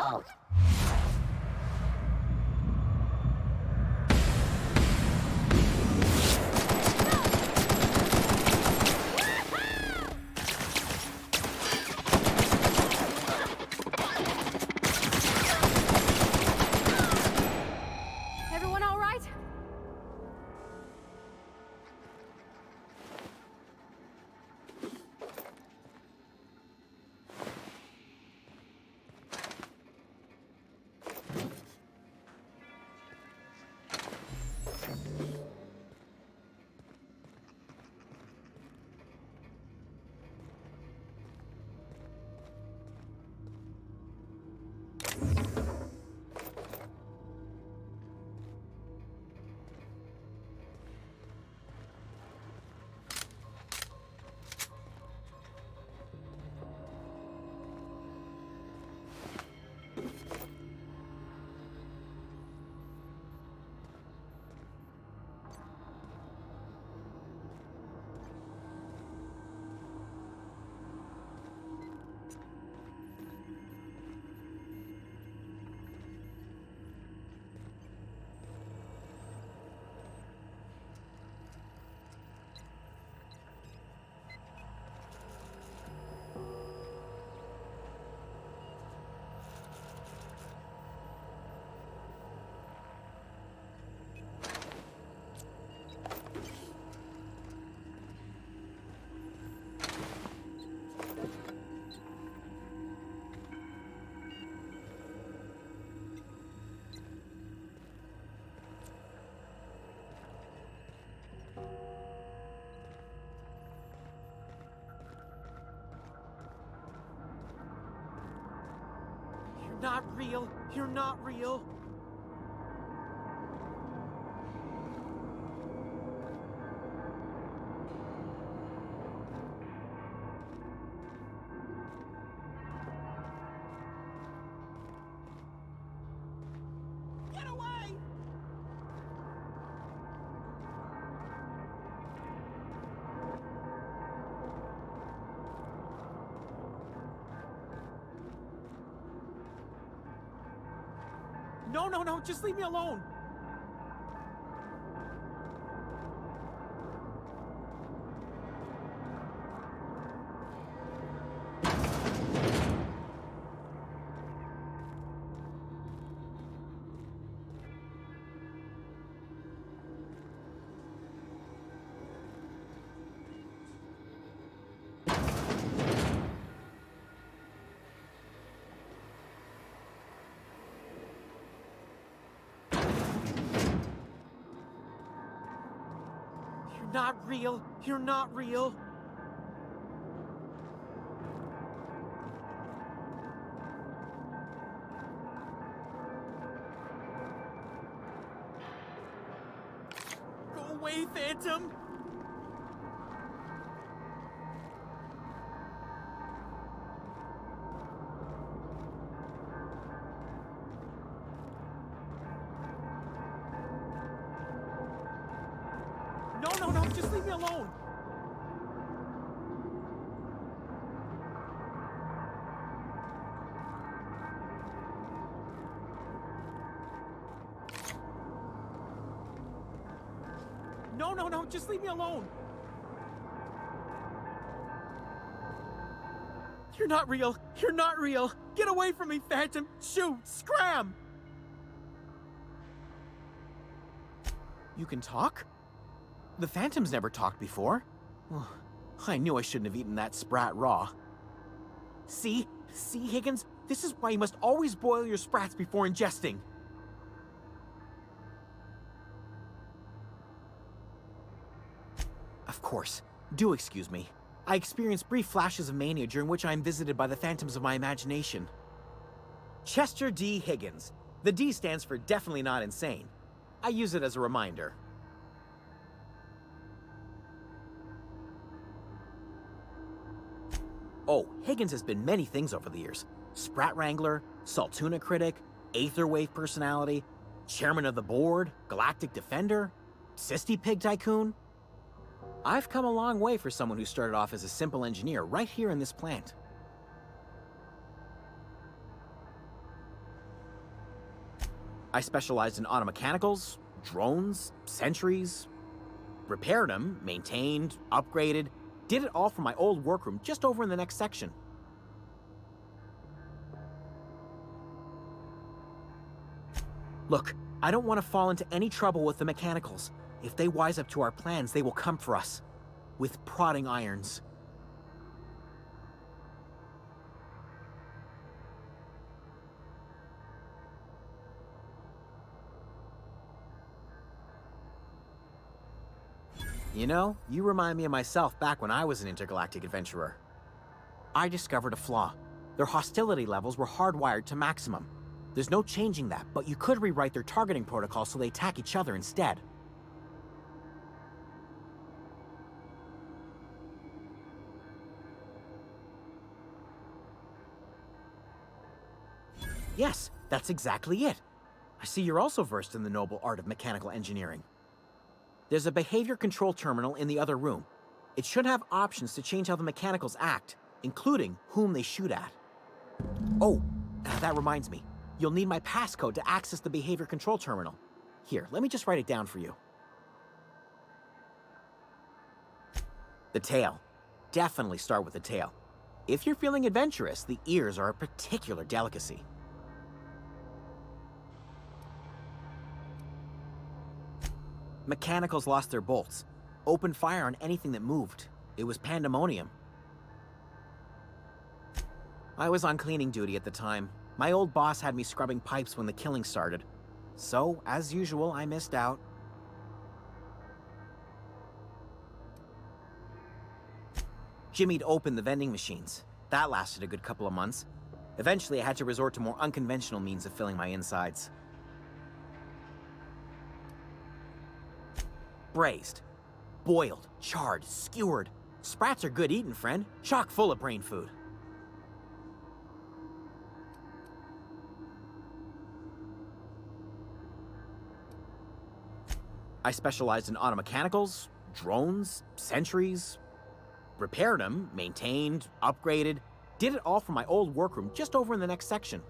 halt. Everyone all right? Not real. You're not real. Get away! No, no, no, just leave me alone. Not real. You're not real. Go away, Phantom! No, no, no, just leave me alone! No, no, no, just leave me alone! You're not real! You're not real! Get away from me, Phantom! Shoot! Scram! You can talk? The Phantom's never talked before. I knew I shouldn't have eaten that sprat raw. See? See, Higgins? This is why you must always boil your sprats before ingesting. Of course. Do excuse me. I experience brief flashes of mania during which I am visited by the phantoms of my imagination. Chester D. Higgins. The D stands for definitely not insane. I use it as a reminder. Oh, Higgins has been many things over the years. Sprat Wrangler, Saltuna Critic, Aetherwave Personality, Chairman of the Board, Galactic Defender, Sisty Pig Tycoon. I've come a long way for someone who started off as a simple engineer right here in this plant. I specialized in automechanicals, drones, sentries, repaired them, maintained, upgraded, did it all from my old workroom just over in the next section. Look, I don't want to fall into any trouble with the mechanicals. If they wise up to our plans, they will come for us. With prodding irons. You know, you remind me of myself back when I was an intergalactic adventurer. I discovered a flaw. Their hostility levels were hardwired to maximum. There's no changing that, but you could rewrite their targeting protocol so they attack each other instead. Yes, that's exactly it. I see you're also versed in the noble art of mechanical engineering. There's a behavior control terminal in the other room. It should have options to change how the mechanicals act, including whom they shoot at. Oh, that reminds me. You'll need my passcode to access the behavior control terminal. Here, let me just write it down for you. The tail. Definitely start with the tail. If you're feeling adventurous, the ears are a particular delicacy. Mechanicals lost their bolts. Opened fire on anything that moved. It was pandemonium. I was on cleaning duty at the time. My old boss had me scrubbing pipes when the killing started. So, as usual, I missed out. Jimmy'd opened the vending machines. That lasted a good couple of months. Eventually, I had to resort to more unconventional means of filling my insides. Braised. Boiled, charred, skewered. Sprats are good eating, friend. Chock full of brain food. I specialized in automechanicals, drones, sentries. Repaired them, maintained, upgraded. Did it all from my old workroom just over in the next section.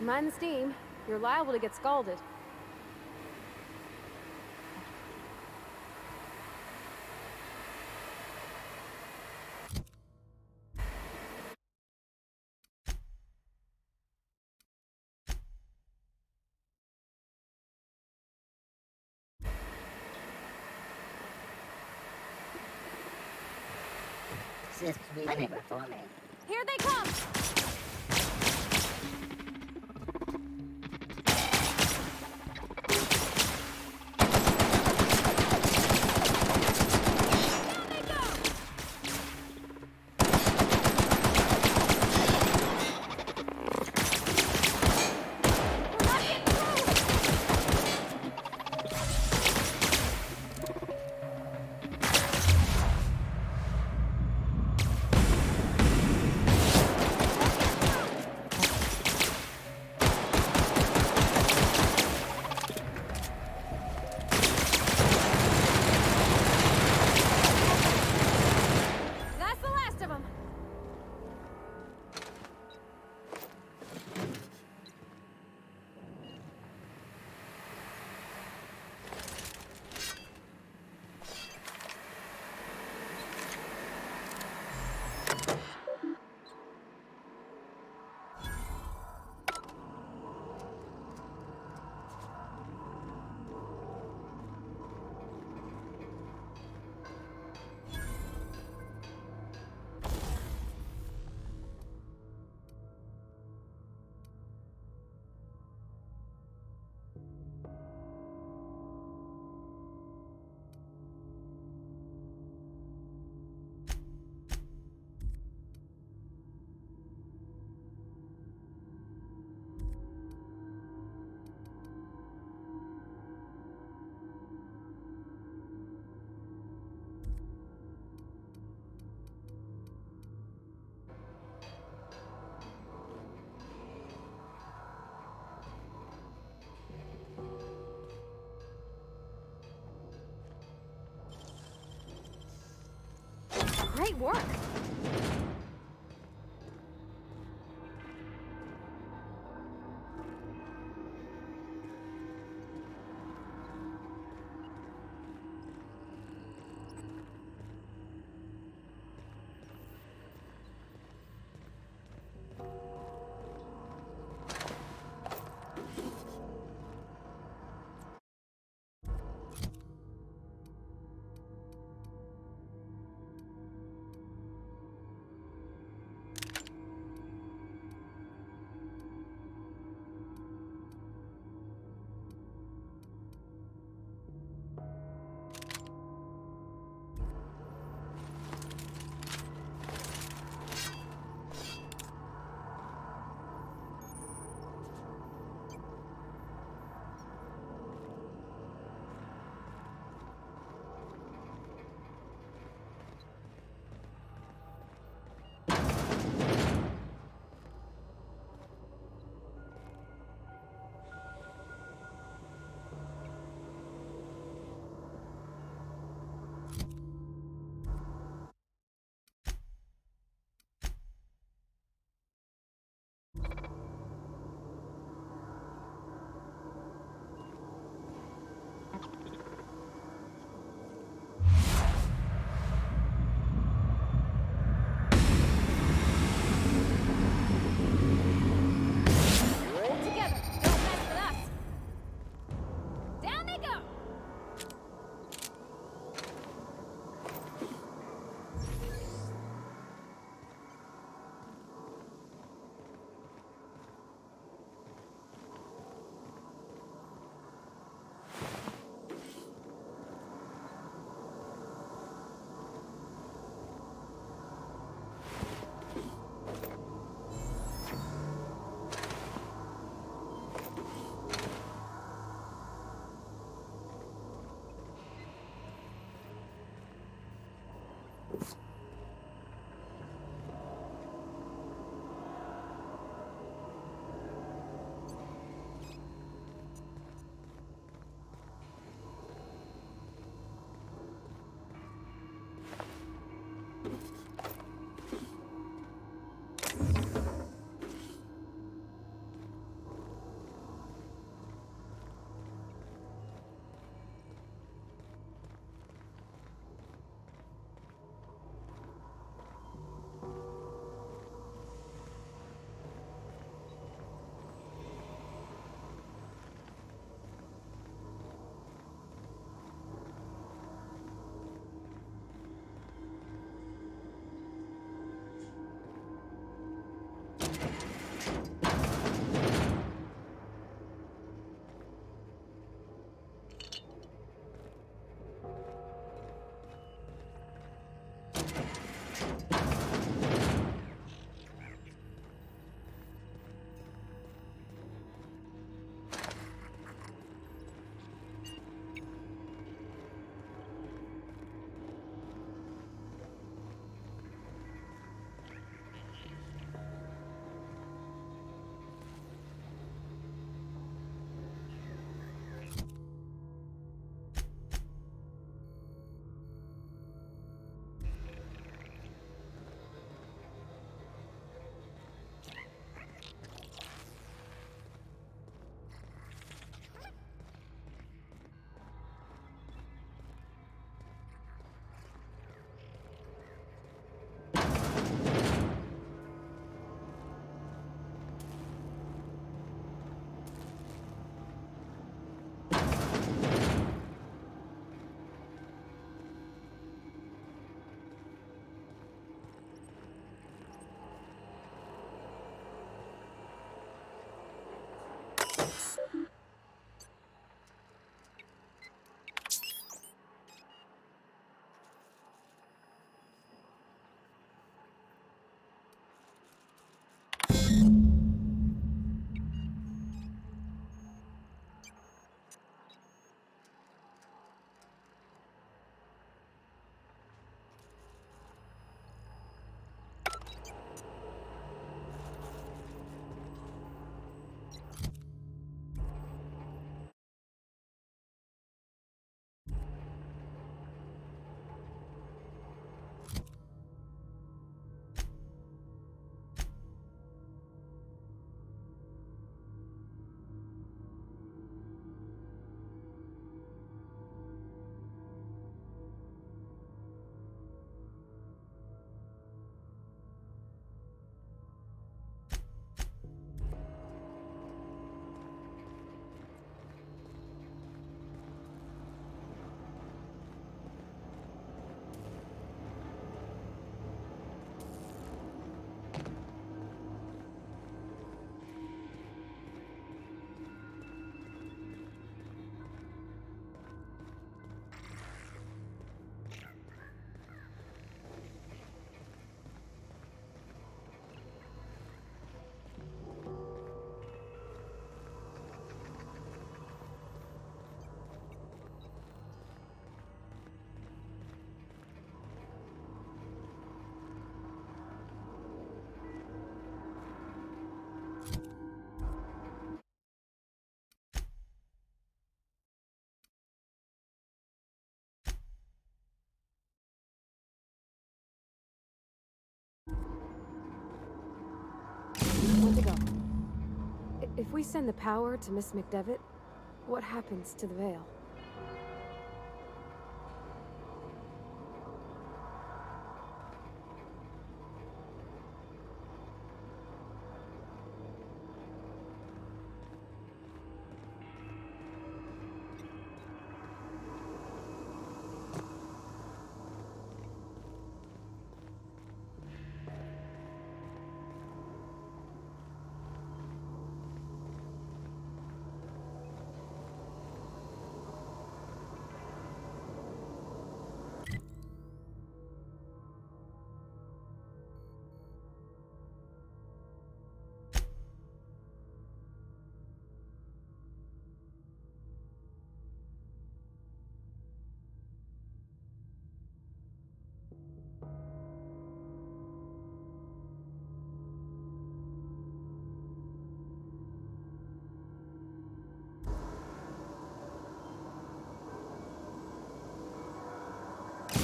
Mind the steam. You're liable to get scalded. This is really for me. Here they come! Great work. If we send the power to Miss McDevitt, what happens to the Veil?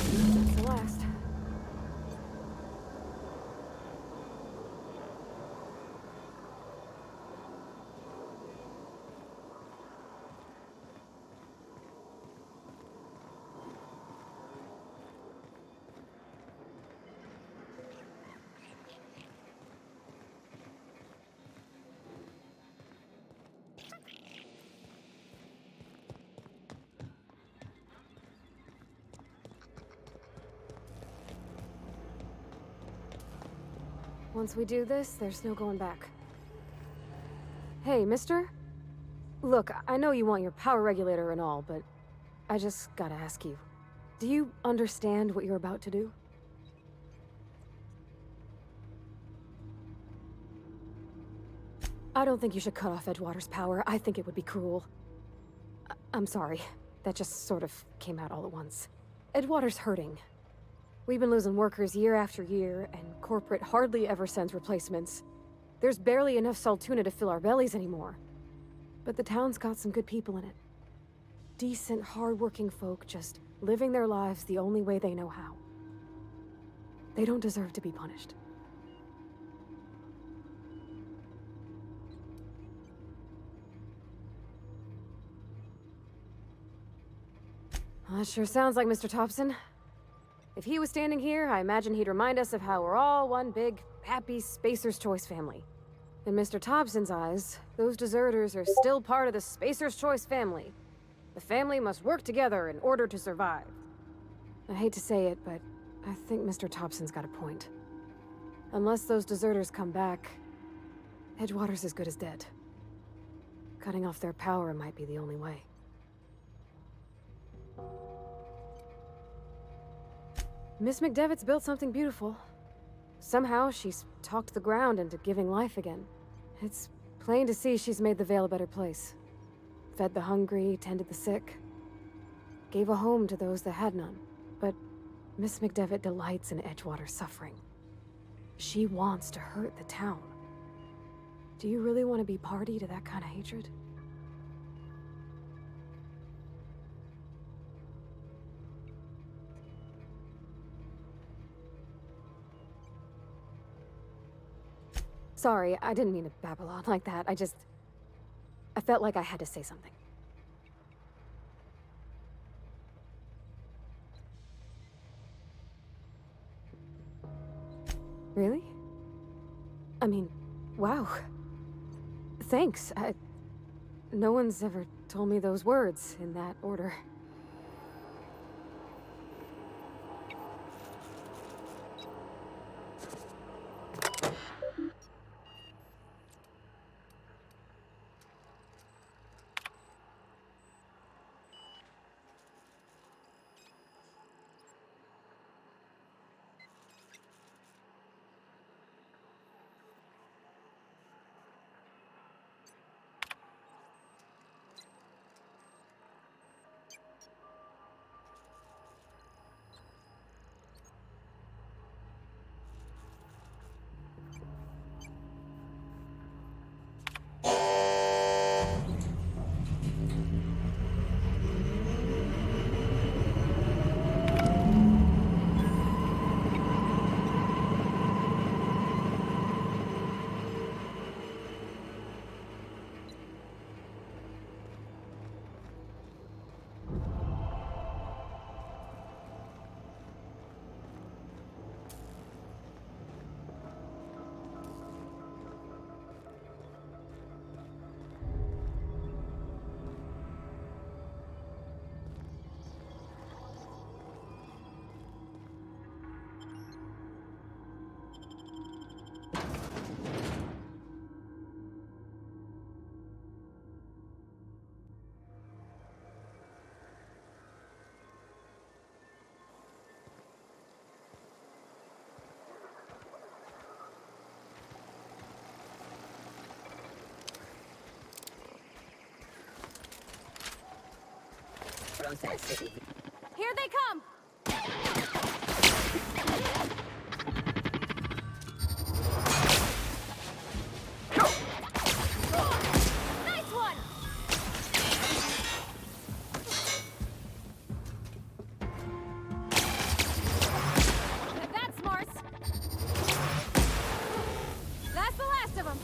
That's the last. Once we do this, there's no going back. Hey, mister? Look, I know you want your power regulator and all, but I just gotta ask you. Do you understand what you're about to do? I don't think you should cut off Edgewater's power. I think it would be cruel. I'm sorry. That just sort of came out all at once. Edgewater's hurting. We've been losing workers year after year, and corporate hardly ever sends replacements. There's barely enough Saltuna to fill our bellies anymore. But the town's got some good people in it. Decent, hard-working folk just living their lives the only way they know how. They don't deserve to be punished. Well, that sure sounds like Mr. Thompson. If he was standing here, I imagine he'd remind us of how we're all one big, happy Spacer's Choice family. In Mr. Thompson's eyes, those deserters are still part of the Spacer's Choice family. The family must work together in order to survive. I hate to say it, but I think Mr. Thompson's got a point. Unless those deserters come back, Edgewater's as good as dead. Cutting off their power might be the only way. Miss McDevitt's built something beautiful. Somehow, she's talked the ground into giving life again. It's plain to see she's made the Vale a better place. Fed the hungry, tended the sick. Gave a home to those that had none. But Miss McDevitt delights in Edgewater's suffering. She wants to hurt the town. Do you really want to be party to that kind of hatred? Sorry, I didn't mean to babble on like that. I felt like I had to say something. Really? I mean, wow. Thanks. No one's ever told me those words in that order. Processing. Here they come! Nice one! That's smart. That's the last of them.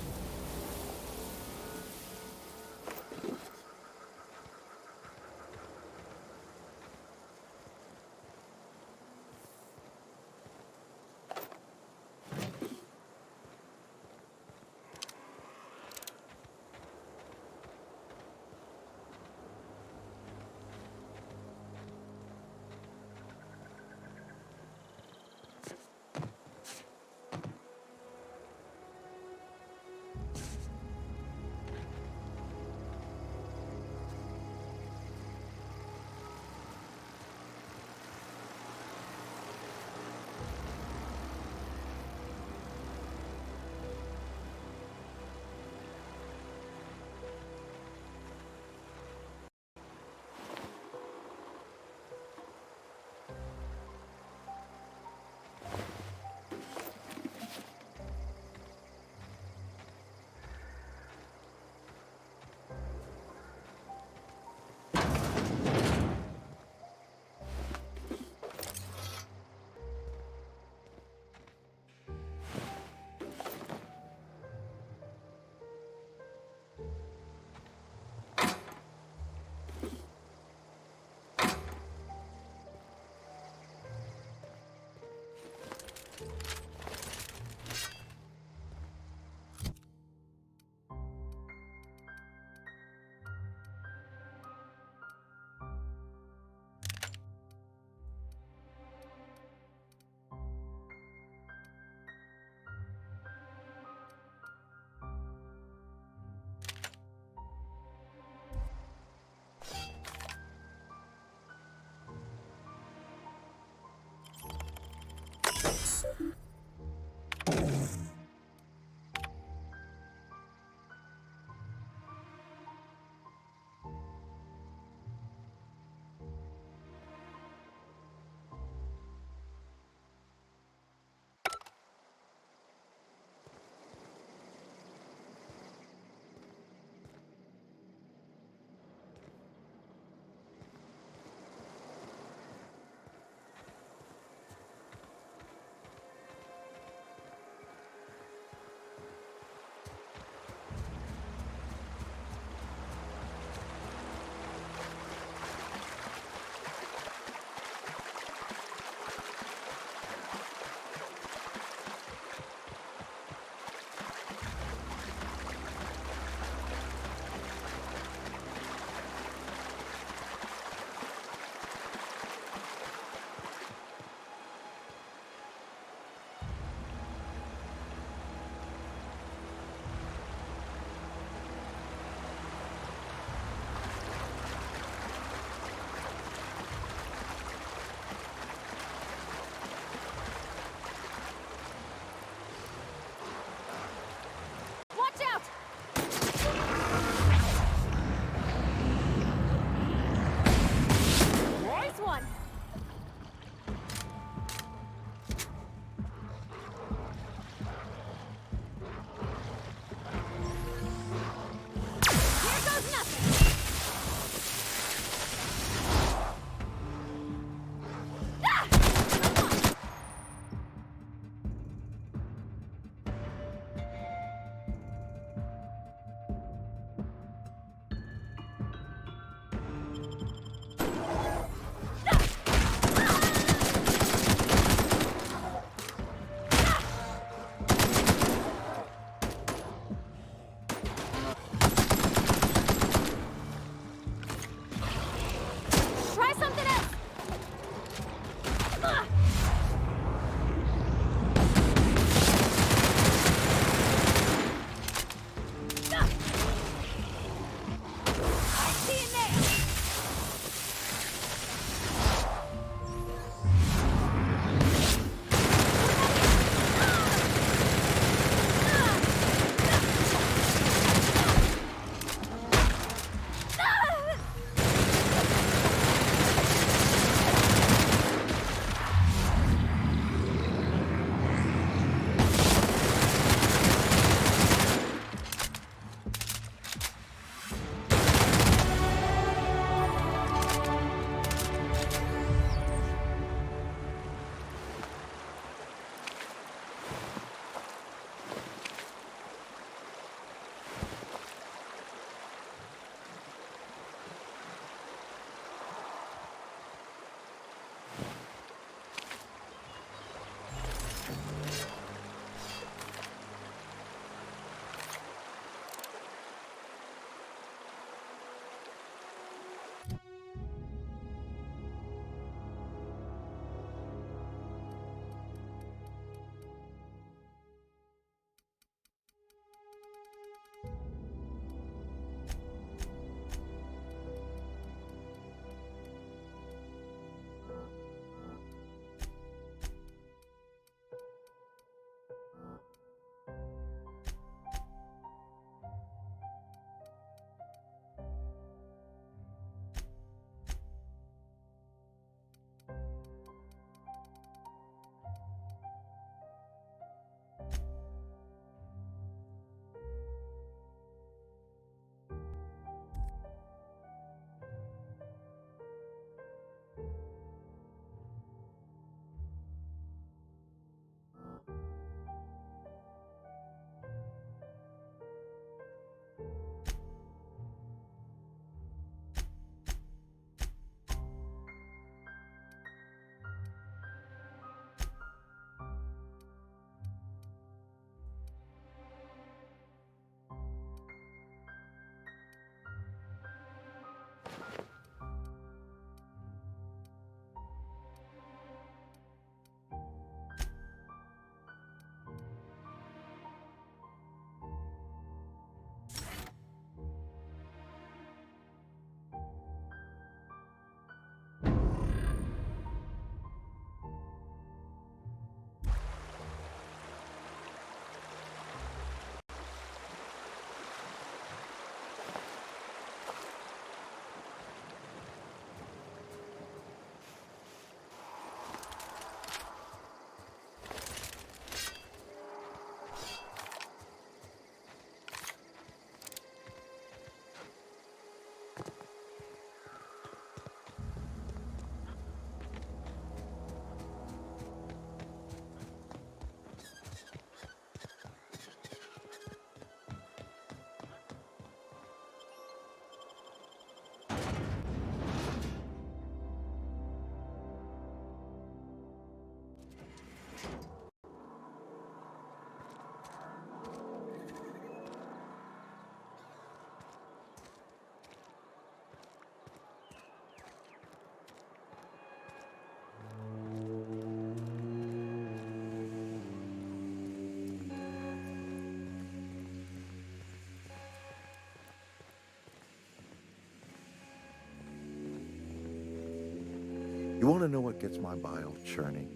You want to know what gets my bile churning?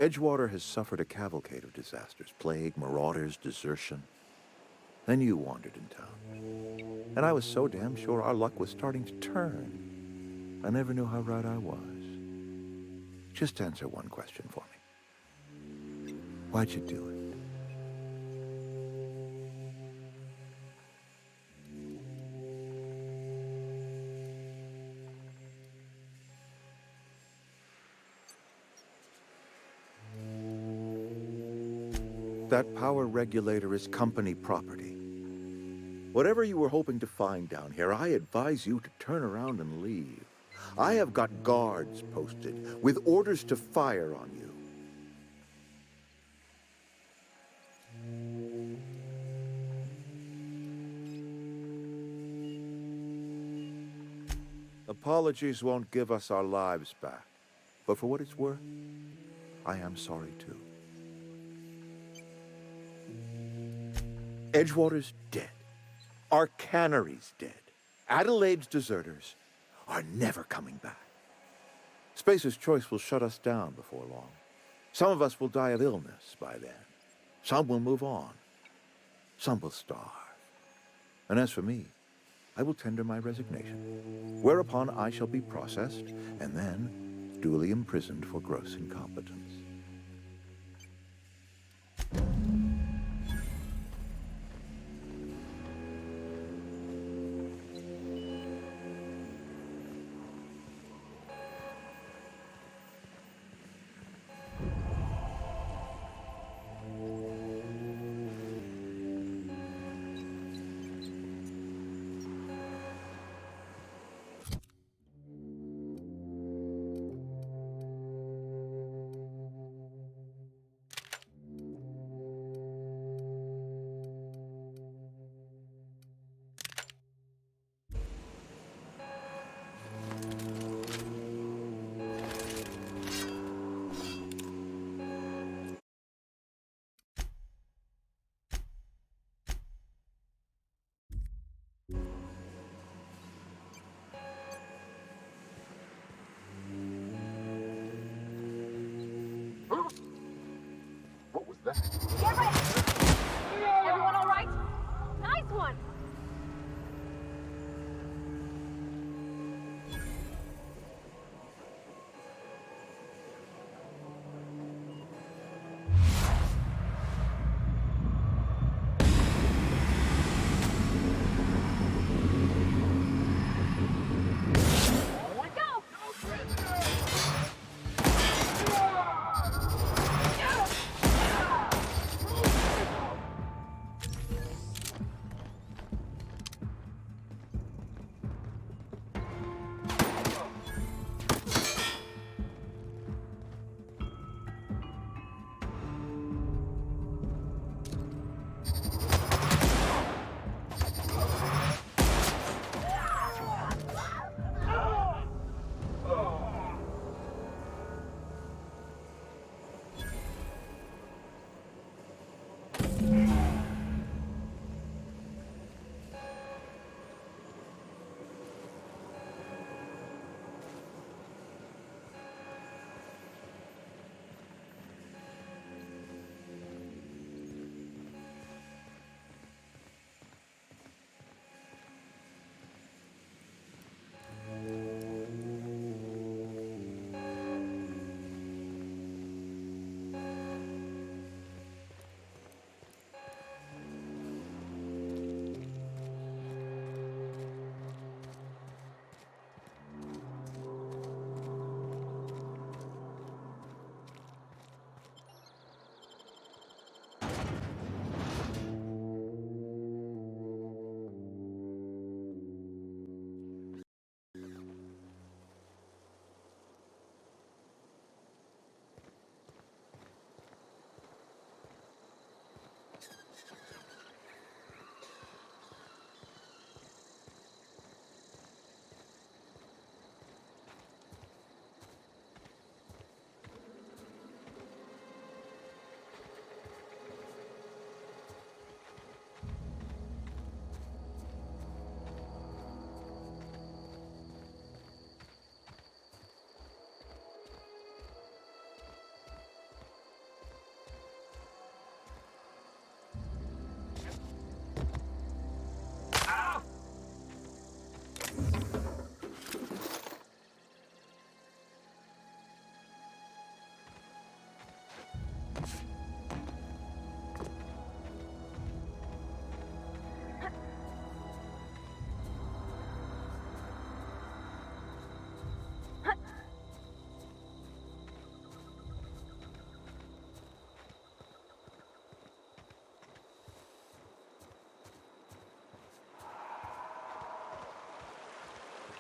Edgewater has suffered a cavalcade of disasters. Plague, marauders, desertion. Then you wandered in town. And I was so damn sure our luck was starting to turn. I never knew how right I was. Just answer one question for me. Why'd you do it? That power regulator is company property. Whatever you were hoping to find down here, I advise you to turn around and leave. I have got guards posted with orders to fire on you. Apologies won't give us our lives back, but for what it's worth, I am sorry too. Edgewater's dead. Our cannery's dead. Adelaide's deserters are never coming back. Spacer's Choice will shut us down before long. Some of us will die of illness by then. Some will move on. Some will starve. And as for me, I will tender my resignation, whereupon I shall be processed and then duly imprisoned for gross incompetence. What was that? Get ready! Everyone all right? Nice one!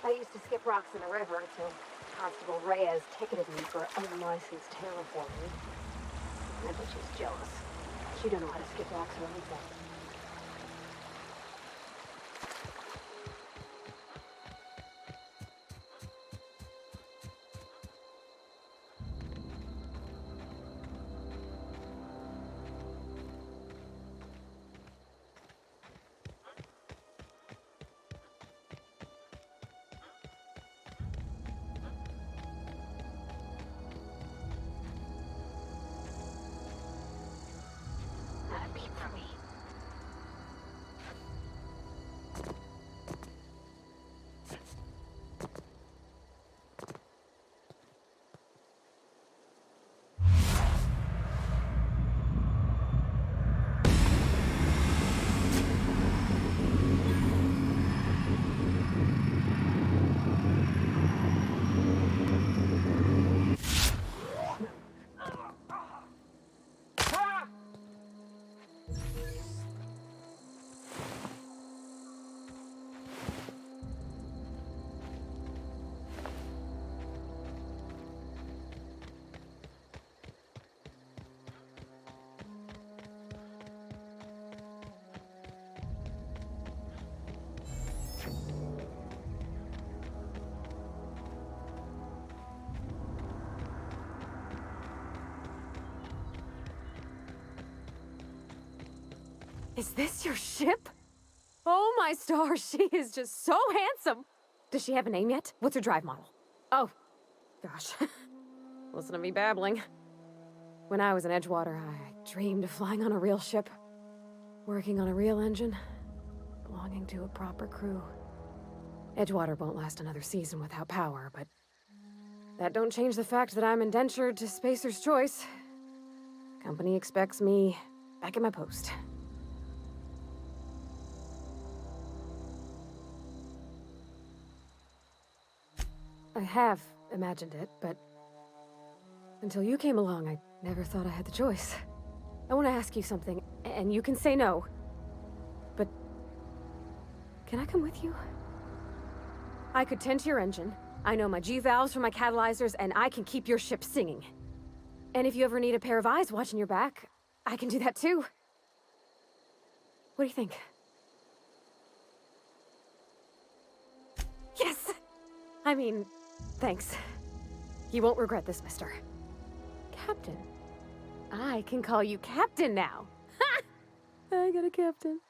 I used to skip rocks in the river until Constable Reyes ticketed me for unlicensed terraforming. I bet she's jealous. She don't know how to skip rocks or anything. Is this your ship? Oh my stars, she is just so handsome! Does she have a name yet? What's her drive model? Oh, gosh. Listen to me babbling. When I was in Edgewater, I dreamed of flying on a real ship, working on a real engine, belonging to a proper crew. Edgewater won't last another season without power, but that don't change the fact that I'm indentured to Spacer's Choice. Company expects me back at my post. I have imagined it, but until you came along, I never thought I had the choice. I want to ask you something, and you can say no. But can I come with you? I could tend to your engine. I know my G-valves from my catalyzers, and I can keep your ship singing. And if you ever need a pair of eyes watching your back, I can do that too. What do you think? Yes! I mean, thanks. You won't regret this, mister. Captain. I can call you Captain now. Ha! I got a captain.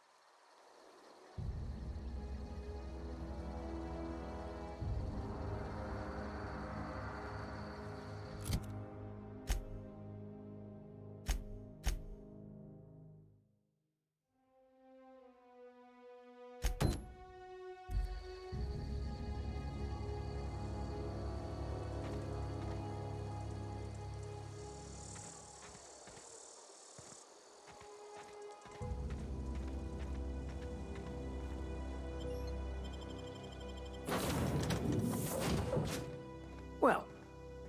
Well,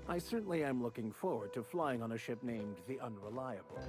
I certainly am looking forward to flying on a ship named the Unreliable.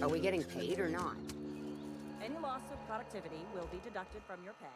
Are we getting paid or not? Any loss of productivity will be deducted from your pay.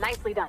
Nicely done.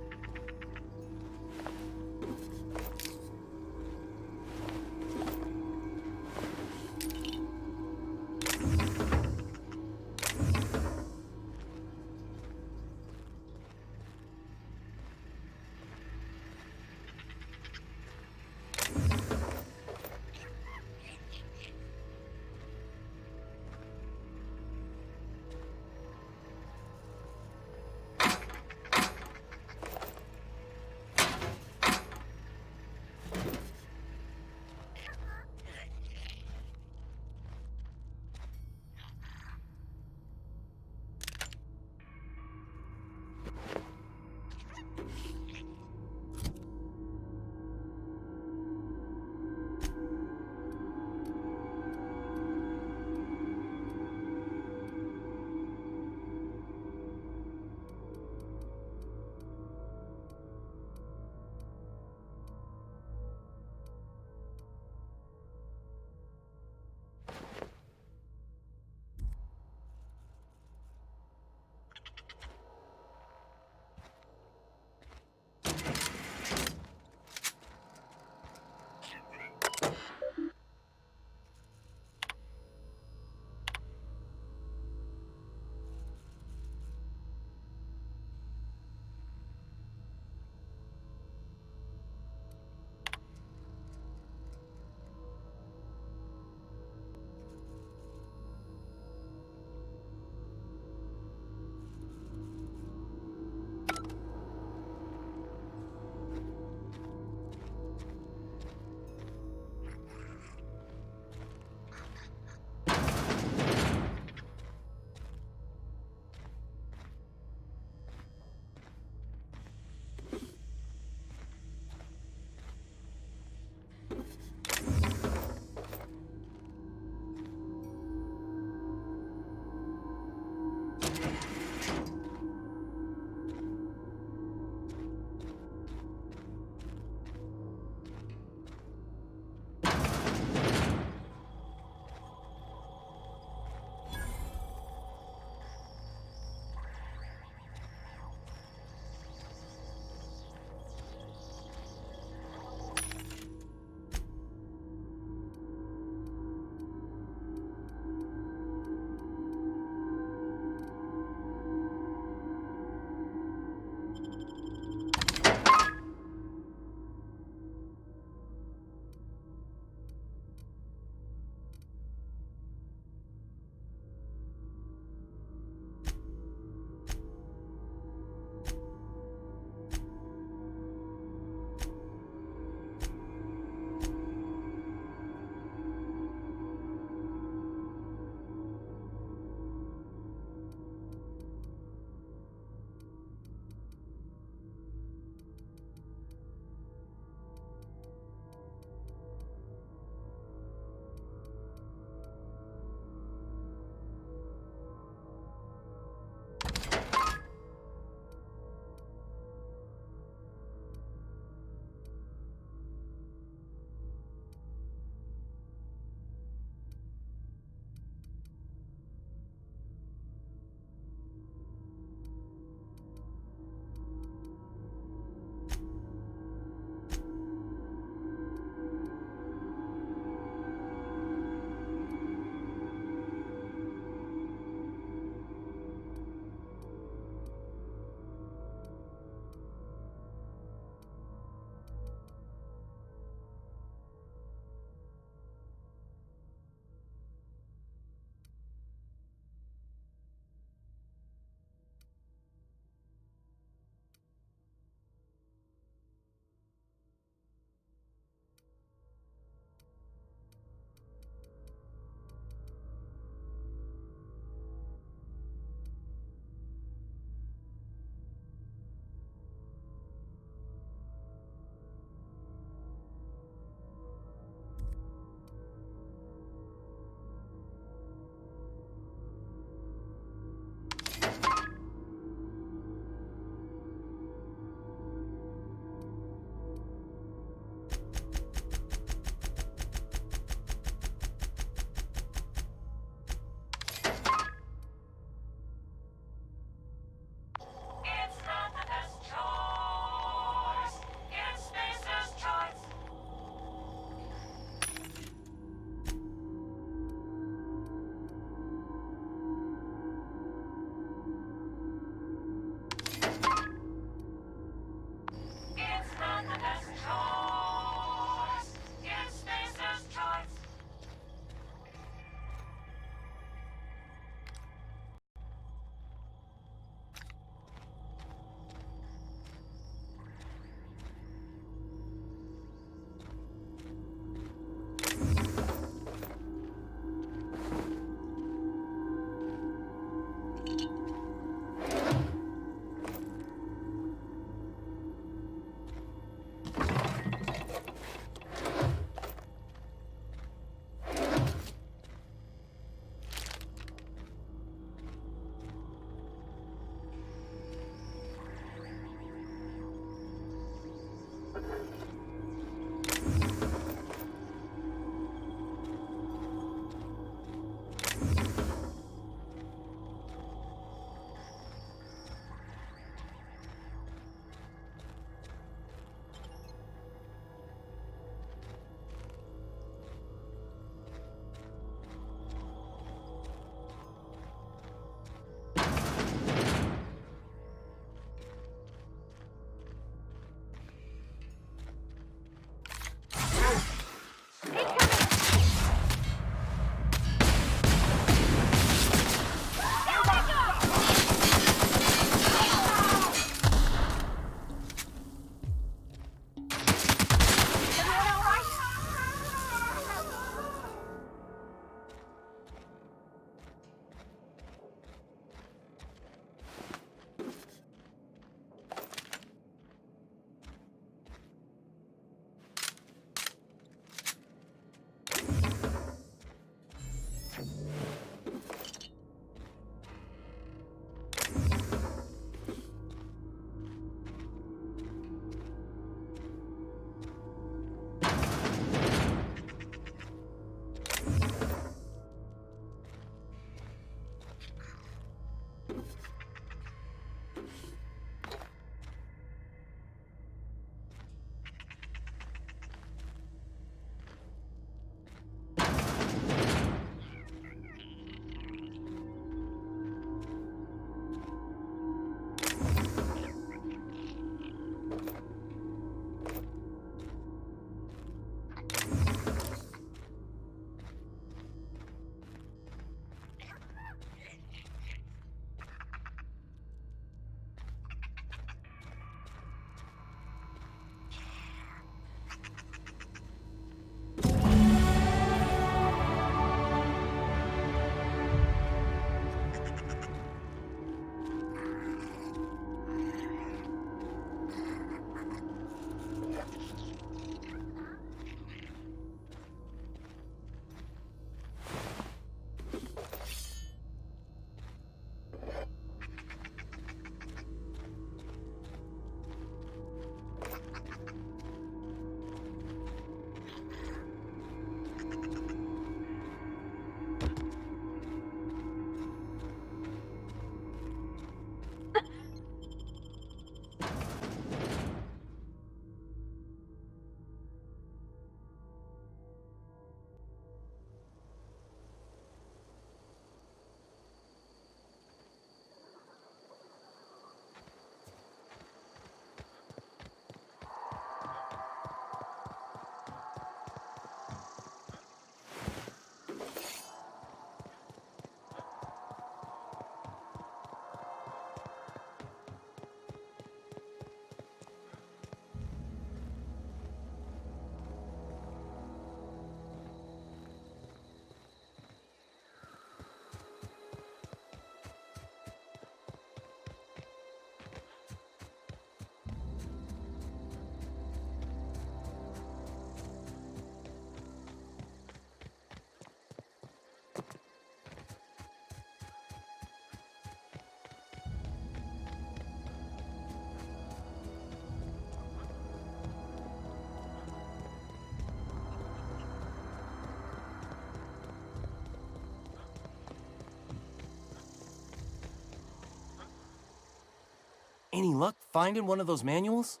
Any luck finding one of those manuals?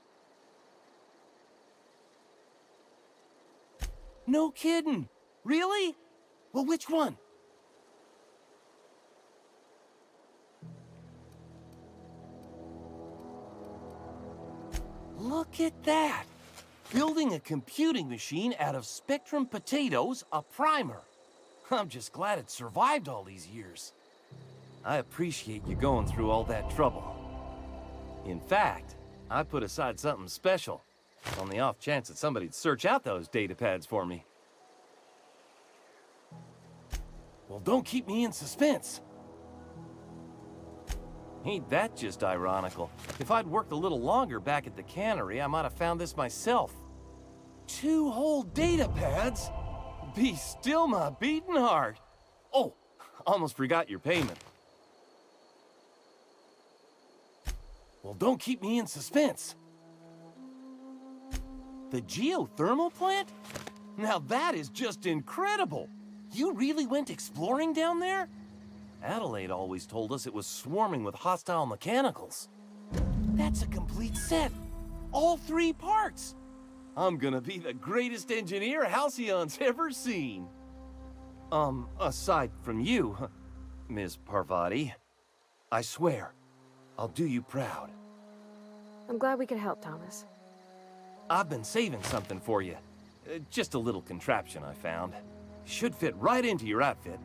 No kidding! Really? Well, which one? Look at that! Building a computing machine out of Spectrum potatoes, a primer. I'm just glad it survived all these years. I appreciate you going through all that trouble. In fact, I put aside something special, on the off chance that somebody'd search out those data pads for me. Well, don't keep me in suspense. Ain't that just ironical? If I'd worked a little longer back at the cannery, I might have found this myself. 2 whole data pads? Be still my beating heart. Oh, almost forgot your payment. Well, don't keep me in suspense. The geothermal plant? Now that is just incredible. You really went exploring down there? Adelaide always told us it was swarming with hostile mechanicals. That's a complete set. All 3 parts. I'm gonna be the greatest engineer Halcyon's ever seen. Aside from you, Ms. Parvati, I swear, I'll do you proud. I'm glad we could help, Thomas. I've been saving something for you. Just a little contraption I found. Should fit right into your outfit.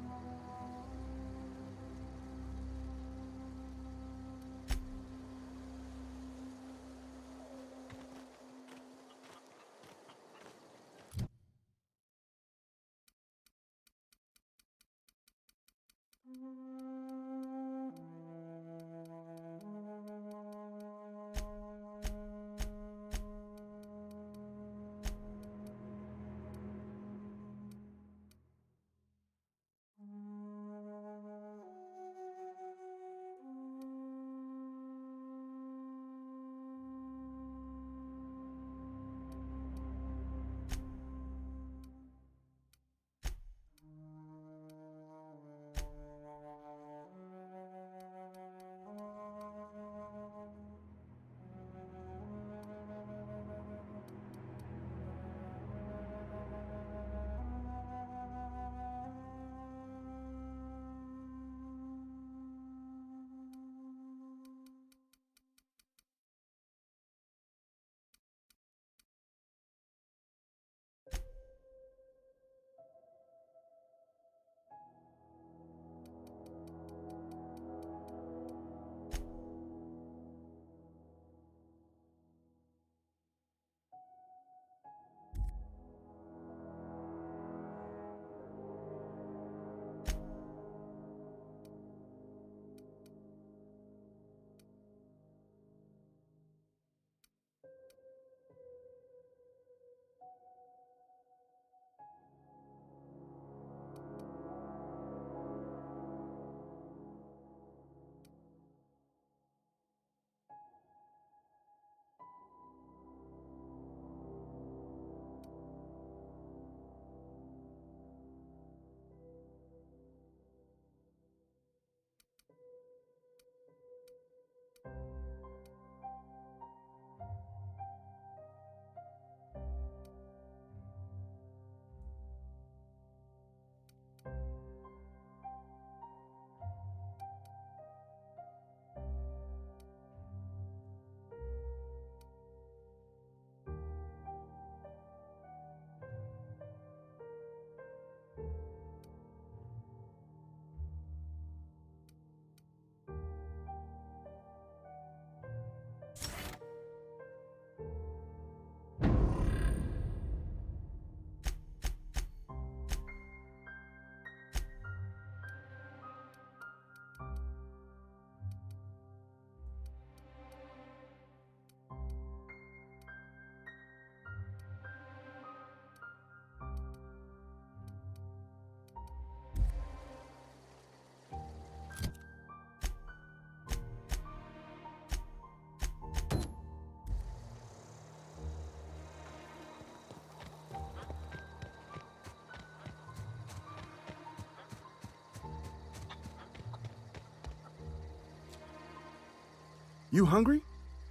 You hungry?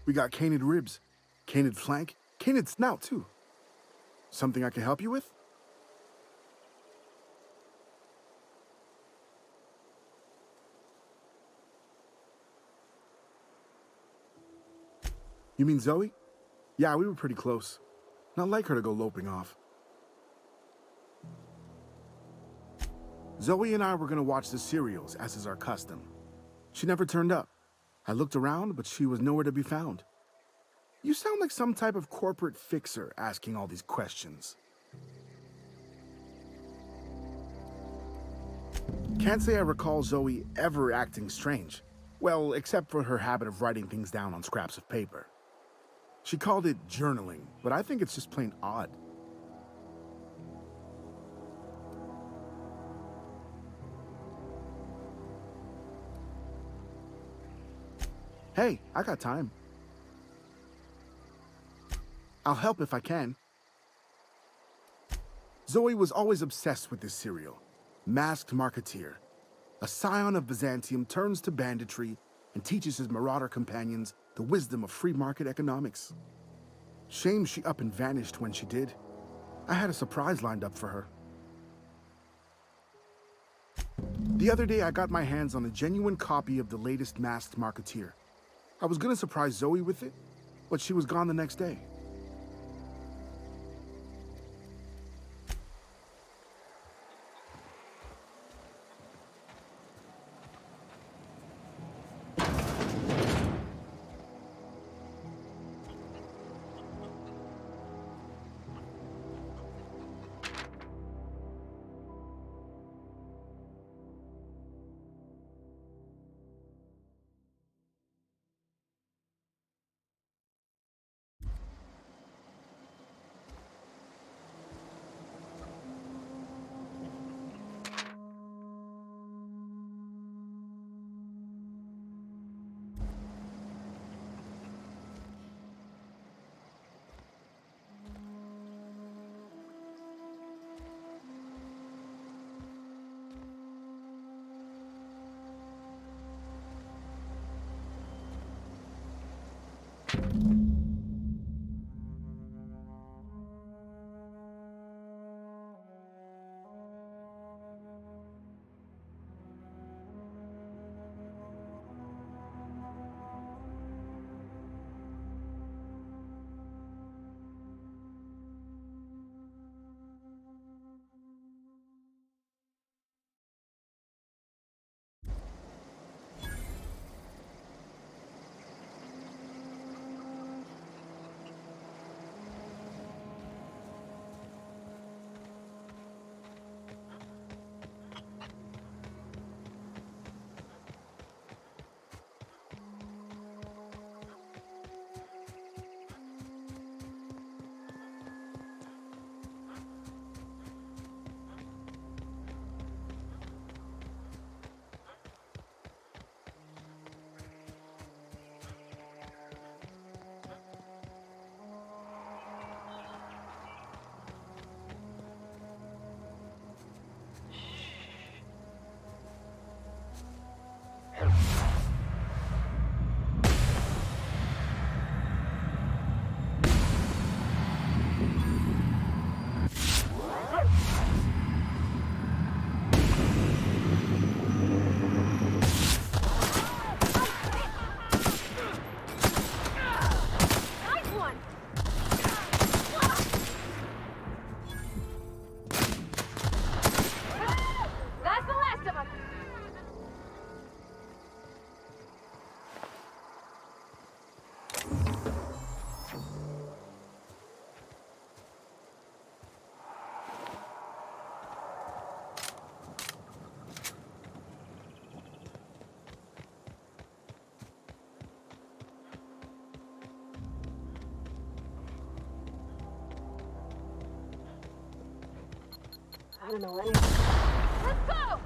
We got canid ribs, canid flank, canid snout, too. Something I can help you with? You mean Zoe? Yeah, we were pretty close. Not like her to go loping off. Zoe and I were gonna watch the serials, as is our custom. She never turned up. I looked around, but she was nowhere to be found. You sound like some type of corporate fixer asking all these questions. Can't say I recall Zoe ever acting strange. Well, except for her habit of writing things down on scraps of paper. She called it journaling, but I think it's just plain odd. Hey, I got time. I'll help if I can. Zoe was always obsessed with this serial. Masked Marketeer. A scion of Byzantium turns to banditry and teaches his marauder companions the wisdom of free market economics. Shame she up and vanished when she did. I had a surprise lined up for her. The other day I got my hands on a genuine copy of the latest Masked Marketeer. I was gonna surprise Zoe with it, but she was gone the next day. I don't know anything. Let's go!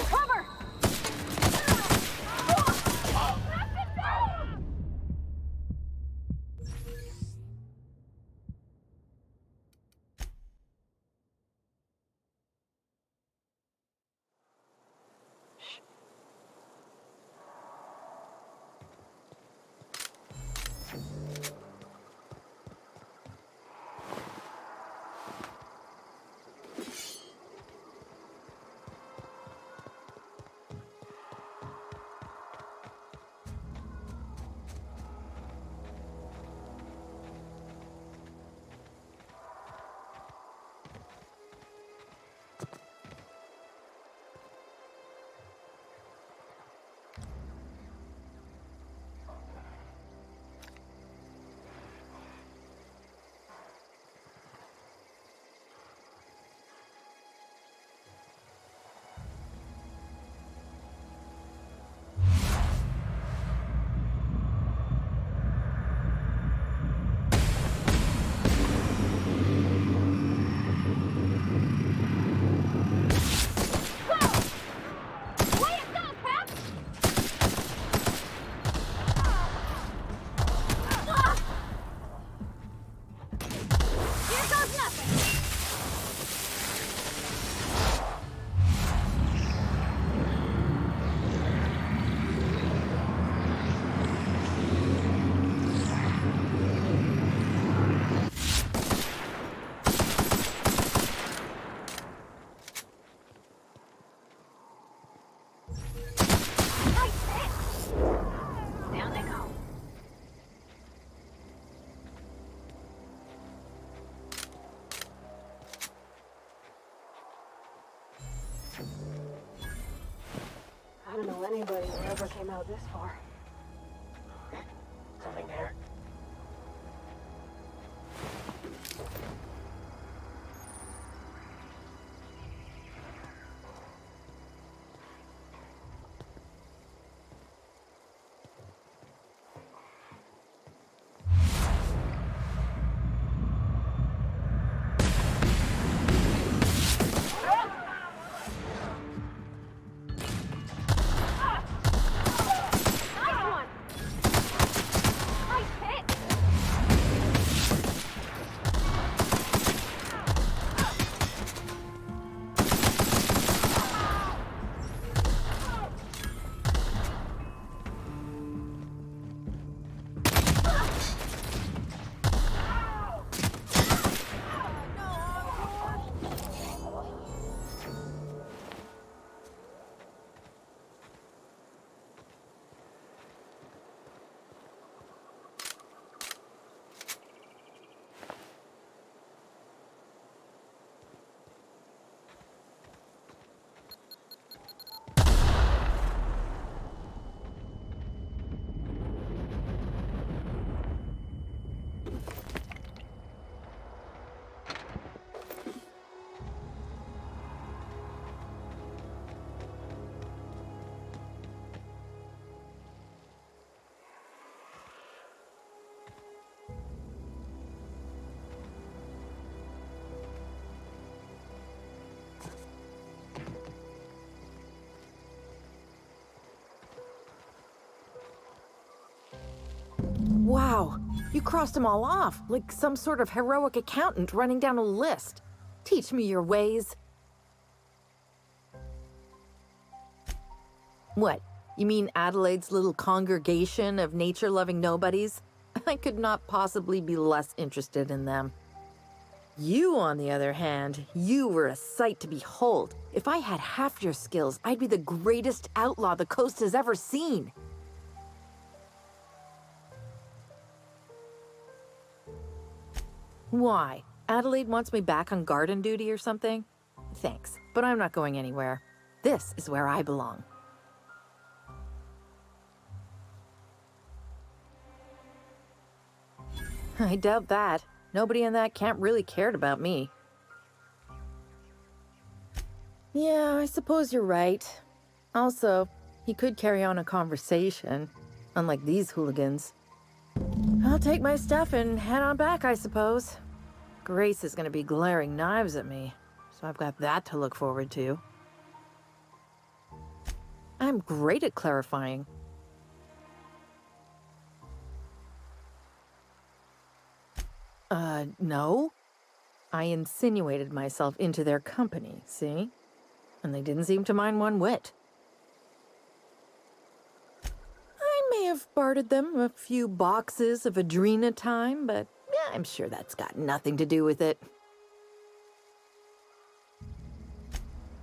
Cover! I don't know anybody who ever came out this far. Something there. Wow, you crossed them all off, like some sort of heroic accountant running down a list. Teach me your ways. What, you mean Adelaide's little congregation of nature-loving nobodies? I could not possibly be less interested in them. You, on the other hand, you were a sight to behold. If I had half your skills, I'd be the greatest outlaw the coast has ever seen. Why? Adelaide wants me back on garden duty or something? Thanks, but I'm not going anywhere. This is where I belong. I doubt that. Nobody in that camp really cared about me. Yeah, I suppose you're right. Also, he could carry on a conversation, unlike these hooligans. I'll take my stuff and head on back, I suppose. Grace is gonna be glaring knives at me, so I've got that to look forward to. I'm great at clarifying. No. I insinuated myself into their company, see? And they didn't seem to mind one whit. I may have bartered them a few boxes of Adrena time, but yeah, I'm sure that's got nothing to do with it.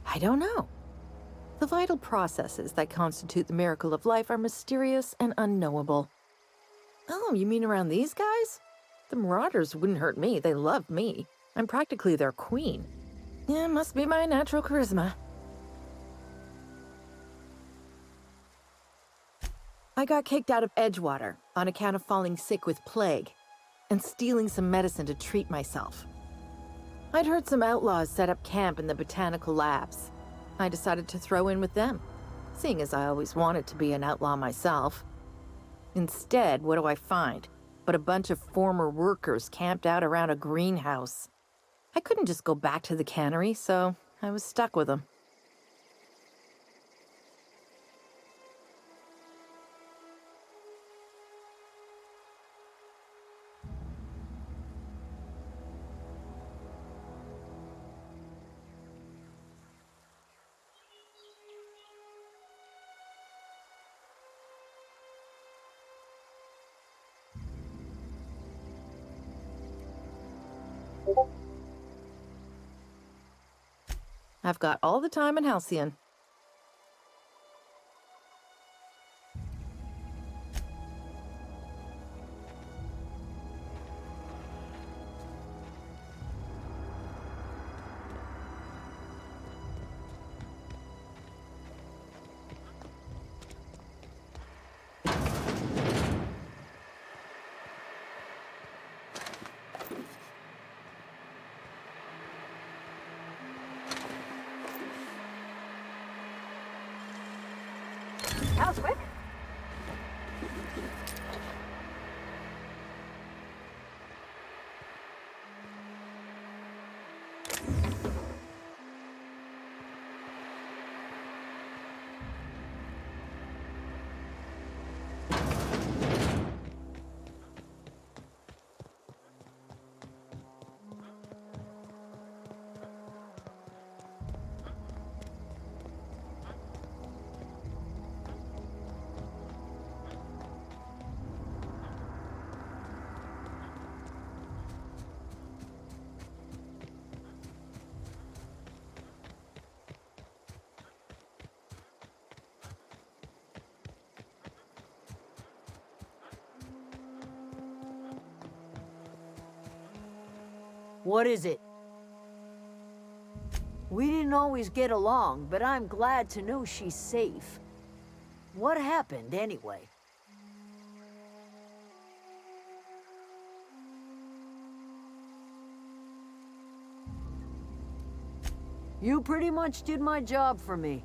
I don't know. The vital processes that constitute the miracle of life are mysterious and unknowable. Oh, you mean around these guys? The Marauders wouldn't hurt me. They love me. I'm practically their queen. Yeah, must be my natural charisma. I got kicked out of Edgewater on account of falling sick with plague and stealing some medicine to treat myself. I'd heard some outlaws set up camp in the botanical labs. I decided to throw in with them, seeing as I always wanted to be an outlaw myself. Instead, what do I find but a bunch of former workers camped out around a greenhouse? I couldn't just go back to the cannery, so I was stuck with them. I've got all the time in Halcyon. That was quick. What is it? We didn't always get along, but I'm glad to know she's safe. What happened, anyway? You pretty much did my job for me.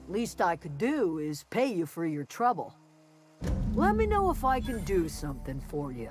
Least I could do is pay you for your trouble. Let me know if I can do something for you.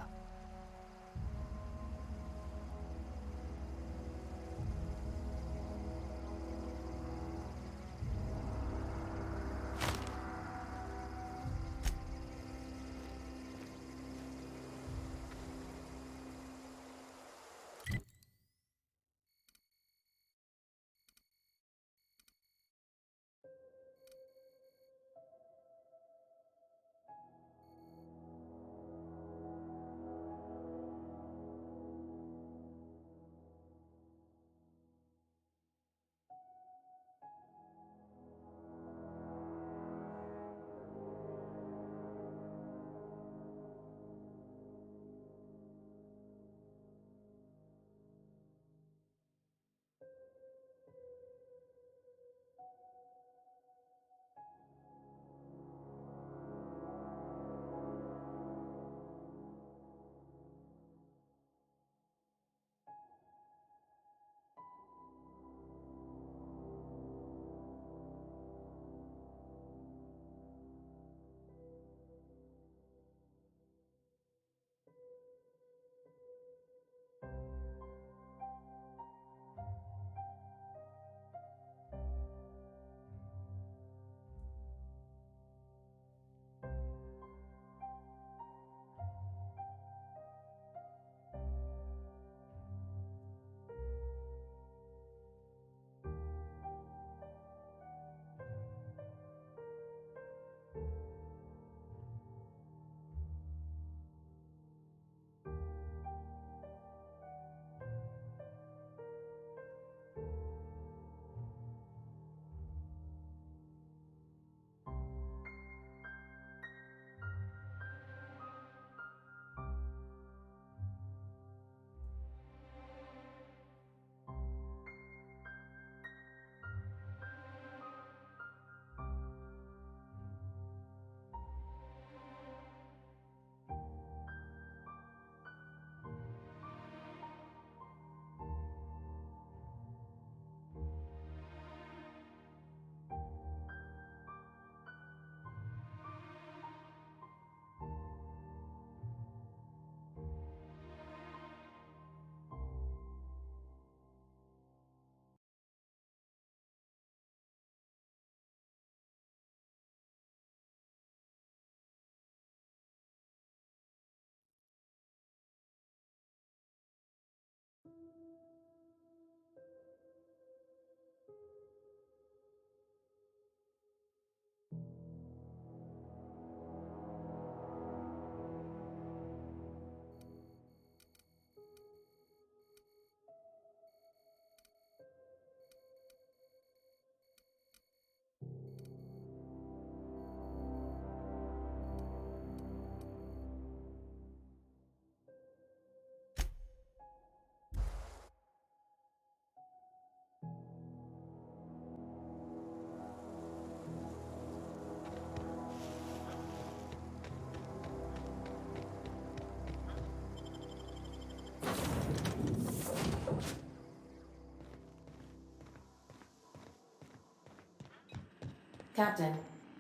Captain,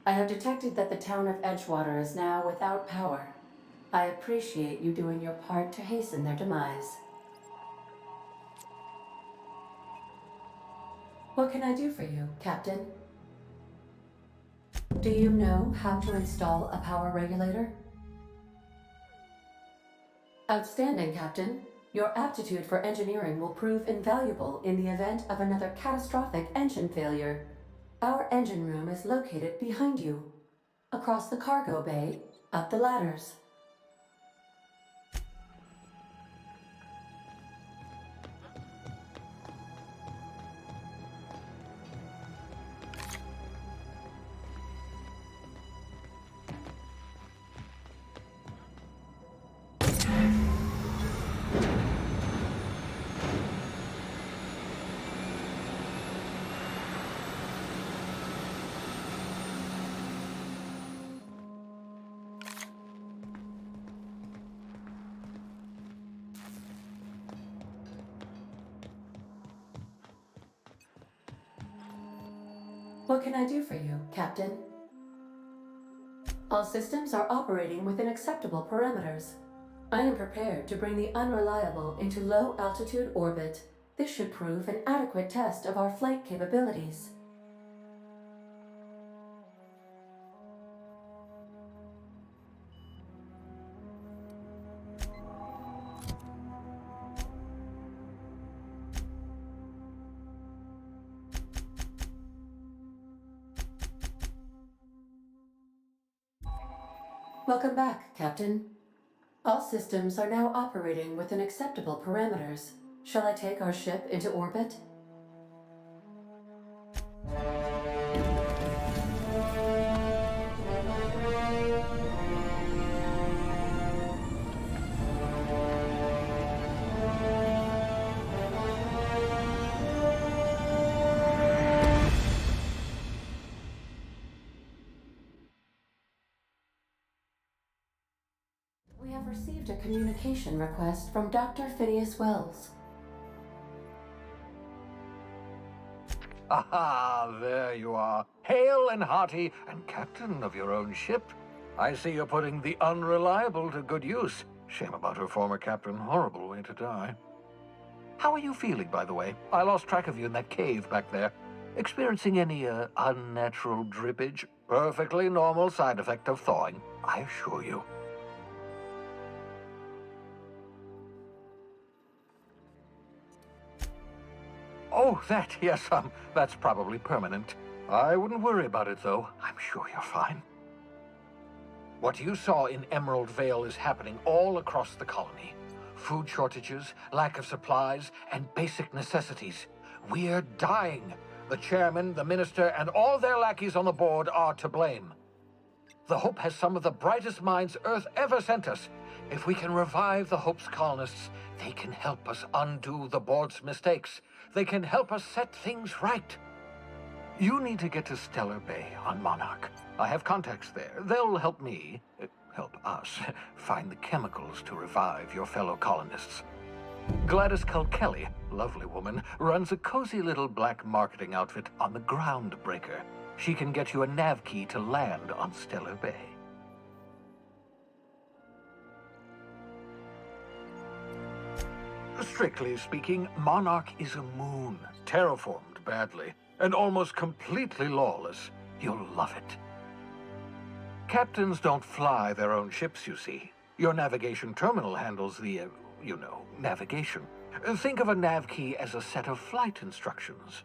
I have detected that the town of Edgewater is now without power. I appreciate you doing your part to hasten their demise. What can I do for you, Captain? Do you know how to install a power regulator? Outstanding, Captain. Your aptitude for engineering will prove invaluable in the event of another catastrophic engine failure. Our engine room is located behind you. Across the cargo bay, up the ladders. What can I do for you, Captain? All systems are operating within acceptable parameters. I am prepared to bring the unreliable into low-altitude orbit. This should prove an adequate test of our flight capabilities. Welcome back, Captain. All systems are now operating within acceptable parameters. Shall I take our ship into orbit? We have received a communication request from Dr. Phineas Wells. Aha, there you are. Hale and hearty, and captain of your own ship. I see you're putting the unreliable to good use. Shame about her former captain. Horrible way to die. How are you feeling, by the way? I lost track of you in that cave back there. Experiencing any, unnatural drippage? Perfectly normal side effect of thawing, I assure you. Oh, that, yes, that's probably permanent. I wouldn't worry about it, though. I'm sure you're fine. What you saw in Emerald Vale is happening all across the colony. Food shortages, lack of supplies, and basic necessities. We're dying. The chairman, the minister, and all their lackeys on the board are to blame. The Hope has some of the brightest minds Earth ever sent us. If we can revive the Hope's colonists, they can help us undo the board's mistakes. They can help us set things right. You need to get to Stellar Bay on Monarch. I have contacts there. They'll help me, help us, find the chemicals to revive your fellow colonists. Gladys Culkelly, lovely woman, runs a cozy little black marketing outfit on the Groundbreaker. She can get you a nav key to land on Stellar Bay. Strictly speaking, Monarch is a moon, terraformed badly, and almost completely lawless. You'll love it. Captains don't fly their own ships, you see. Your navigation terminal handles the, navigation. Think of a nav key as a set of flight instructions.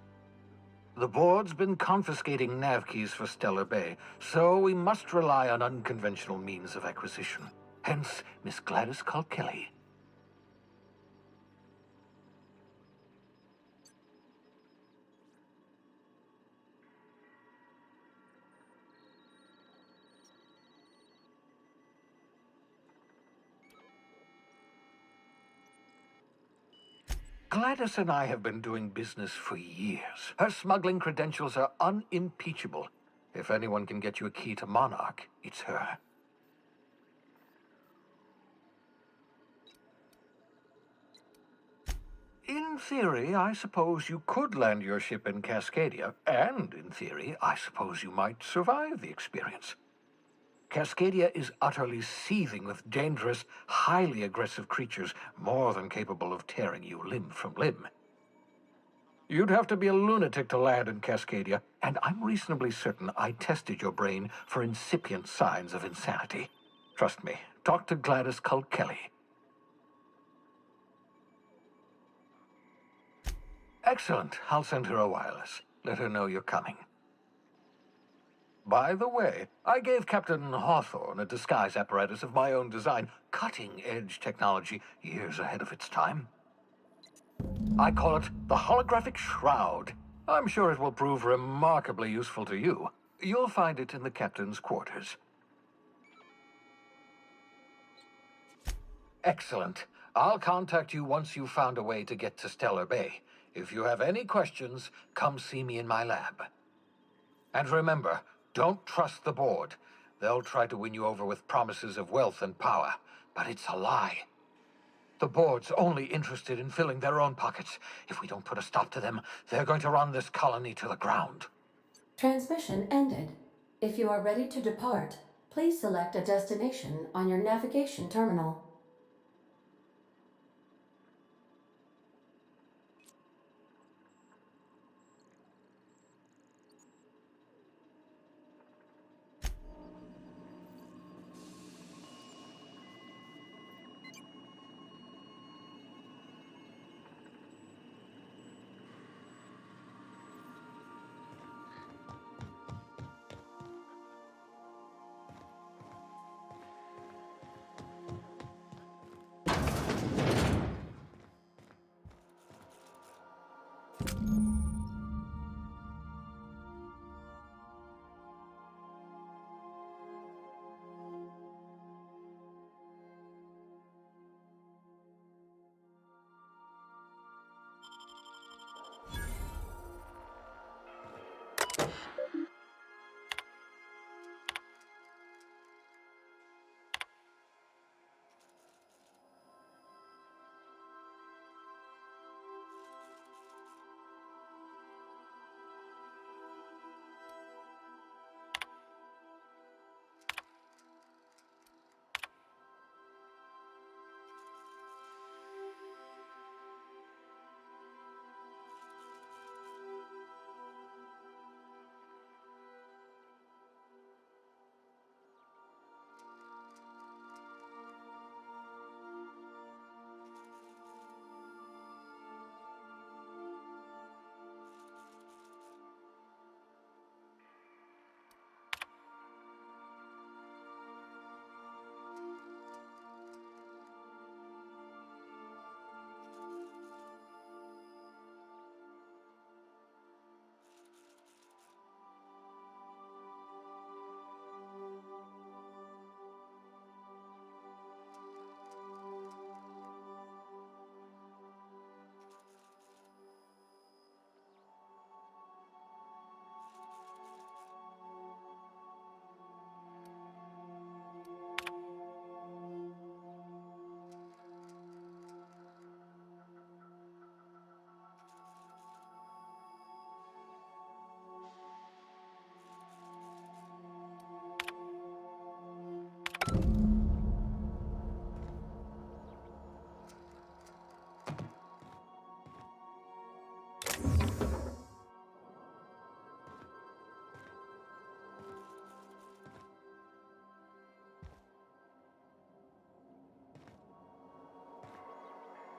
The board's been confiscating nav keys for Stellar Bay, so we must rely on unconventional means of acquisition. Hence, Miss Gladys Culkelly. Gladys and I have been doing business for years. Her smuggling credentials are unimpeachable. If anyone can get you a key to Monarch, it's her. In theory, I suppose you could land your ship in Cascadia, and in theory, I suppose you might survive the experience. Cascadia is utterly seething with dangerous, highly aggressive creatures more than capable of tearing you limb from limb. You'd have to be a lunatic to land in Cascadia, and I'm reasonably certain I tested your brain for incipient signs of insanity. Trust me, talk to Gladys Culkelly. Excellent. I'll send her a wireless. Let her know you're coming. By the way, I gave Captain Hawthorne a disguise apparatus of my own design, cutting-edge technology years ahead of its time. I call it the Holographic Shroud. I'm sure it will prove remarkably useful to you. You'll find it in the captain's quarters. Excellent. I'll contact you once you've found a way to get to Stellar Bay. If you have any questions, come see me in my lab. And remember, don't trust the board. They'll try to win you over with promises of wealth and power, but it's a lie. The board's only interested in filling their own pockets. If we don't put a stop to them, they're going to run this colony to the ground. Transmission ended. If you are ready to depart, please select a destination on your navigation terminal.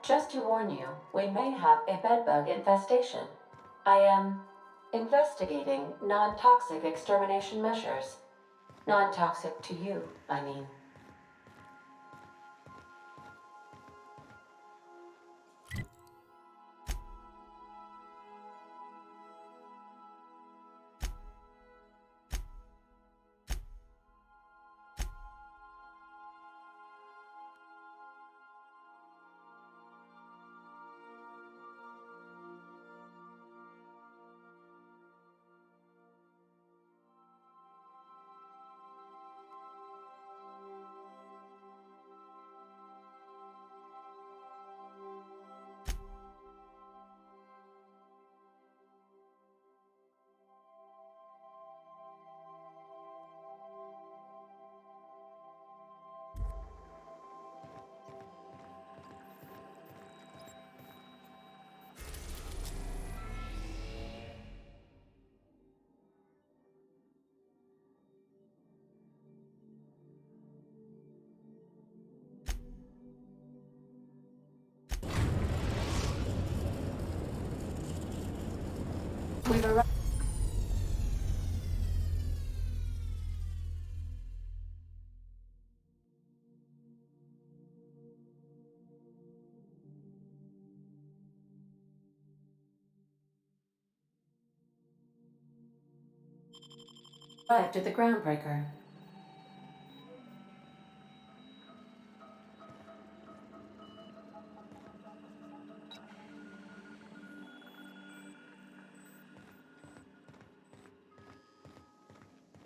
Just to warn you, we may have a bedbug infestation. I am investigating non-toxic extermination measures. Non-toxic to you, I mean. We've arrived. Arrived at the groundbreaker.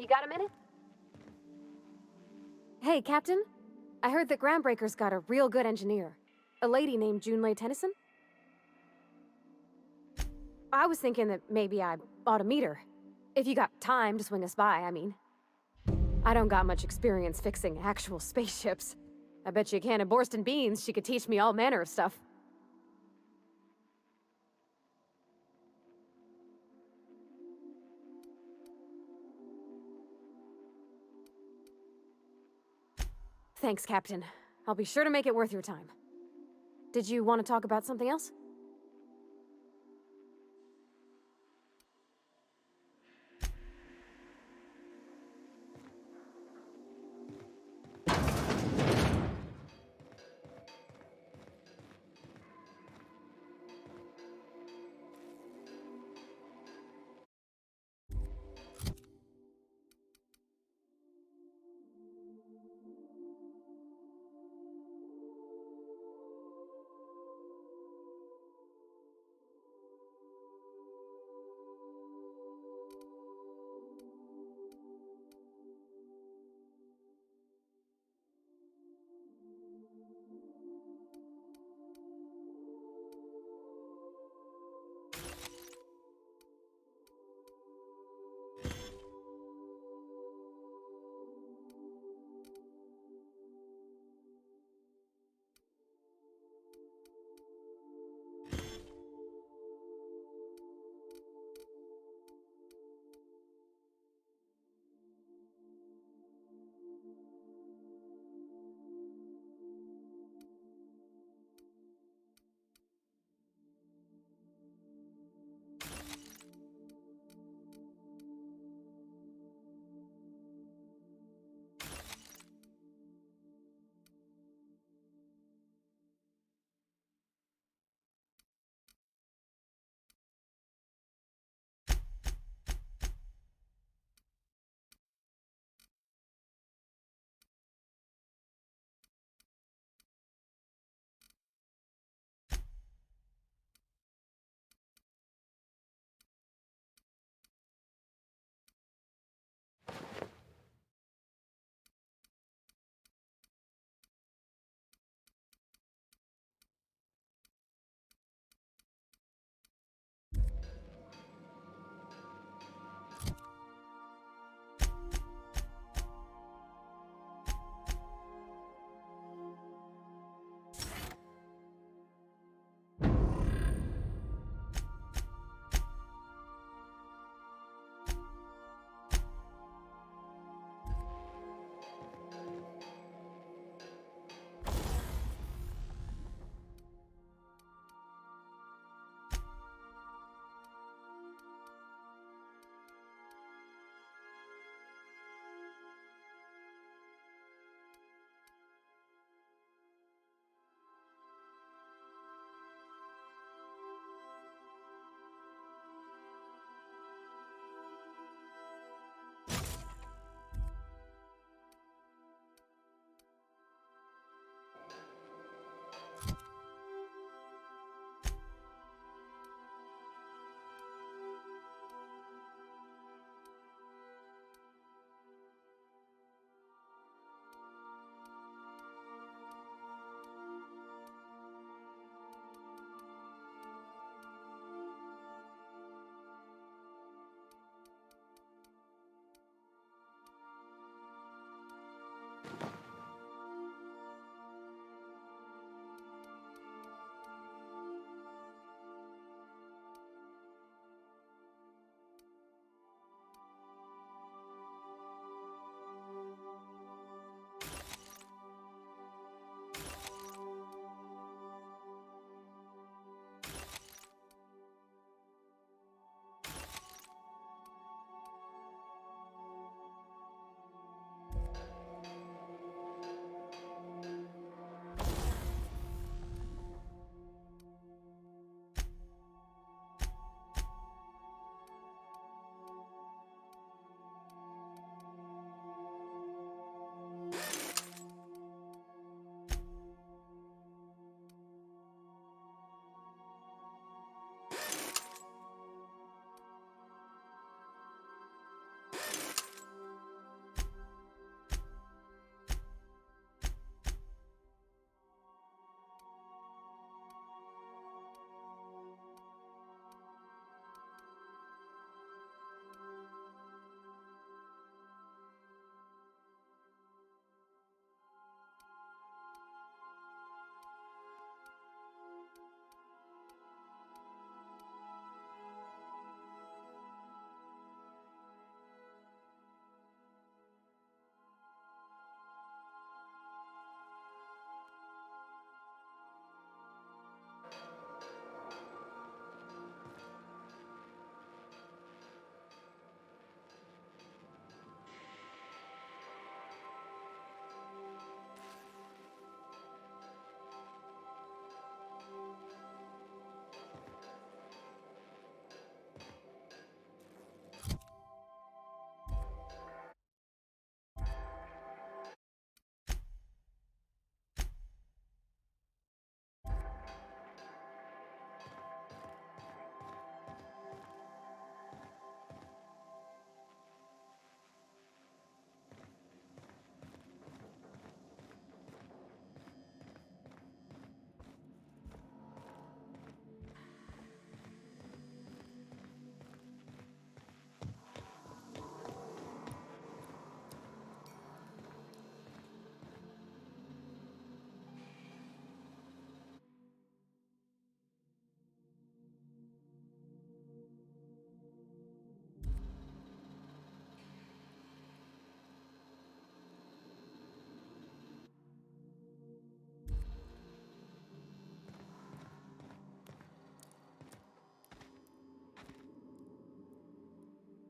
You got a minute? Hey, Captain. I heard that Groundbreaker's got a real good engineer. A lady named Junlei Tennyson. I was thinking that maybe I ought to meet her. If you got time to swing us by, I mean. I don't got much experience fixing actual spaceships. I bet you a can of Borston beans she could teach me all manner of stuff. Thanks, Captain. I'll be sure to make it worth your time. Did you want to talk about something else?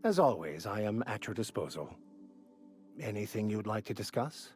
As always, I am at your disposal. Anything you'd like to discuss?